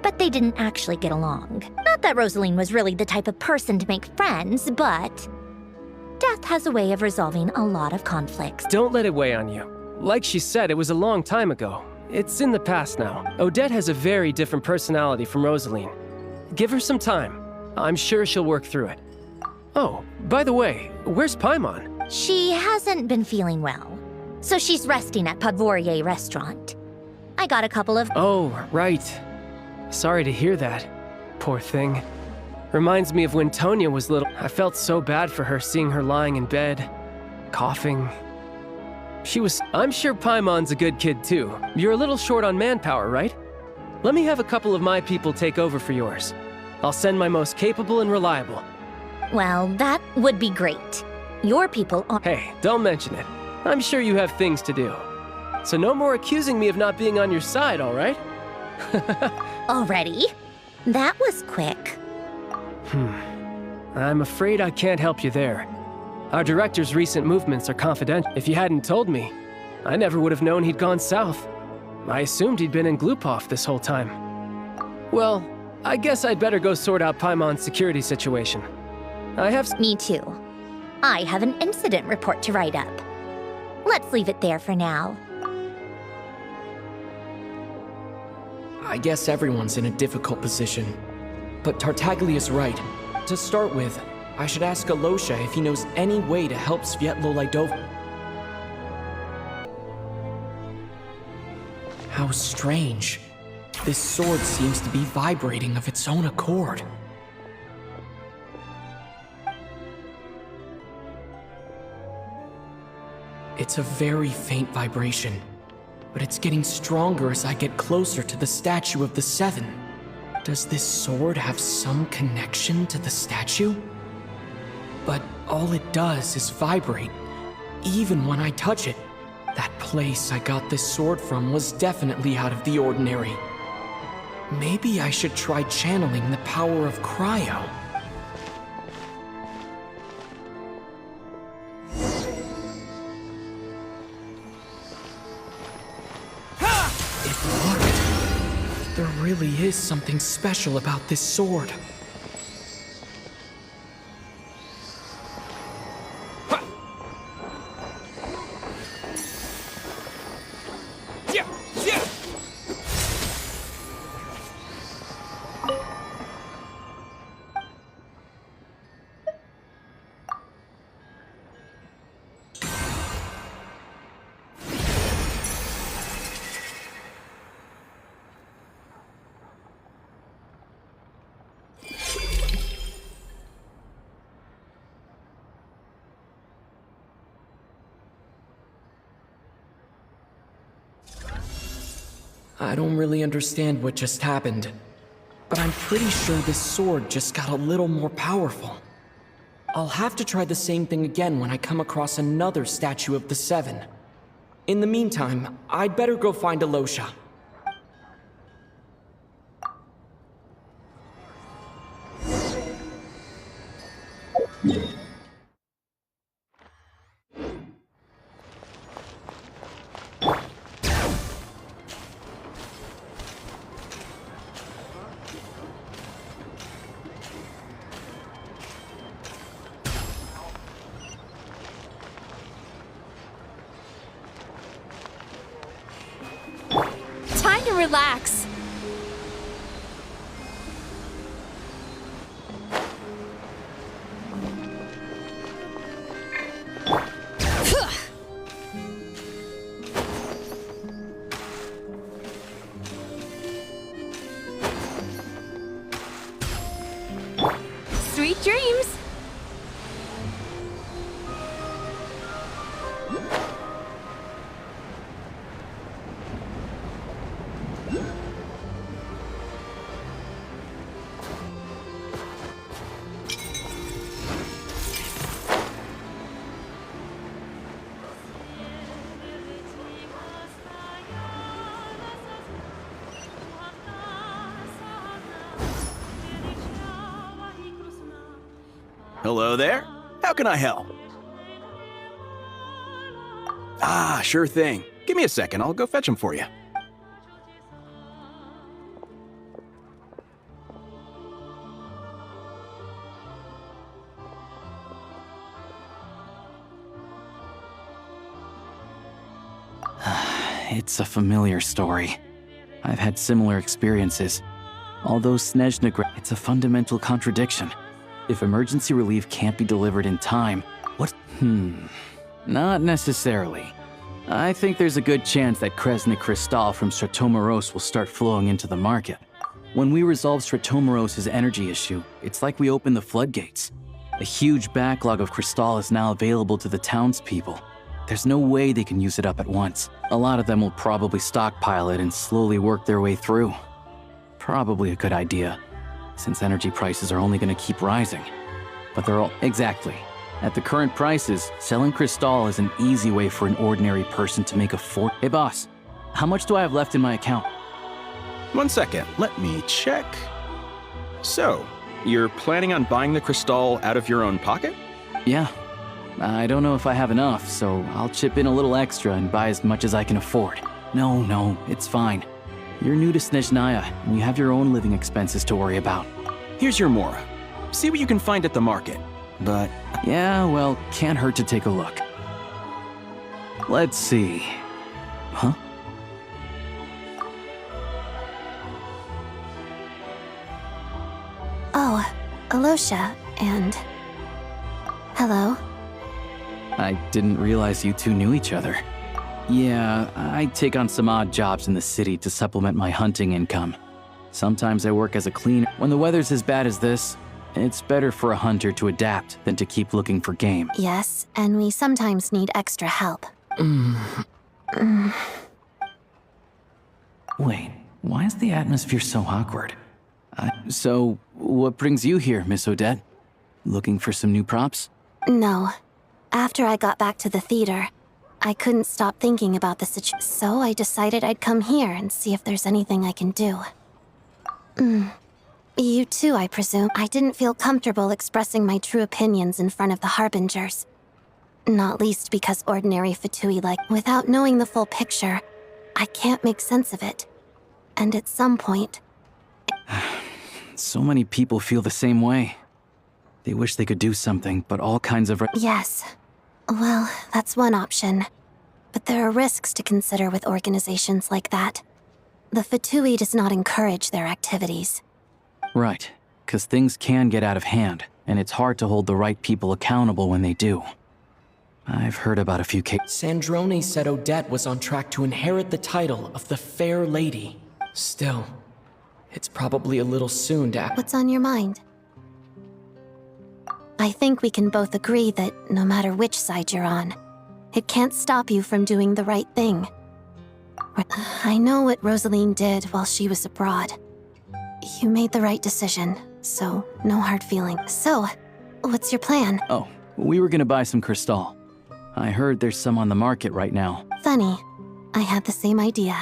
But they didn't actually get along. Not that Rosaline was really the type of person to make friends, but death has a way of resolving a lot of conflicts. Don't let it weigh on you. Like she said, it was a long time ago. It's in the past now. Odette has a very different personality from Rosaline. Give her some time. I'm sure she'll work through it. Oh, by the way, where's Paimon? She hasn't been feeling well, so she's resting at Podvorier restaurant. I got a couple of— Oh, right. Sorry to hear that. Poor thing. Reminds me of when Tonya was little. I felt so bad for her seeing her lying in bed, coughing. I'm sure Paimon's a good kid too. You're a little short on manpower, right? Let me have a couple of my people take over for yours. I'll send my most capable and reliable. Well, that would be great. Your people are— Hey, don't mention it. I'm sure you have things to do. So no more accusing me of not being on your side, all right? Already? That was quick. I'm afraid I can't help you there. Our director's recent movements are confidential. If you hadn't told me, I never would have known he'd gone south. I assumed he'd been in Glupov this whole time. Well, I guess I'd better go sort out Paimon's security situation. I have— Me too. I have an incident report to write up. Let's leave it there for now. I guess everyone's in a difficult position. But Tartaglia's right. To start with, I should ask Alosha if he knows any way to help Svietlo Lydova. How strange. This sword seems to be vibrating of its own accord. It's a very faint vibration, but it's getting stronger as I get closer to the statue of the Seven. Does this sword have some connection to the statue? But all it does is vibrate, even when I touch it. That place I got this sword from was definitely out of the ordinary. Maybe I should try channeling the power of cryo. It worked. There really is something special about this sword. I don't really understand what just happened, but I'm pretty sure this sword just got a little more powerful. I'll have to try the same thing again when I come across another statue of the Seven. In the meantime, I'd better go find Alosha. Time to relax. Sweet dreams. Hello there. How can I help? Ah, sure thing. Give me a second. I'll go fetch them for you. It's a familiar story. I've had similar experiences. Although Snezhnaya, it's a fundamental contradiction. If emergency relief can't be delivered in time, what? Not necessarily. I think there's a good chance that Kresnik Crystal from Stratomeros will start flowing into the market. When we resolve Stratomeros' energy issue, it's like we open the floodgates. A huge backlog of Crystal is now available to the townspeople. There's no way they can use it up at once. A lot of them will probably stockpile it and slowly work their way through. Probably a good idea. since energy prices are only gonna keep rising. But they're all... Exactly. At the current prices, selling Crystal is an easy way for an ordinary person to make a Hey boss, how much do I have left in my account? 1 second, let me check. So, you're planning on buying the Crystal out of your own pocket? Yeah. I don't know if I have enough, so I'll chip in a little extra and buy as much as I can afford. No, it's fine. You're new to Snezhnaya, and you have your own living expenses to worry about. Here's your Mora. See what you can find at the market. But... Yeah, well, can't hurt to take a look. Let's see. Huh? Oh, Alosha, and... Hello. I didn't realize you two knew each other. Yeah, I take on some odd jobs in the city to supplement my hunting income. Sometimes I work as a cleaner. When the weather's as bad as this, it's better for a hunter to adapt than to keep looking for game. Yes, and we sometimes need extra help. Wait, why is the atmosphere so awkward? So, what brings you here, Miss Odette? Looking for some new props? No. After I got back to the theater, I couldn't stop thinking about the situation, so I decided I'd come here and see if there's anything I can do. You too, I presume. I didn't feel comfortable expressing my true opinions in front of the Harbingers. Not least because ordinary Fatui without knowing the full picture, I can't make sense of it. And at some point... So many people feel the same way. They wish they could do something, but all kinds of... Yes. Well, that's one option. But there are risks to consider with organizations like that. The Fatui does not encourage their activities. Right, because things can get out of hand, and it's hard to hold the right people accountable when they do. I've heard about a few cases. Sandrone said Odette was on track to inherit the title of the Fair Lady. Still, it's probably a little soon to act. What's on your mind? I think we can both agree that no matter which side you're on, it can't stop you from doing the right thing. I know what Rosaline did while she was abroad. You made the right decision, so no hard feelings. So, what's your plan? Oh, we were gonna buy some Crystal. I heard there's some on the market right now. Funny. I had the same idea.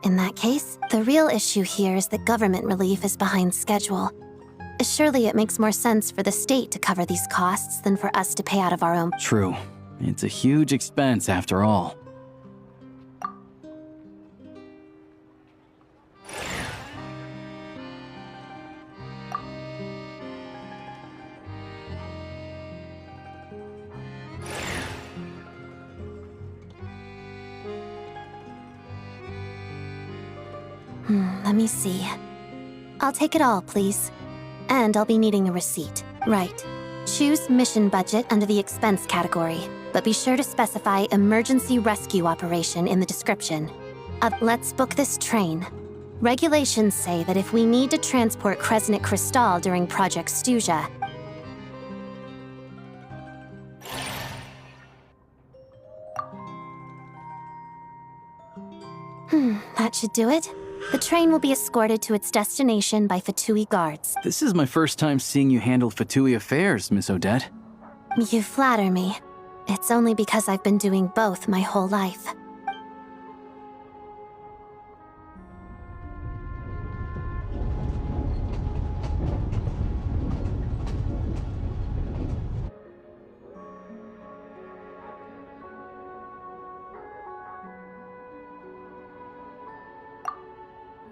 In that case, the real issue here is that government relief is behind schedule. Surely it makes more sense for the state to cover these costs than for us to pay out of our own. True. It's a huge expense after all. Let me see. I'll take it all, please. And I'll be needing a receipt. Right. Choose mission budget under the expense category, but be sure to specify emergency rescue operation in the description. Let's book this train. Regulations say that if we need to transport Kresnik Crystal during Project Stuja, that should do it. The train will be escorted to its destination by Fatui guards. This is my first time seeing you handle Fatui affairs, Miss Odette. You flatter me. It's only because I've been doing both my whole life.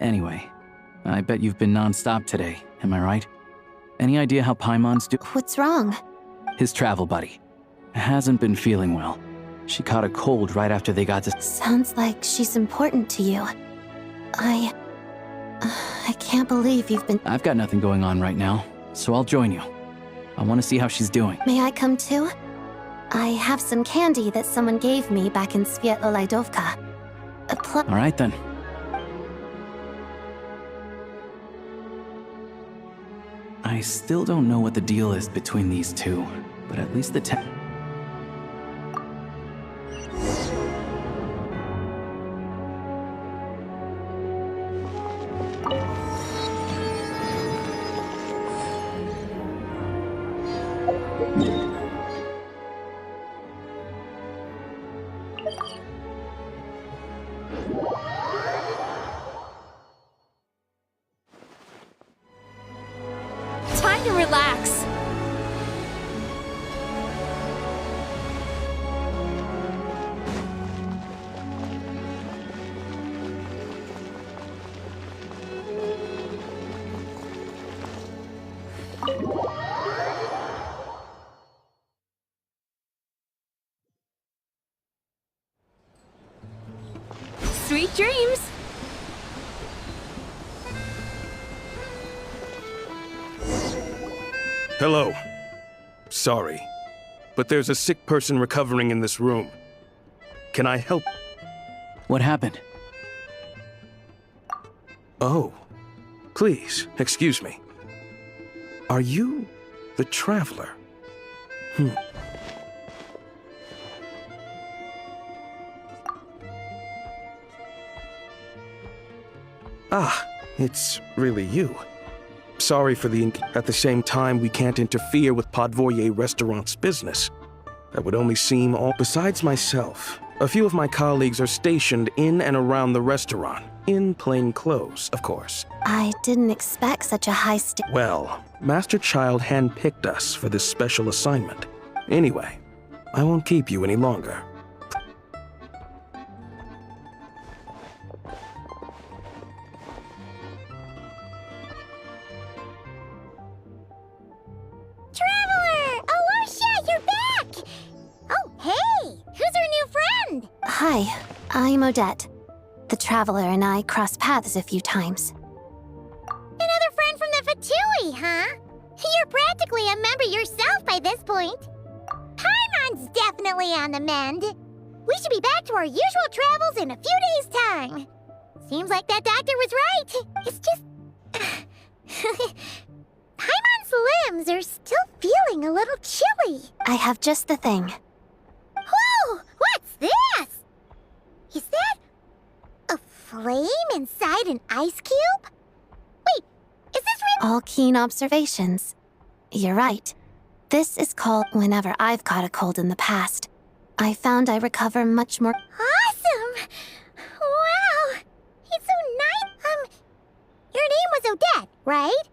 Anyway, I bet you've been non-stop today, am I right? Any idea how Paimon's What's wrong? His travel buddy. Hasn't been feeling well. She caught a cold right after they got to... Sounds like she's important to you. I can't believe you've been... I've got nothing going on right now, so I'll join you. I want to see how she's doing. May I come too? I have some candy that someone gave me back in Svietolaidovka. All right then. I still don't know what the deal is between these two, but at least the Hello. Sorry, but there's a sick person recovering in this room. Can I help? What happened? Oh, please, excuse me. Are you the Traveler? Ah, it's really you. Sorry for the At the same time, we can't interfere with Podvoye Restaurant's business. That would only seem all. Besides myself, a few of my colleagues are stationed in and around the restaurant. In plain clothes, of course. I didn't expect such a high Well, Master Child handpicked us for this special assignment. Anyway, I won't keep you any longer. Traveler! Alicia, you're back! Oh, hey! Who's our new friend? Hi, I'm Odette. The Traveler and I crossed paths a few times. Another friend from the Fatui, huh? You're practically a member yourself by this point. Paimon's definitely on the mend. We should be back to our usual travels in a few days' time. Seems like that doctor was right. It's just... Paimon's limbs are still feeling a little chilly. I have just the thing. Whoa! What's this? Is that a flame inside an ice cube? Wait, is this real? All keen observations. You're right. This is called whenever I've caught a cold in the past. I found I recover much more. Awesome! Wow! It's so nice. Your name was Odette, right?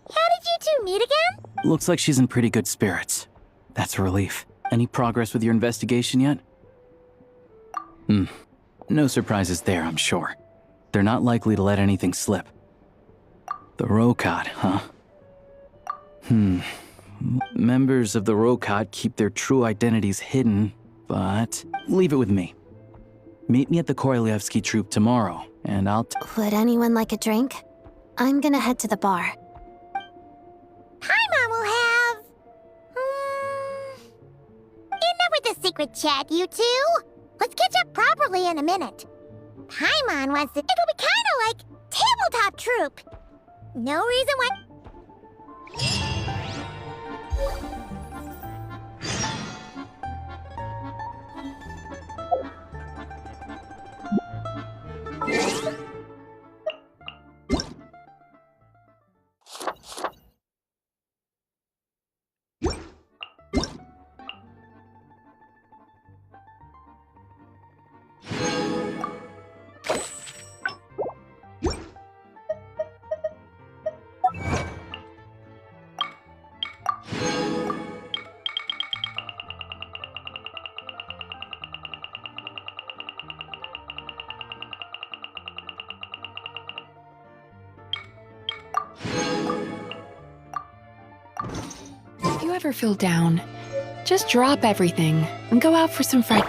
How did you two meet again? Looks like she's in pretty good spirits. That's a relief. Any progress with your investigation yet? No surprises there, I'm sure. They're not likely to let anything slip. The Rokad, huh? Members of the Rokad keep their true identities hidden, but leave it with me. Meet me at the Korolyevsky Troop tomorrow, and I'll Would anyone like a drink? I'm gonna head to the bar. Paimon will have... enough with the secret chat, you two. Let's catch up properly in a minute. Paimon wants to... It'll be kinda like tabletop troop. No reason why... If you ever feel down, just drop everything and go out for some fried.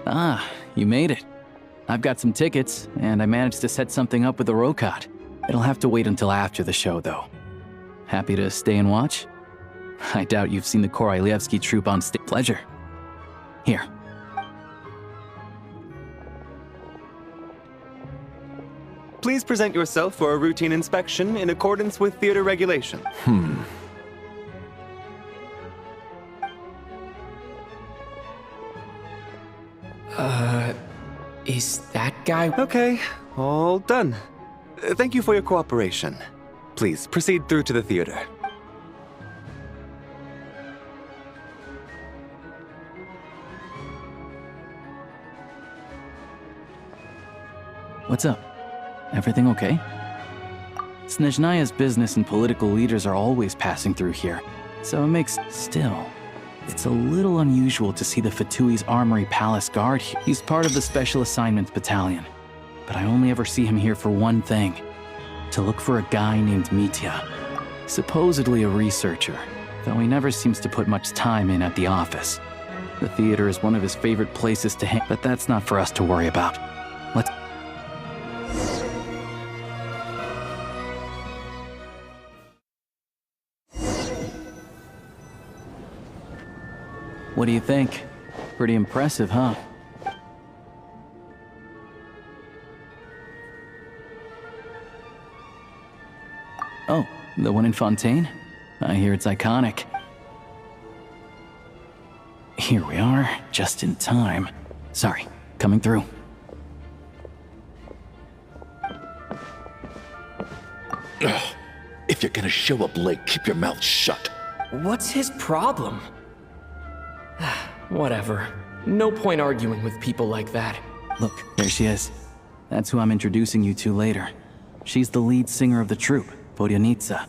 Ah, you made it. I've got some tickets, and I managed to set something up with the Rokad. It'll have to wait until after the show, though. Happy to stay and watch? I doubt you've seen the Korolyevsky Troop on stage. Pleasure. Here. Please present yourself for a routine inspection in accordance with theater regulation. Is that guy... Okay, all done. Thank you for your cooperation. Please proceed through to the theater. What's up? Everything okay? Snezhnaya's business and political leaders are always passing through here, so it makes... Still, it's a little unusual to see the Fatui's Armory Palace Guard here. He's part of the Special Assignments Battalion, but I only ever see him here for one thing. To look for a guy named Mitya. Supposedly a researcher, though he never seems to put much time in at the office. The theater is one of his favorite places to hang, but that's not for us to worry about. Let's... What do you think? Pretty impressive, huh? Oh, the one in Fontaine? I hear it's iconic. Here we are, just in time. Sorry, coming through. Ugh. If you're gonna show up late, keep your mouth shut. What's his problem? Whatever. No point arguing with people like that. Look, there she is. That's who I'm introducing you to later. She's the lead singer of the troupe, Vodyanitsa.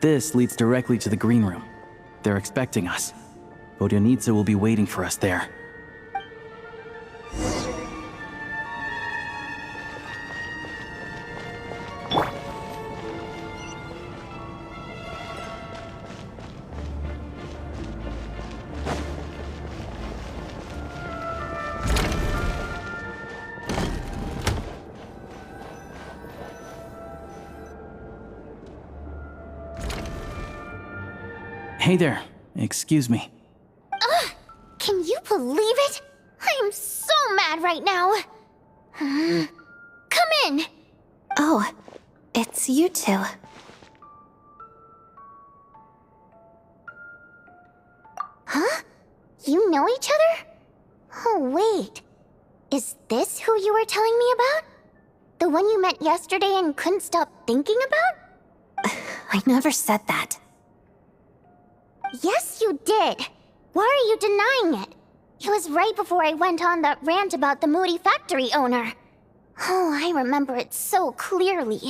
This leads directly to the green room. They're expecting us. Vodyanitsa will be waiting for us there. Hey there, excuse me. Ugh! Can you believe it? I am so mad right now. Come in. Oh, it's you two. Huh? You know each other? Oh, wait. Is this who you were telling me about? The one you met yesterday and couldn't stop thinking about? I never said that. Yes, you did. Why are you denying it? It was right before I went on that rant about the moody factory owner. Oh, I remember it so clearly.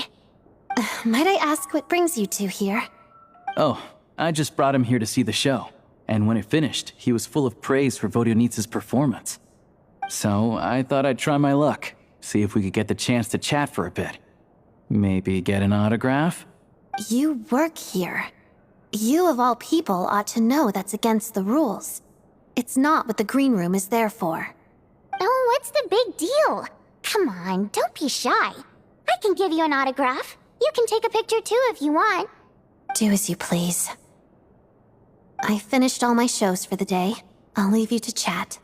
Might I ask what brings you two here? Oh, I just brought him here to see the show. And when it finished, he was full of praise for Vodyanitsa's performance. So I thought I'd try my luck, see if we could get the chance to chat for a bit. Maybe get an autograph? You work here. You of all people ought to know that's against the rules. It's not what the green room is there for. Oh, what's the big deal? Come on, don't be shy. I can give you an autograph. You can take a picture too if you want. Do as you please. I finished all my shows for the day. I'll leave you to chat.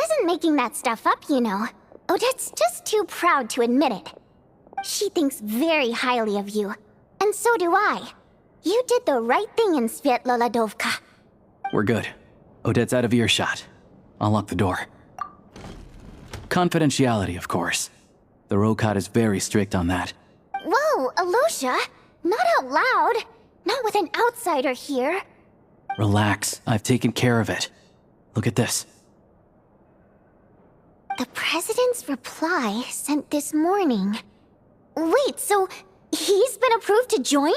wasn't making that stuff up, you know. Odette's just too proud to admit it. She thinks very highly of you, and so do I. You did the right thing in Svietloladovka. We're good. Odette's out of earshot. I'll lock the door. Confidentiality, of course. The Rokot is very strict on that. Whoa, Alosha! Not out loud! Not with an outsider here. Relax, I've taken care of it. Look at this. The President's reply sent this morning. Wait, so he's been approved to join?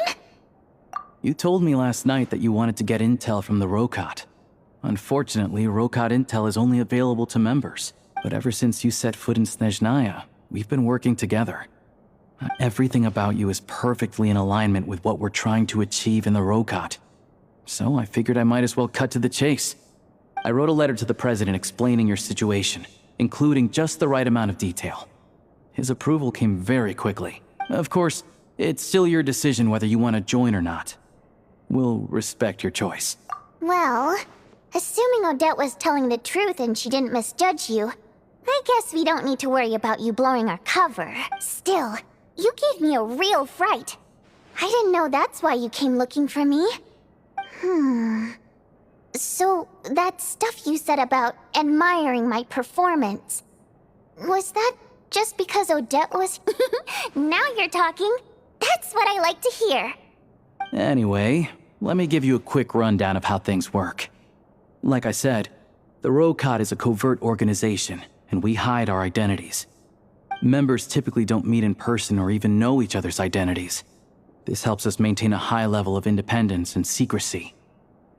You told me last night that you wanted to get intel from the Rokot. Unfortunately, Rokot intel is only available to members. But ever since you set foot in Snezhnaya, we've been working together. Everything about you is perfectly in alignment with what we're trying to achieve in the Rokot. So I figured I might as well cut to the chase. I wrote a letter to the President explaining your situation, including just the right amount of detail. His approval came very quickly. Of course, it's still your decision whether you want to join or not. We'll respect your choice. Well, assuming Odette was telling the truth and she didn't misjudge you, I guess we don't need to worry about you blowing our cover. Still, you gave me a real fright. I didn't know that's why you came looking for me. So, that stuff you said about admiring my performance, was that just because Odette was... Now you're talking. That's what I like to hear. Anyway, let me give you a quick rundown of how things work. Like I said, the Rokot is a covert organization, and we hide our identities. Members typically don't meet in person or even know each other's identities. This helps us maintain a high level of independence and secrecy.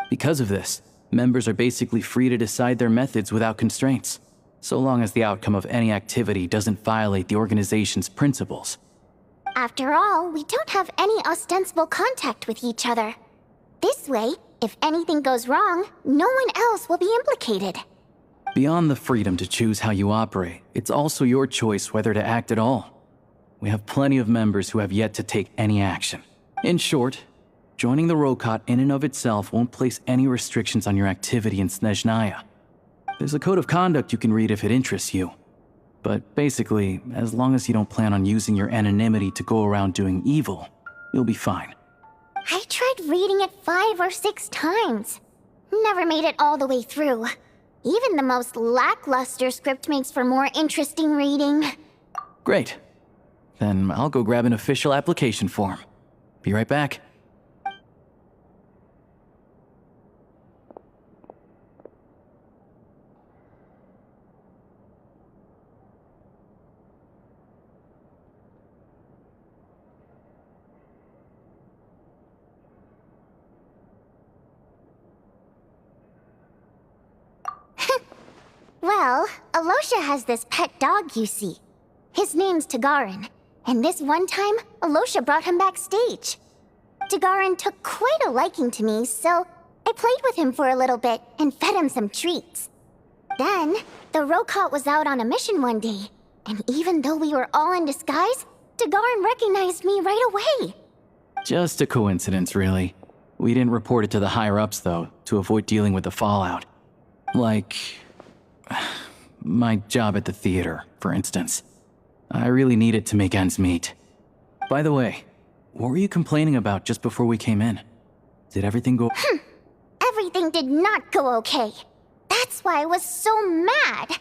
Because of this, members are basically free to decide their methods without constraints, so long as the outcome of any activity doesn't violate the organization's principles. After all, we don't have any ostensible contact with each other. This way, if anything goes wrong, no one else will be implicated. Beyond the freedom to choose how you operate, it's also your choice whether to act at all. We have plenty of members who have yet to take any action. In short, joining the Rokot in and of itself won't place any restrictions on your activity in Snezhnaya. There's a code of conduct you can read if it interests you. But basically, as long as you don't plan on using your anonymity to go around doing evil, you'll be fine. I tried reading it 5 or 6 times. Never made it all the way through. Even the most lackluster script makes for more interesting reading. Great. Then I'll go grab an official application form. Be right back. Well, Alosha has this pet dog, you see. His name's Tagarin, and this one time, Alosha brought him backstage. Tagarin took quite a liking to me, so I played with him for a little bit and fed him some treats. Then, the Rokot was out on a mission one day, and even though we were all in disguise, Tagarin recognized me right away. Just a coincidence, really. We didn't report it to the higher-ups, though, to avoid dealing with the fallout. Like... my job at the theater, for instance. I really needed to make ends meet. By the way, what were you complaining about just before we came in? Did everything go— Everything did not go okay. That's why I was so mad.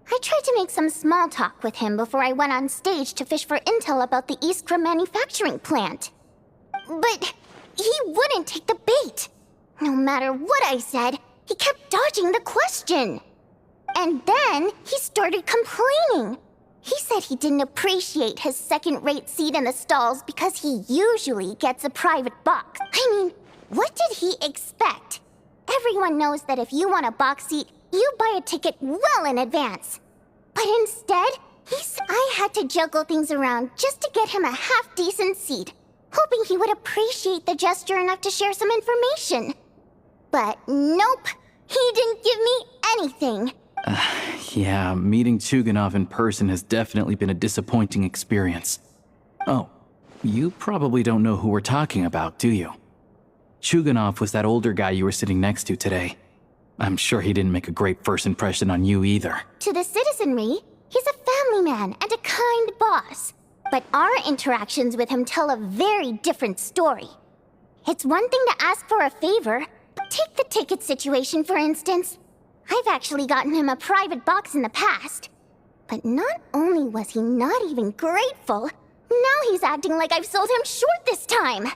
I tried to make some small talk with him before I went on stage to fish for intel about the Iskra manufacturing plant. But he wouldn't take the bait. No matter what I said, he kept dodging the question. And then he started complaining. He said he didn't appreciate his second-rate seat in the stalls because he usually gets a private box. I mean, what did he expect? Everyone knows that if you want a box seat, you buy a ticket well in advance. But instead, I had to juggle things around just to get him a half-decent seat, hoping he would appreciate the gesture enough to share some information. But nope, he didn't give me anything. Yeah, meeting Chuganov in person has definitely been a disappointing experience. Oh, you probably don't know who we're talking about, do you? Chuganov was that older guy you were sitting next to today. I'm sure he didn't make a great first impression on you either. To the citizenry, he's a family man and a kind boss. But our interactions with him tell a very different story. It's one thing to ask for a favor, but take the ticket situation for instance. I've actually gotten him a private box in the past. But not only was he not even grateful, now he's acting like I've sold him short this time.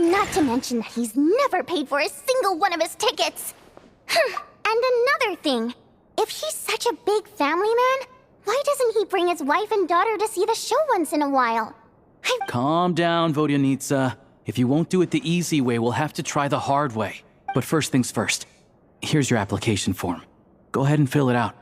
Not to mention that he's never paid for a single one of his tickets. And another thing, if he's such a big family man, why doesn't he bring his wife and daughter to see the show once in a while? Calm down, Vodyanitsa. If you won't do it the easy way, we'll have to try the hard way. But first things first. Here's your application form. Go ahead and fill it out.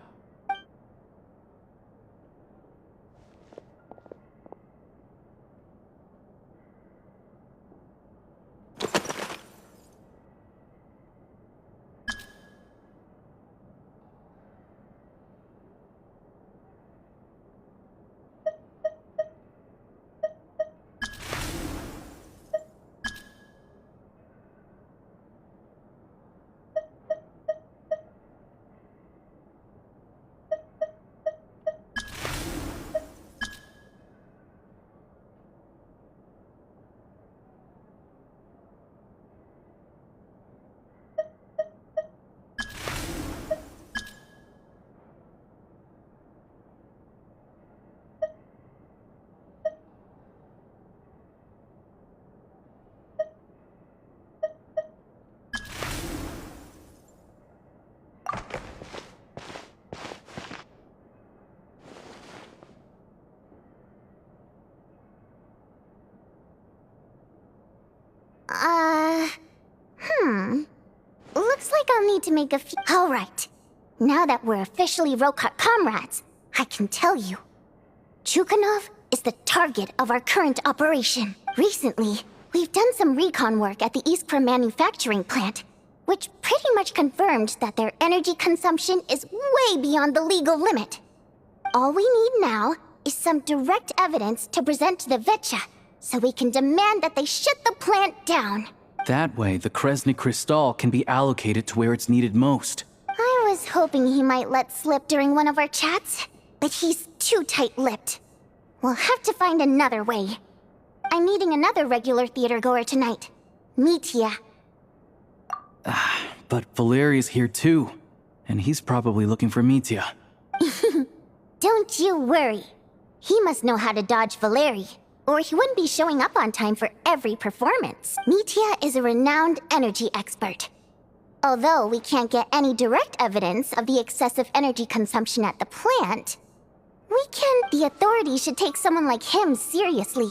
Looks like I'll need to make a few— Alright. Now that we're officially Rokat comrades, I can tell you. Chukhanov is the target of our current operation. Recently, we've done some recon work at the Iskra manufacturing plant, which pretty much confirmed that their energy consumption is way beyond the legal limit. All we need now is some direct evidence to present to the Vetcha, so we can demand that they shut the plant down. That way, the Kresny Crystal can be allocated to where it's needed most. I was hoping he might let slip during one of our chats, but he's too tight-lipped. We'll have to find another way. I'm meeting another regular theater goer tonight, Mitya. But Valeri's here too, and he's probably looking for Mitya. Don't you worry. He must know how to dodge Valeri, or he wouldn't be showing up on time for every performance. Mitya is a renowned energy expert. Although we can't get any direct evidence of the excessive energy consumption at the plant, the authorities should take someone like him seriously.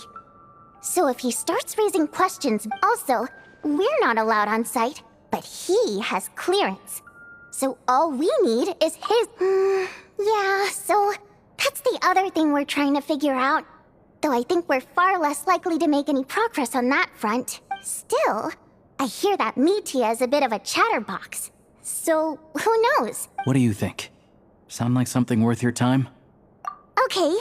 So if he starts raising questions, also, we're not allowed on site, but he has clearance. So all we need is his— yeah, so that's the other thing we're trying to figure out. Though I think we're far less likely to make any progress on that front. Still, I hear that Mitya is a bit of a chatterbox. So, who knows? What do you think? Sound like something worth your time? Okay,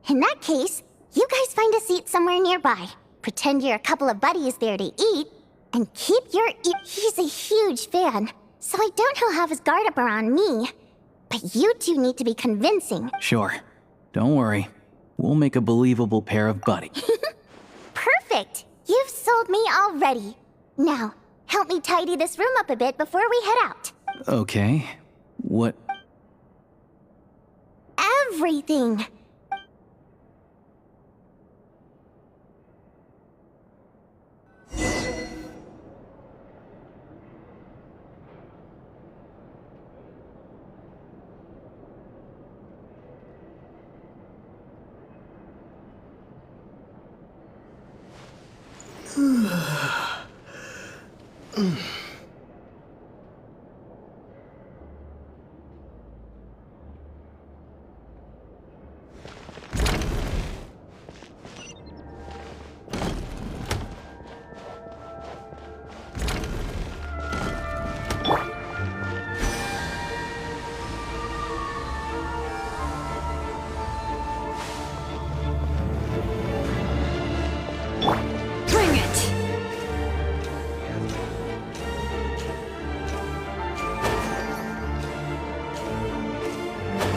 in that case, you guys find a seat somewhere nearby. Pretend you're a couple of buddies there to eat, and keep your He's a huge fan, so I doubt he'll have his guard up around me. But you two need to be convincing. Sure. Don't worry. We'll make a believable pair of buddies. Perfect! You've sold me already. Now, help me tidy this room up a bit before we head out. Okay. What? Everything!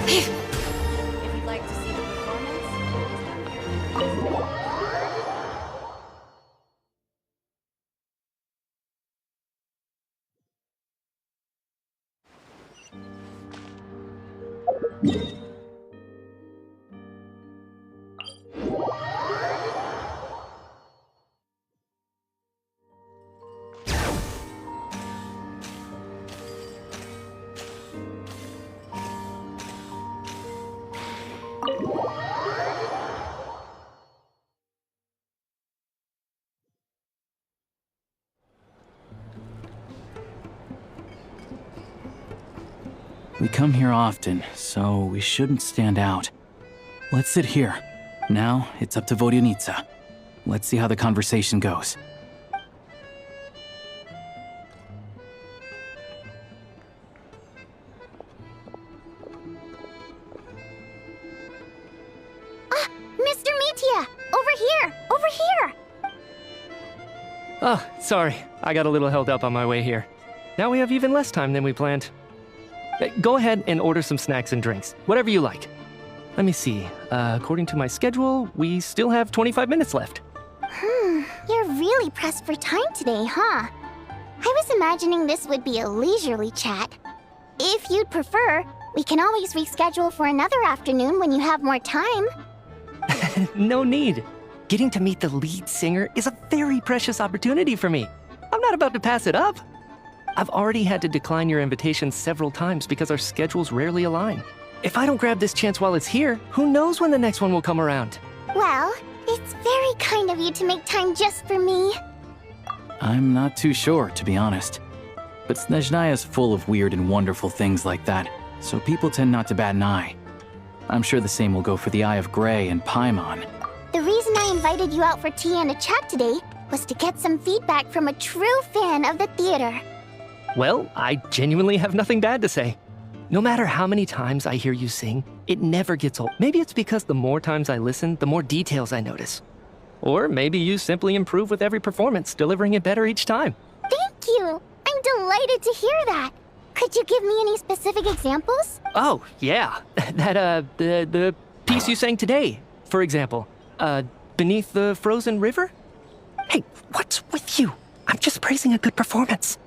If you'd like to see the performance, We come here often, so we shouldn't stand out. Let's sit here. Now, it's up to Vodyanitsa. Let's see how the conversation goes. Mr. Mitya! Over here! Over here! Oh, sorry. I got a little held up on my way here. Now we have even less time than we planned. Go ahead and order some snacks and drinks. Whatever you like. Let me see. According to my schedule, we still have 25 minutes left. You're really pressed for time today, huh? I was imagining this would be a leisurely chat. If you'd prefer, we can always reschedule for another afternoon when you have more time. No need. Getting to meet the lead singer is a very precious opportunity for me. I'm not about to pass it up. I've already had to decline your invitation several times because our schedules rarely align. If I don't grab this chance while it's here, who knows when the next one will come around? Well, it's very kind of you to make time just for me. I'm not too sure, to be honest. But Snezhnaya is full of weird and wonderful things like that, so people tend not to bat an eye. I'm sure the same will go for the Eye of Grey and Paimon. The reason I invited you out for tea and a chat today was to get some feedback from a true fan of the theater. Well, I genuinely have nothing bad to say. No matter how many times I hear you sing, it never gets old. Maybe it's because the more times I listen, the more details I notice. Or maybe you simply improve with every performance, delivering it better each time. Thank you! I'm delighted to hear that. Could you give me any specific examples? Oh, yeah. The piece you sang today, for example. Beneath the Frozen River? Hey, what's with you? I'm just praising a good performance.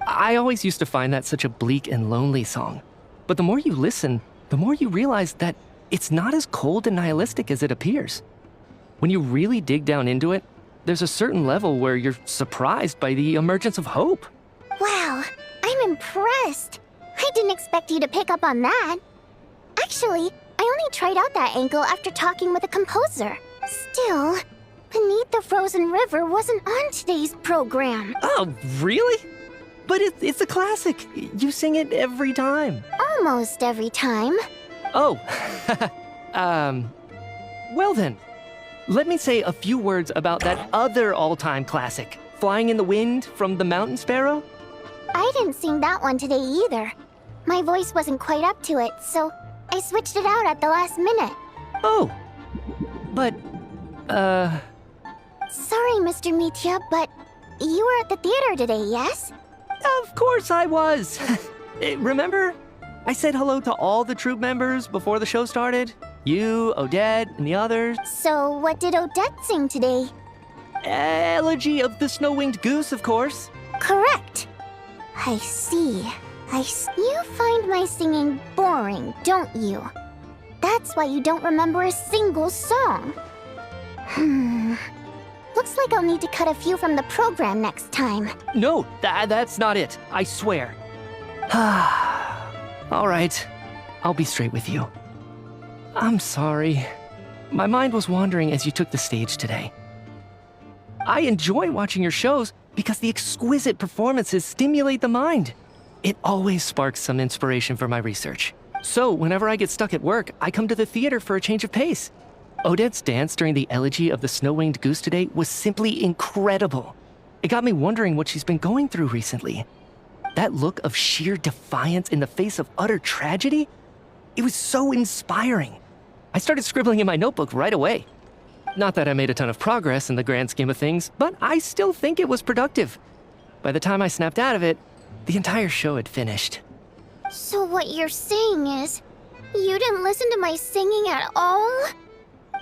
I always used to find that such a bleak and lonely song. But the more you listen, the more you realize that it's not as cold and nihilistic as it appears. When you really dig down into it, there's a certain level where you're surprised by the emergence of hope. Wow, I'm impressed. I didn't expect you to pick up on that. Actually, I only tried out that angle after talking with a composer. Still, Beneath the Frozen River wasn't on today's program. Oh, really? But it's a classic. You sing it every time. Almost every time. Oh, well then. Let me say a few words about that other all-time classic, Flying in the Wind from the Mountain Sparrow. I didn't sing that one today either. My voice wasn't quite up to it, so I switched it out at the last minute. Oh, but, Sorry, Mr. Mitya, but you were at the theater today, yes? Of course I was. Remember? I said hello to all the troupe members before the show started. You, Odette, and the others. So what did Odette sing today? Elegy of the Snow-Winged Goose, of course. Correct. I see. You find my singing boring, don't you? That's why you don't remember a single song. Looks like I'll need to cut a few from the program next time. No, that's not it. I swear. All right. I'll be straight with you. I'm sorry. My mind was wandering as you took the stage today. I enjoy watching your shows because the exquisite performances stimulate the mind. It always sparks some inspiration for my research. So whenever I get stuck at work, I come to the theater for a change of pace. Odette's dance during the elegy of the Snow-Winged Goose today was simply incredible. It got me wondering what she's been going through recently. That look of sheer defiance in the face of utter tragedy? It was so inspiring. I started scribbling in my notebook right away. Not that I made a ton of progress in the grand scheme of things, but I still think it was productive. By the time I snapped out of it, the entire show had finished. So what you're saying is, You didn't listen to my singing at all?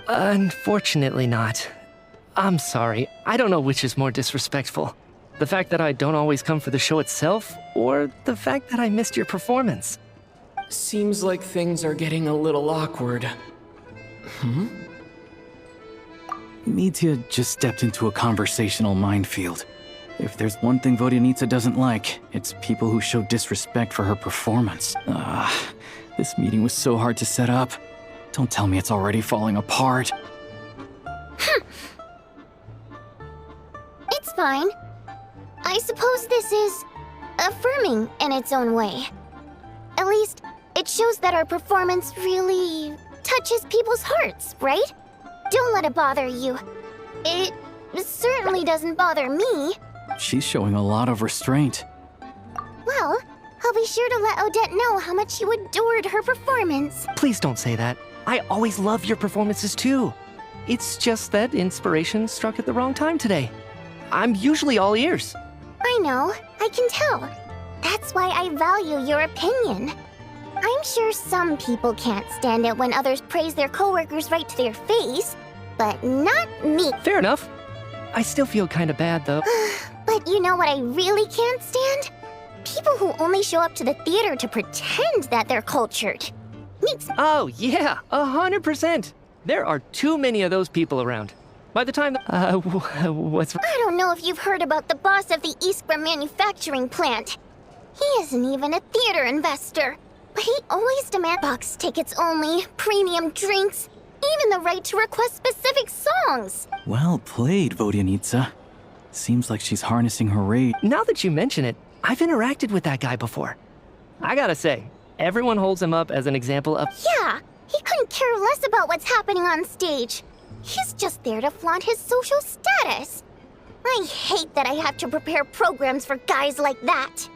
Unfortunately not. I'm sorry. I don't know which is more disrespectful. The fact that I don't always come for the show itself, or the fact that I missed your performance. Seems like things are getting a little awkward. Mitya just stepped into a conversational minefield. If there's one thing Vodyanitsa doesn't like, it's people who show disrespect for her performance. This meeting was so hard to set up. Don't tell me it's already falling apart. It's fine. I suppose this is affirming in its own way. At least, it shows that our performance really touches people's hearts, right? Don't let it bother you. It certainly doesn't bother me. She's showing a lot of restraint. Well, I'll be sure to let Odette know how much you adored her performance. Please don't say that. I always love your performances too. It's just that inspiration struck at the wrong time today. I'm usually all ears. I know, I can tell. That's why I value your opinion. I'm sure some people can't stand it when others praise their coworkers right to their face, but not me. Fair enough. I still feel kinda bad though. But you know what I really can't stand? People who only show up to the theater to pretend that they're cultured. Oh yeah, 100%. There are too many of those people around. By the time what's... I don't know if you've heard about the boss of the Iskra manufacturing plant. He isn't even a theater investor, but he always demands box tickets only, premium drinks, even the right to request specific songs. Well played, Vodyanitsa. Seems like she's harnessing her rage. Now that you mention it, I've interacted with that guy before. I gotta say, everyone holds him up as an example of... Yeah, he couldn't care less about what's happening on stage. He's just there to flaunt his social status. I hate that I have to prepare programs for guys like that.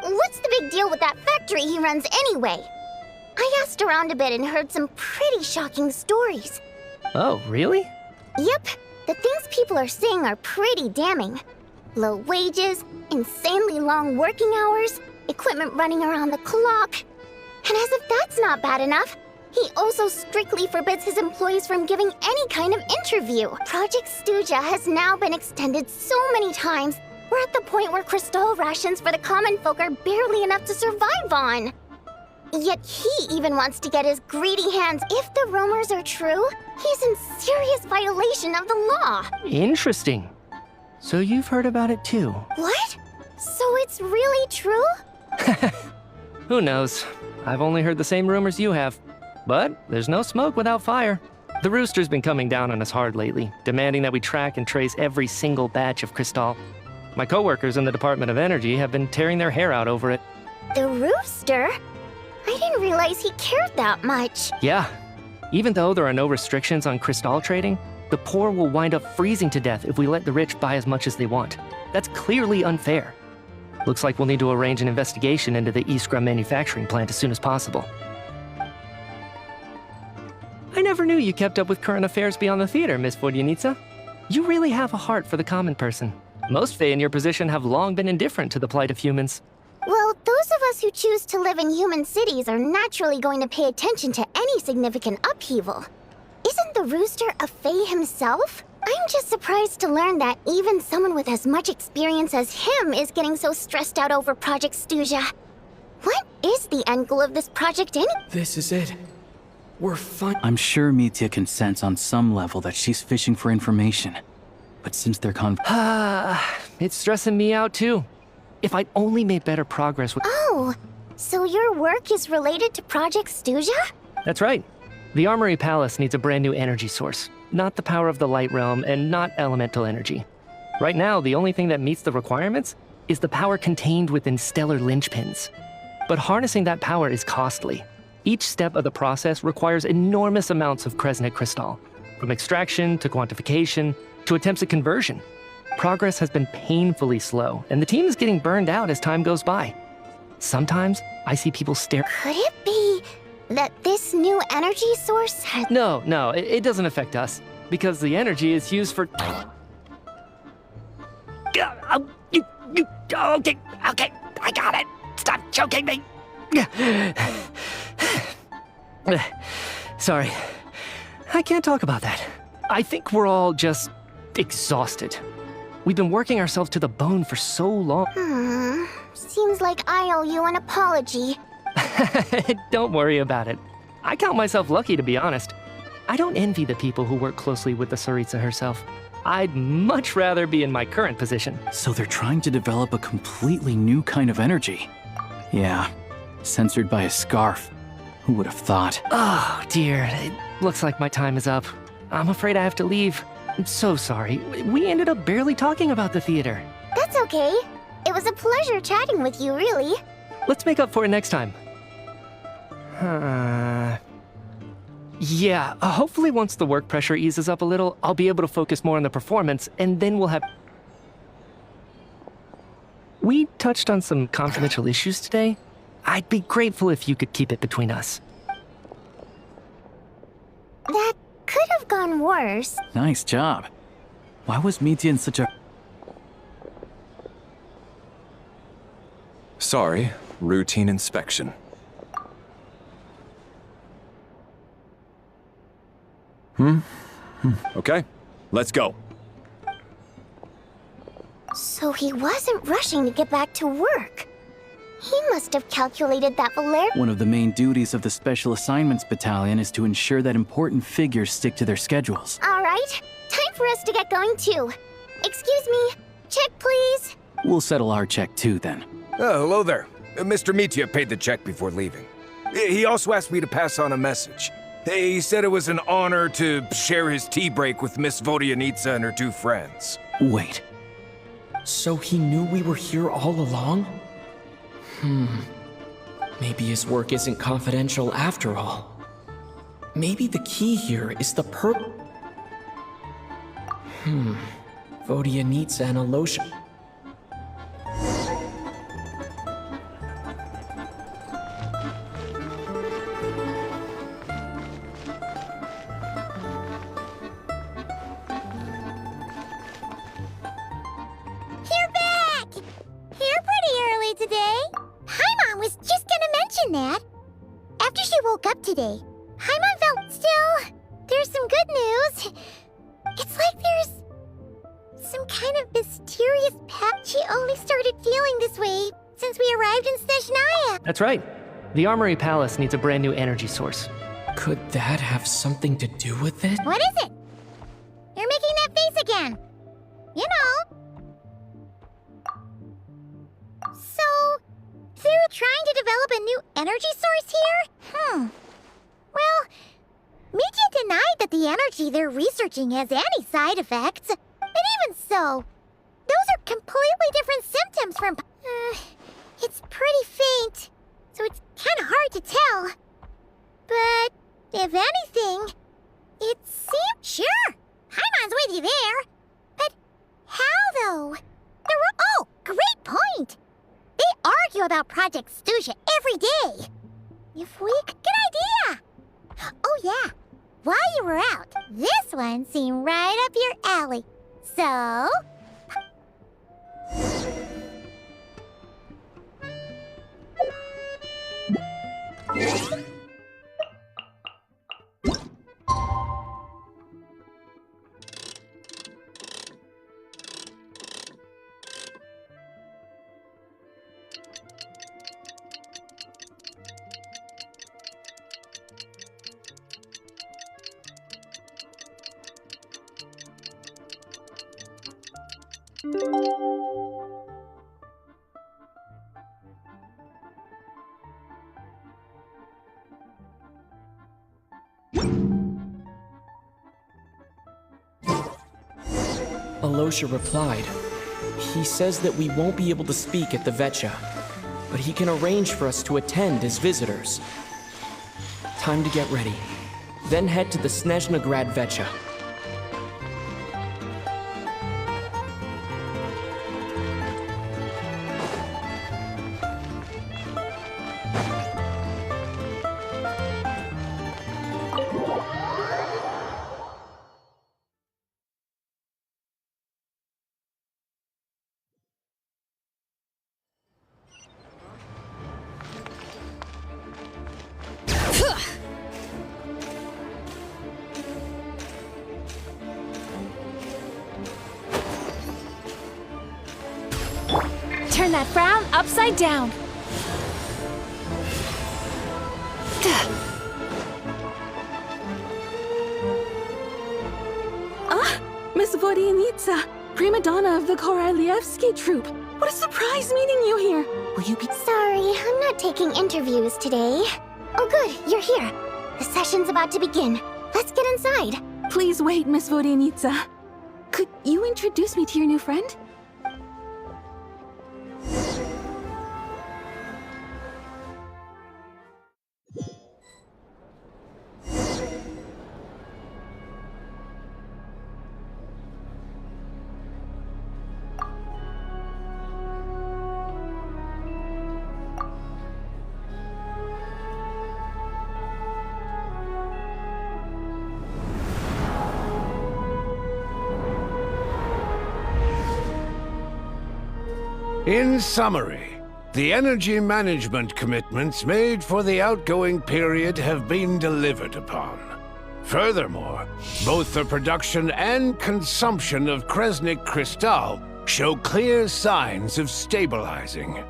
What's the big deal with that factory he runs anyway? I asked around a bit and heard some pretty shocking stories. Oh, really? Yep, the things people are saying are pretty damning. Low wages, insanely long working hours, equipment running around the clock. And as if that's not bad enough, he also strictly forbids his employees from giving any kind of interview. Project Stuja has now been extended so many times, we're at the point where crystal rations for the common folk are barely enough to survive on. Yet he even wants to get his greedy hands. If the rumors are true, he's in serious violation of the law. Interesting. So you've heard about it too? What? So it's really true? Who knows? I've only heard the same rumors you have. But there's no smoke without fire. The Rooster's been coming down on us hard lately, demanding that we track and trace every single batch of crystal. My coworkers in the Department of Energy have been tearing their hair out over it. The Rooster? I didn't realize he cared that much. Yeah. Even though there are no restrictions on crystal trading, the poor will wind up freezing to death if we let the rich buy as much as they want. That's clearly unfair. Looks like we'll need to arrange an investigation into the Iskra manufacturing plant as soon as possible. I never knew you kept up with current affairs beyond the theater, Miss Vodyanitsa. You really have a heart for the common person. Most Fae in your position have long been indifferent to the plight of humans. Well, those of us who choose to live in human cities are naturally going to pay attention to any significant upheaval. Isn't the Rooster a Fae himself? I'm just surprised to learn that even someone with as much experience as him is getting so stressed out over Project Stuja. What is the end goal of this project anyway? This is it. We're fine. I'm sure Mitya can sense on some level that she's fishing for information. But since they're it's stressing me out too. If I'd only made better progress with— Oh, so your work is related to Project Stuja? That's right. The Armory Palace needs a brand new energy source. Not the power of the Light Realm and not elemental energy. Right now, the only thing that meets the requirements is the power contained within stellar linchpins. But harnessing that power is costly. Each step of the process requires enormous amounts of Kresnik crystal, from extraction to quantification to attempts at conversion. Progress has been painfully slow, and the team is getting burned out as time goes by. Sometimes, I see people stare— Could it be that this new energy source has— No, it doesn't affect us, because the energy is used for— Okay, I got it. Stop choking me. Sorry. I can't talk about that. I think we're all just exhausted. We've been working ourselves to the bone for so long. Seems like I owe you an apology. Don't worry about it. I count myself lucky, to be honest. I don't envy the people who work closely with the Tsaritsa herself. I'd much rather be in my current position. So they're trying to develop a completely new kind of energy. Yeah, censored by a scarf. Who would have thought? Oh, dear. It looks like my time is up. I'm afraid I have to leave. I'm so sorry. We ended up barely talking about the theater. That's okay. It was a pleasure chatting with you, really. Let's make up for it next time. Yeah, hopefully once the work pressure eases up a little, I'll be able to focus more on the performance, and then we'll have... We touched on some confidential issues today. I'd be grateful if you could keep it between us. That could have gone worse. Nice job. Why was Mitya in such a... Sorry, routine inspection. Okay, let's go. So he wasn't rushing to get back to work. He must have calculated that Valer— One of the main duties of the Special Assignments Battalion is to ensure that important figures stick to their schedules. All right, time for us to get going too. Excuse me, check please. We'll settle our check too, then. Oh, hello there. Mr. Mitya paid the check before leaving. He also asked me to pass on a message. He said it was an honor to share his tea break with Miss Vodyanitsa and her two friends. Wait. So he knew we were here all along? Maybe his work isn't confidential after all. Maybe the key here is the Vodyanitsa and Alosha. You're back! Here pretty early today. Paimon was just gonna mention that. After she woke up today, Paimon felt still... There's some good news. It's like there's some kind of mysterious pact. She only started feeling this way since we arrived in Snezhnaya. That's right. The Armory Palace needs a brand new energy source. Could that have something to do with it? What is it? You're making that face again. You know. So, they're trying to develop a new energy source here? Well, Mitya denied that the energy they're researching has any side effects. And even so, those are completely different symptoms from... it's pretty faint, so it's kind of hard to tell. But, if anything, it seems... Sure, Paimon's with you there. But how, though? Oh, great point! They argue about Project Snezhnaya every day. If we could... Good idea! Oh yeah, while you were out, this one seemed right up your alley. So... Alosha replied. He says that we won't be able to speak at the Vetcha, but he can arrange for us to attend as visitors. Time to get ready. Then head to the Snezhnaya Vetcha. Turn that frown upside down. Miss Vodyanitsa, prima donna of the Korolievsky troupe. What a surprise meeting you here. Will you be... Sorry, I'm not taking interviews today. Oh good, you're here. The session's about to begin. Let's get inside. Please wait, Miss Vodyanitsa. Could you introduce me to your new friend? In summary, the energy management commitments made for the outgoing period have been delivered upon. Furthermore, both the production and consumption of Kresnik Crystal show clear signs of stabilizing.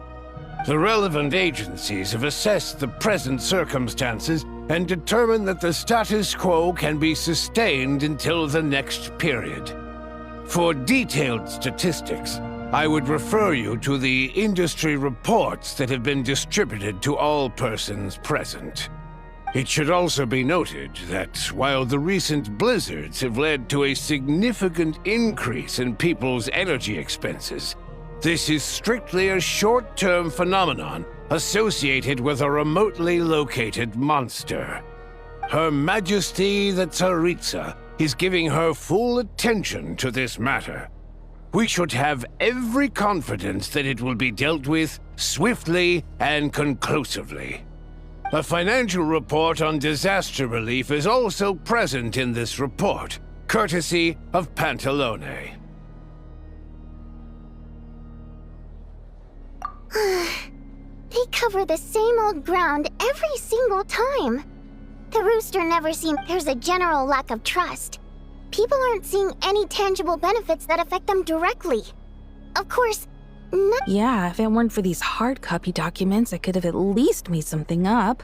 The relevant agencies have assessed the present circumstances and determined that the status quo can be sustained until the next period. For detailed statistics, I would refer you to the industry reports that have been distributed to all persons present. It should also be noted that while the recent blizzards have led to a significant increase in people's energy expenses, this is strictly a short-term phenomenon associated with a remotely located monster. Her Majesty the Tsaritsa is giving her full attention to this matter. We should have every confidence that it will be dealt with swiftly and conclusively. A financial report on disaster relief is also present in this report, courtesy of Pantalone. They cover the same old ground every single time. The rooster never seems... There's a general lack of trust. People aren't seeing any tangible benefits that affect them directly. Of course, Yeah, if it weren't for these hard copy documents, I could have at least made something up.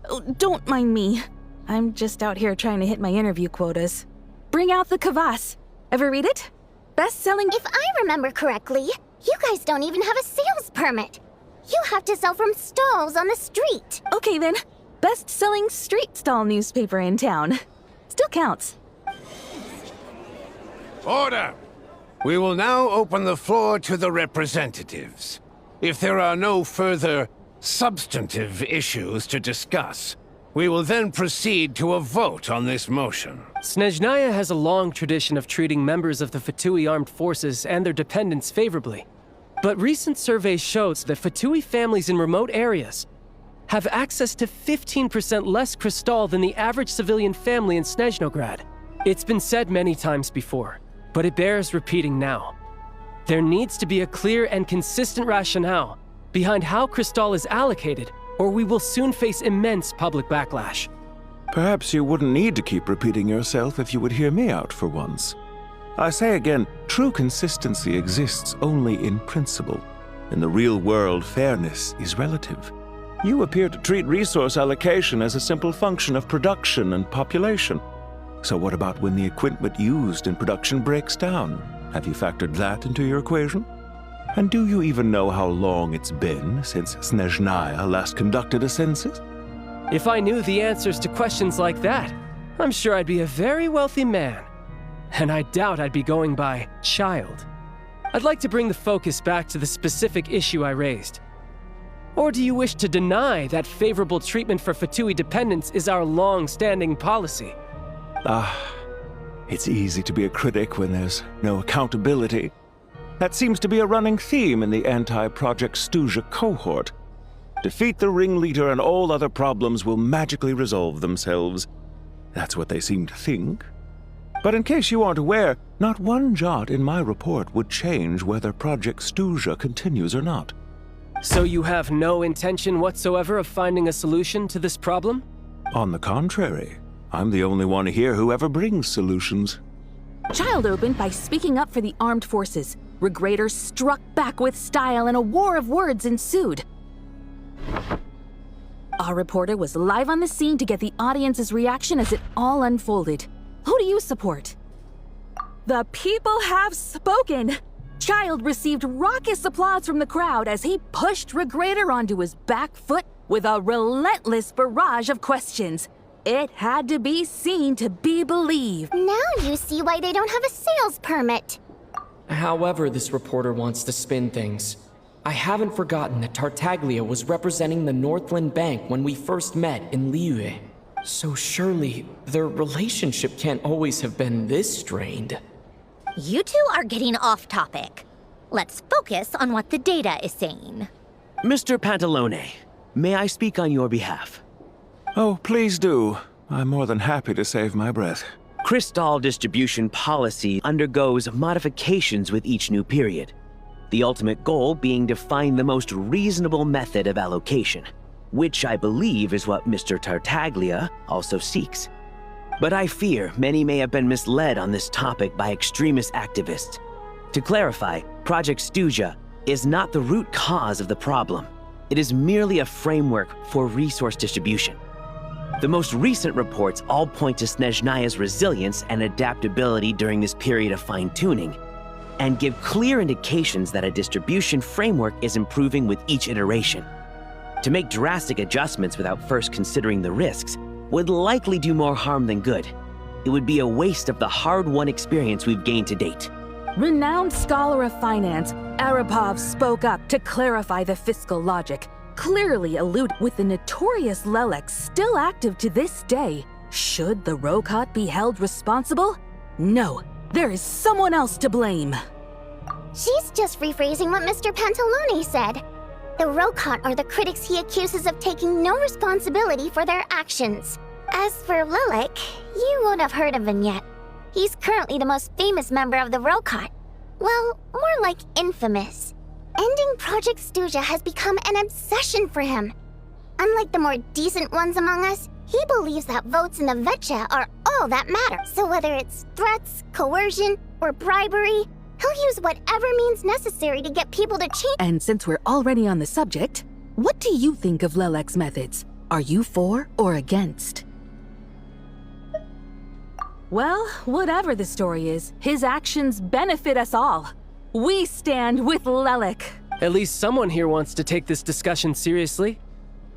Oh, don't mind me. I'm just out here trying to hit my interview quotas. Bring out the kvass. Ever read it? Best-selling... If I remember correctly, you guys don't even have a sales permit. You have to sell from stalls on the street. Okay then. Best-selling street stall newspaper in town. Still counts. Order! We will now open the floor to the representatives. If there are no further substantive issues to discuss, we will then proceed to a vote on this motion. Snezhnaya has a long tradition of treating members of the Fatui armed forces and their dependents favorably. But recent surveys shows that Fatui families in remote areas have access to 15% less crystal than the average civilian family in Snezhnograd. It's been said many times before, but it bears repeating now. There needs to be a clear and consistent rationale behind how crystal is allocated, or we will soon face immense public backlash. Perhaps you wouldn't need to keep repeating yourself if you would hear me out for once. I say again, true consistency exists only in principle. In the real world, fairness is relative. You appear to treat resource allocation as a simple function of production and population. So what about when the equipment used in production breaks down? Have you factored that into your equation? And do you even know how long it's been since Snezhnaya last conducted a census? If I knew the answers to questions like that, I'm sure I'd be a very wealthy man. And I doubt I'd be going by child. I'd like to bring the focus back to the specific issue I raised. Or do you wish to deny that favorable treatment for Fatui dependents is our long-standing policy? It's easy to be a critic when there's no accountability. That seems to be a running theme in the anti-Project Stuzha cohort. Defeat the ringleader and all other problems will magically resolve themselves. That's what they seem to think. But in case you aren't aware, not one jot in my report would change whether Project Stuzha continues or not. So you have no intention whatsoever of finding a solution to this problem? On the contrary, I'm the only one here who ever brings solutions. Child opened by speaking up for the armed forces. Regrator struck back with style and a war of words ensued. Our reporter was live on the scene to get the audience's reaction as it all unfolded. Who do you support? The people have spoken! Child received raucous applause from the crowd as he pushed Regrator onto his back foot with a relentless barrage of questions. It had to be seen to be believed. Now you see why they don't have a sales permit. However this reporter wants to spin things, I haven't forgotten that Tartaglia was representing the Northland Bank when we first met in Liyue. So surely, their relationship can't always have been this strained. You two are getting off topic. Let's focus on what the data is saying. Mr. Pantalone, may I speak on your behalf? Oh, please do. I'm more than happy to save my breath. Crystal distribution policy undergoes modifications with each new period. The ultimate goal being to find the most reasonable method of allocation, which I believe is what Mr. Tartaglia also seeks. But I fear many may have been misled on this topic by extremist activists. To clarify, Project Stuja is not the root cause of the problem. It is merely a framework for resource distribution. The most recent reports all point to Snezhnaya's resilience and adaptability during this period of fine-tuning, and give clear indications that a distribution framework is improving with each iteration. To make drastic adjustments without first considering the risks would likely do more harm than good. It would be a waste of the hard-won experience we've gained to date. Renowned scholar of finance, Arapov spoke up to clarify the fiscal logic, clearly alluding with the notorious Lelex still active to this day. Should the Rokot be held responsible? No, there is someone else to blame. She's just rephrasing what Mr. Pantalone said. The Rokot are the critics he accuses of taking no responsibility for their actions. As for Lilik, you won't have heard of him yet. He's currently the most famous member of the Rokot. Well, more like infamous. Ending Project Stuja has become an obsession for him. Unlike the more decent ones among us, he believes that votes in the Vetcha are all that matter. So whether it's threats, coercion, or bribery, he'll use whatever means necessary to get people to change. And since we're already on the subject, what do you think of Lelek's methods? Are you for or against? Well, whatever the story is, his actions benefit us all. We stand with Lelek. At least someone here wants to take this discussion seriously.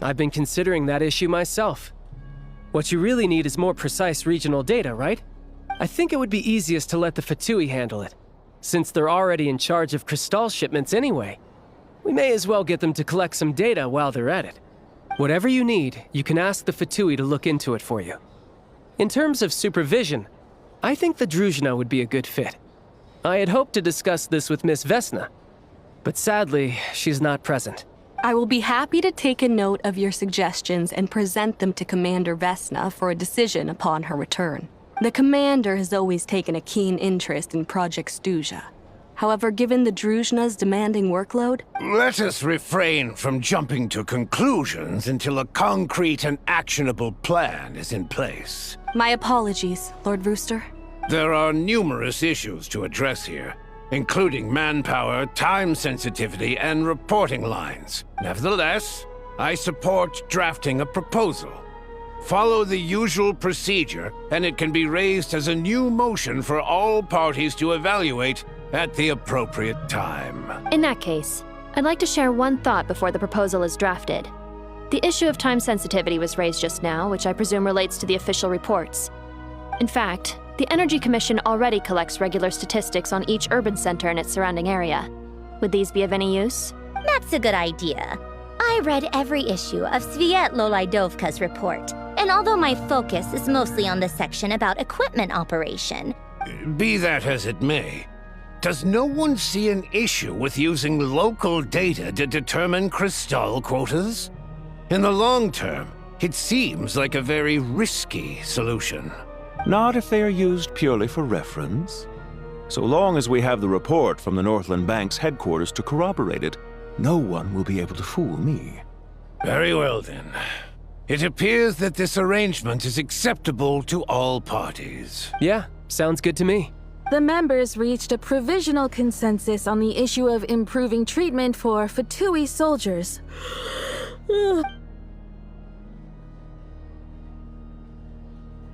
I've been considering that issue myself. What you really need is more precise regional data, right? I think it would be easiest to let the Fatui handle it, since they're already in charge of Crystal shipments anyway. We may as well get them to collect some data while they're at it. Whatever you need, you can ask the Fatui to look into it for you. In terms of supervision, I think the Druzhna would be a good fit. I had hoped to discuss this with Miss Vesna, but sadly, she's not present. I will be happy to take a note of your suggestions and present them to Commander Vesna for a decision upon her return. The Commander has always taken a keen interest in Project Stuja. However, given the Druzhna's demanding workload... Let us refrain from jumping to conclusions until a concrete and actionable plan is in place. My apologies, Lord Rooster. There are numerous issues to address here, including manpower, time sensitivity, and reporting lines. Nevertheless, I support drafting a proposal. Follow the usual procedure, and it can be raised as a new motion for all parties to evaluate at the appropriate time. In that case, I'd like to share one thought before the proposal is drafted. The issue of time sensitivity was raised just now, which I presume relates to the official reports. In fact, the Energy Commission already collects regular statistics on each urban center and its surrounding area. Would these be of any use? That's a good idea. I read every issue of Svietlolaidovka's report, and although my focus is mostly on the section about equipment operation... Be that as it may, does no one see an issue with using local data to determine Crystal quotas? In the long term, it seems like a very risky solution. Not if they are used purely for reference. So long as we have the report from the Northland Bank's headquarters to corroborate it, no one will be able to fool me. Very well then. It appears that this arrangement is acceptable to all parties. Yeah, sounds good to me. The members reached a provisional consensus on the issue of improving treatment for Fatui soldiers.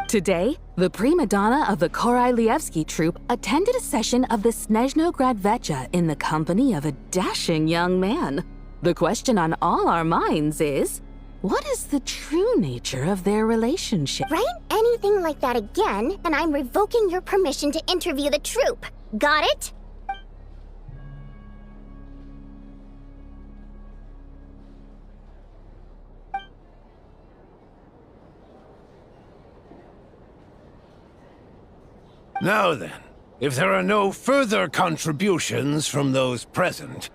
Today, the prima donna of the Korailievsky troupe attended a session of the Snezhnograd Vecha in the company of a dashing young man. The question on all our minds is, what is the true nature of their relationship? Write anything like that again, and I'm revoking your permission to interview the troupe. Got it? Now then, if there are no further contributions from those present...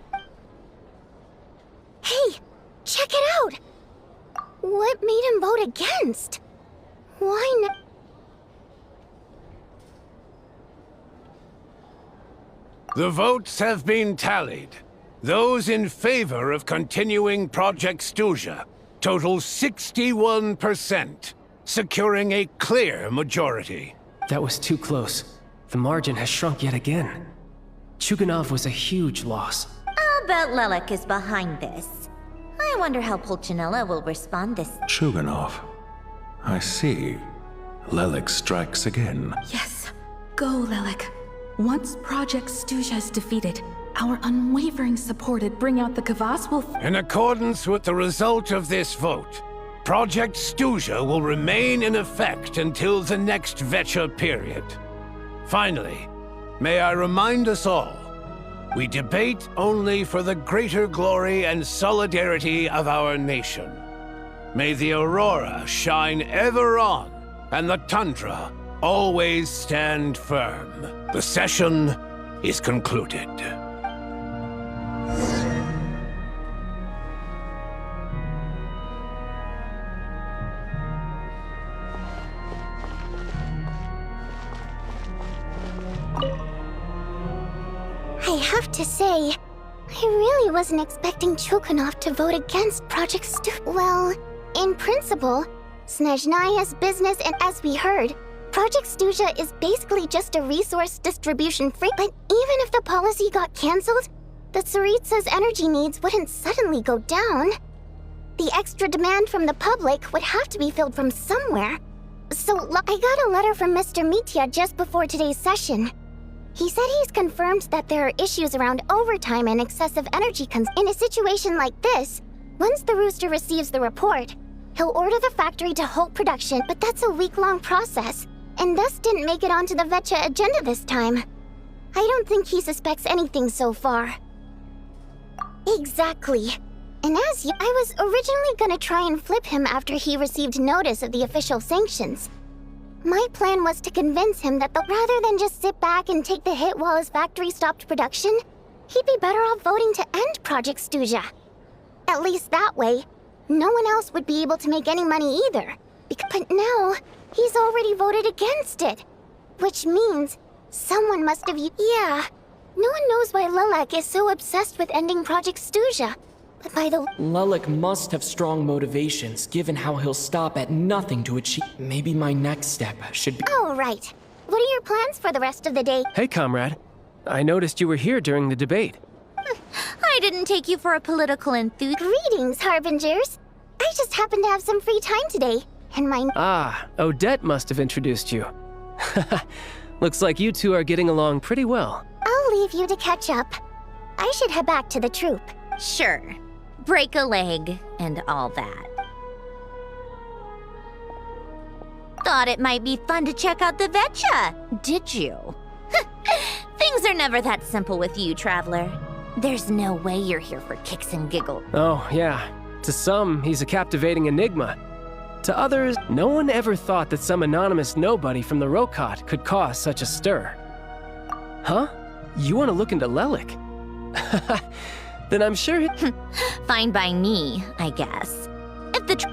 Hey, check it out! What made him vote against? Why not? The votes have been tallied. Those in favor of continuing Project Stuzha total 61%, securing a clear majority. That was too close. The margin has shrunk yet again. Chuganov was a huge loss. I'll bet Lelek is behind this. I wonder how Pulcinella will respond this. Chuganov. I see. Lelek strikes again. Yes. Go, Lelek. Once Project Stuzha is defeated, our unwavering support at Bring Out the Kvass will... In accordance with the result of this vote, Project Stuzha will remain in effect until the next Vecha period. Finally, may I remind us all, we debate only for the greater glory and solidarity of our nation. May the aurora shine ever on, and the tundra always stand firm. The session is concluded. I have to say, I really wasn't expecting Chuganov to vote against Project Well, in principle, Snezhnaya's business, and as we heard, Project Stuzha is basically just a resource distribution free. But even if the policy got cancelled, the tsaritsa's energy needs wouldn't suddenly go down. The extra demand from the public would have to be filled from somewhere. So I got a letter from Mr. Mitya just before today's session. He said he's confirmed that there are issues around overtime and excessive energy in a situation like this, once the Rooster receives the report, he'll order the factory to halt production, but that's a week-long process, and thus didn't make it onto the Vecha agenda this time. I don't think he suspects anything so far. Exactly. And I was originally gonna try and flip him after he received notice of the official sanctions. My plan was to convince him that rather than just sit back and take the hit while his factory stopped production, he'd be better off voting to end Project Stuzha. At least that way, no one else would be able to make any money either. But now, he's already voted against it. Which means someone must have... Yeah, no one knows why Lelek is so obsessed with ending Project Stuzha. But by the... Lelek must have strong motivations, given how he'll stop at nothing to achieve. Maybe my next step should be... Oh, right. What are your plans for the rest of the day? Hey, comrade. I noticed you were here during the debate. I didn't take you for a political enthusiast. Greetings, Harbingers. I just happened to have some free time today, and my... Ah, Odette must have introduced you. Looks like you two are getting along pretty well. I'll leave you to catch up. I should head back to the troop. Sure. Break a leg and all that. Thought it might be fun to check out the Vecha, did you? Things are never that simple with you, Traveler. There's no way you're here for kicks and giggles. Oh, yeah. To some, he's a captivating enigma. To others, no one ever thought that some anonymous nobody from the Rokot could cause such a stir. Huh? You want to look into Lelek? Then I'm sure Fine by me, I guess.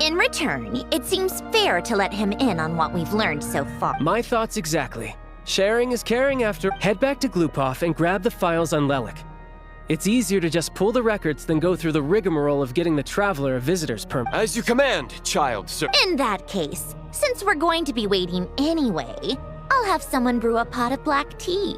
In return, it seems fair to let him in on what we've learned so far. My thoughts exactly. Sharing is caring after. Head back to Glupov and grab the files on Lelek. It's easier to just pull the records than go through the rigmarole of getting the Traveler a visitor's permit. As you command, child, sir. In that case, since we're going to be waiting anyway, I'll have someone brew a pot of black tea.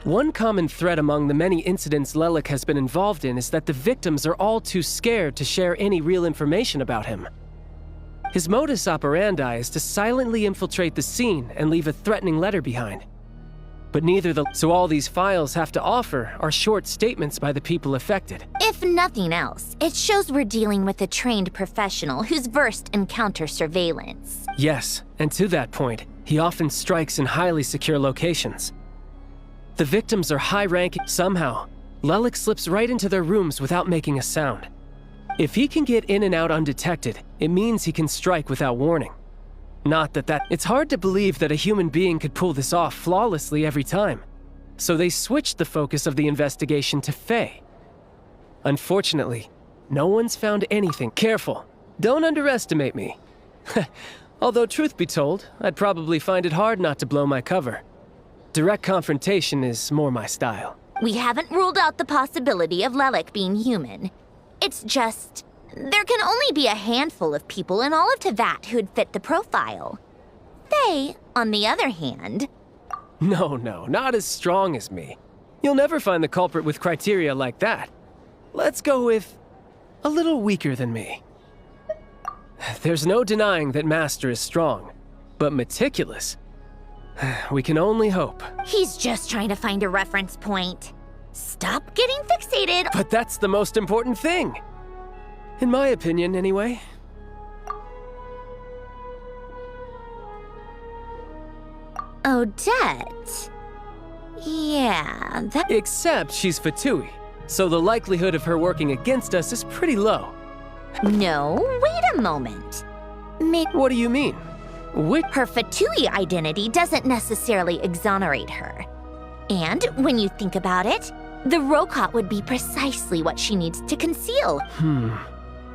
One common thread among the many incidents Lelik has been involved in is that the victims are all too scared to share any real information about him. His modus operandi is to silently infiltrate the scene and leave a threatening letter behind. But so all these files have to offer are short statements by the people affected. If nothing else, it shows we're dealing with a trained professional who's versed in counter-surveillance. Yes, and to that point, he often strikes in highly secure locations. The victims are high-ranking. Somehow, Lelik slips right into their rooms without making a sound. If he can get in and out undetected, it means he can strike without warning. Not that it's hard to believe that a human being could pull this off flawlessly every time. So they switched the focus of the investigation to Faye. Unfortunately, no one's found anything. Careful, don't underestimate me. Although truth be told, I'd probably find it hard not to blow my cover. Direct confrontation is more my style. We haven't ruled out the possibility of Lelik being human. It's just, there can only be a handful of people in all of Teyvat who'd fit the profile. Faye, on the other hand... No, not as strong as me. You'll never find the culprit with criteria like that. Let's go with a little weaker than me. There's no denying that Master is strong, but meticulous. We can only hope. He's just trying to find a reference point. Stop getting fixated. But that's the most important thing. In my opinion, anyway. Odette. Yeah, that... Except she's Fatui, so the likelihood of her working against us is pretty low. No, wait a moment. What do you mean? Her Fatui identity doesn't necessarily exonerate her. And when you think about it, the Rokot would be precisely what she needs to conceal.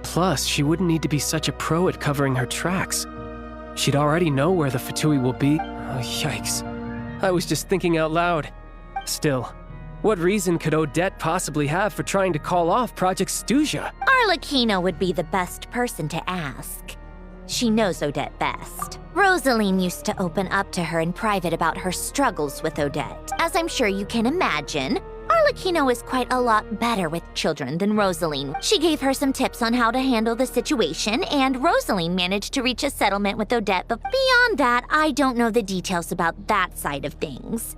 Plus, she wouldn't need to be such a pro at covering her tracks. She'd already know where the Fatui will be. Oh, yikes. I was just thinking out loud. Still, what reason could Odette possibly have for trying to call off Project Stuzha? Arlecchino would be the best person to ask. She knows Odette best. Rosaline used to open up to her in private about her struggles with Odette. As I'm sure you can imagine, Arlecchino is quite a lot better with children than Rosaline. She gave her some tips on how to handle the situation, and Rosaline managed to reach a settlement with Odette, but beyond that, I don't know the details about that side of things.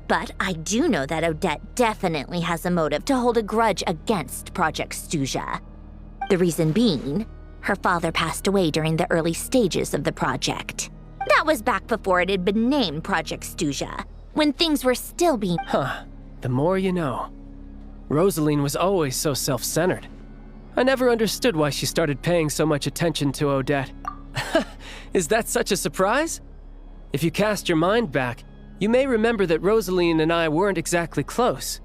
But I do know that Odette definitely has a motive to hold a grudge against Project Stuzha. The reason being, her father passed away during the early stages of the project. That was back before it had been named Project Stuzha, when things were still being... The more you know. Rosaline was always so self-centered. I never understood why she started paying so much attention to Odette. Is that such a surprise? If you cast your mind back, you may remember that Rosaline and I weren't exactly close.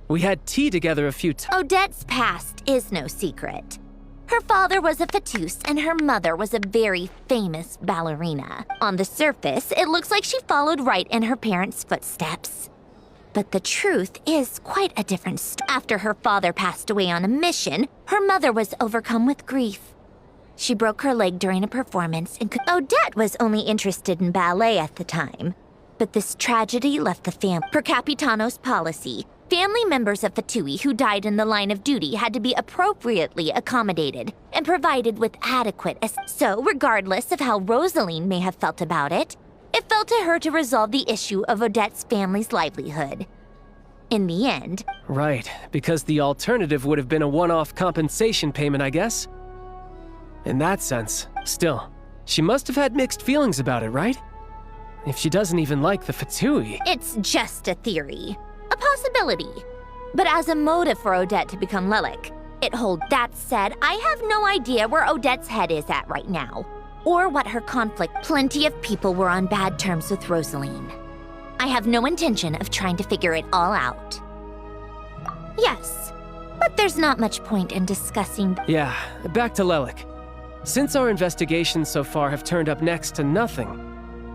We had tea together a few times. Odette's past is no secret. Her father was a fatus and her mother was a very famous ballerina. On the surface, it looks like she followed right in her parents' footsteps. But the truth is quite a different story. After her father passed away on a mission, her mother was overcome with grief. She broke her leg during a performance and Odette was only interested in ballet at the time. But this tragedy left the family. Per Capitano's policy, family members of Fatui who died in the line of duty had to be appropriately accommodated and provided with adequate So regardless of how Rosaline may have felt about it, it fell to her to resolve the issue of Odette's family's livelihood. In the end... Right, because the alternative would have been a one-off compensation payment, I guess? In that sense, still, she must have had mixed feelings about it, right? If she doesn't even like the Fatui... It's just a theory. A possibility. But as a motive for Odette to become Lelik, it holds. That said, I have no idea where Odette's head is at right now. Or what her conflict. Plenty of people were on bad terms with Rosaline. I have no intention of trying to figure it all out. Yes, but there's not much point in discussing... Yeah, back to Lelik. Since our investigations so far have turned up next to nothing,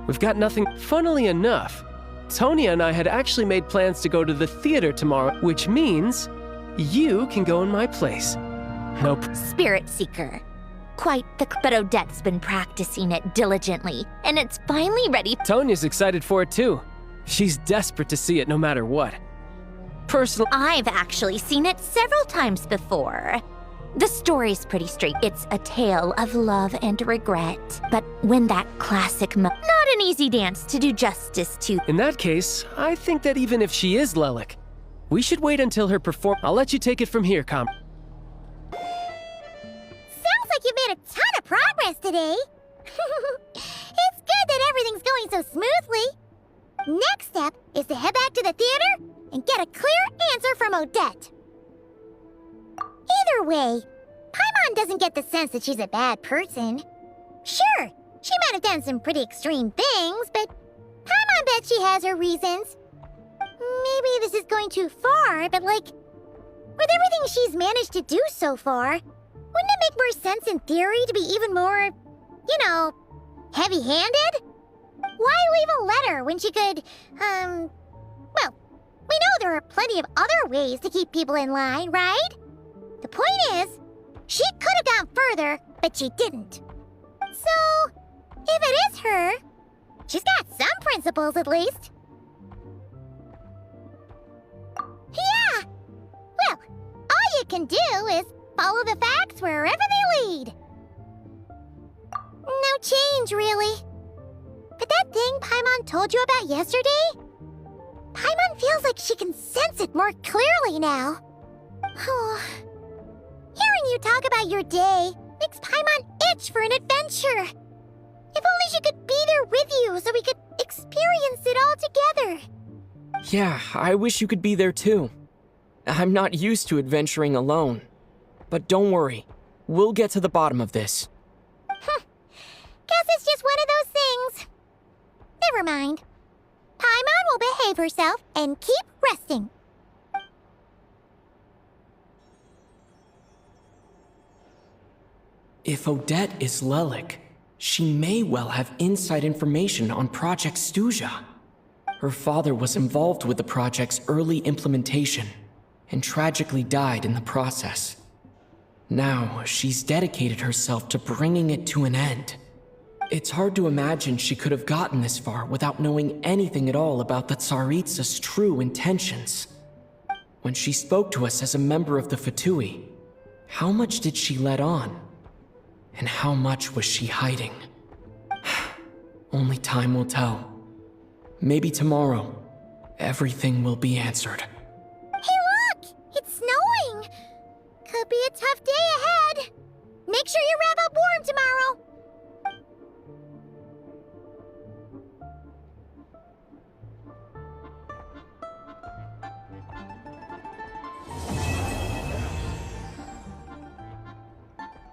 we've got nothing. Funnily enough, Tonya and I had actually made plans to go to the theater tomorrow, which means you can go in my place. Nope. Spirit Seeker. Quite the... But Odette's been practicing it diligently, and it's finally ready. Tonya's excited for it too. She's desperate to see it no matter what. Personally, I've actually seen it several times before. The story's pretty straight. It's a tale of love and regret. But when that classic not an easy dance to do justice to. In that case, I think that even if she is Lelik, we should wait until her I'll let you take it from here, Sounds like you've made a ton of progress today. It's good that everything's going so smoothly. Next step is to head back to the theater and get a clear answer from Odette. Either way, Paimon doesn't get the sense that she's a bad person. Sure, she might have done some pretty extreme things, but Paimon bet she has her reasons. Maybe this is going too far, but like, with everything she's managed to do so far, wouldn't it make more sense in theory to be even more, you know, heavy-handed? Why leave a letter when she could, well, we know there are plenty of other ways to keep people in line, right? The point is, she could have gone further, but she didn't. So, if it is her, she's got some principles at least. Yeah! Well, all you can do is follow the facts wherever they lead. No change, really. But that thing Paimon told you about yesterday? Paimon feels like she can sense it more clearly now. Hearing you talk about your day makes Paimon itch for an adventure. If only she could be there with you so we could experience it all together. Yeah, I wish you could be there too. I'm not used to adventuring alone. But don't worry, we'll get to the bottom of this. Guess it's just one of those things. Never mind. Paimon will behave herself and keep resting. If Odette is Lelik, she may well have inside information on Project Stuja. Her father was involved with the project's early implementation and tragically died in the process. Now, she's dedicated herself to bringing it to an end. It's hard to imagine she could have gotten this far without knowing anything at all about the Tsaritsa's true intentions. When she spoke to us as a member of the Fatui, how much did she let on? And how much was she hiding? Only time will tell. Maybe tomorrow, everything will be answered. Hey look! It's snowing! Could be a tough day ahead. Make sure you wrap up warm tomorrow.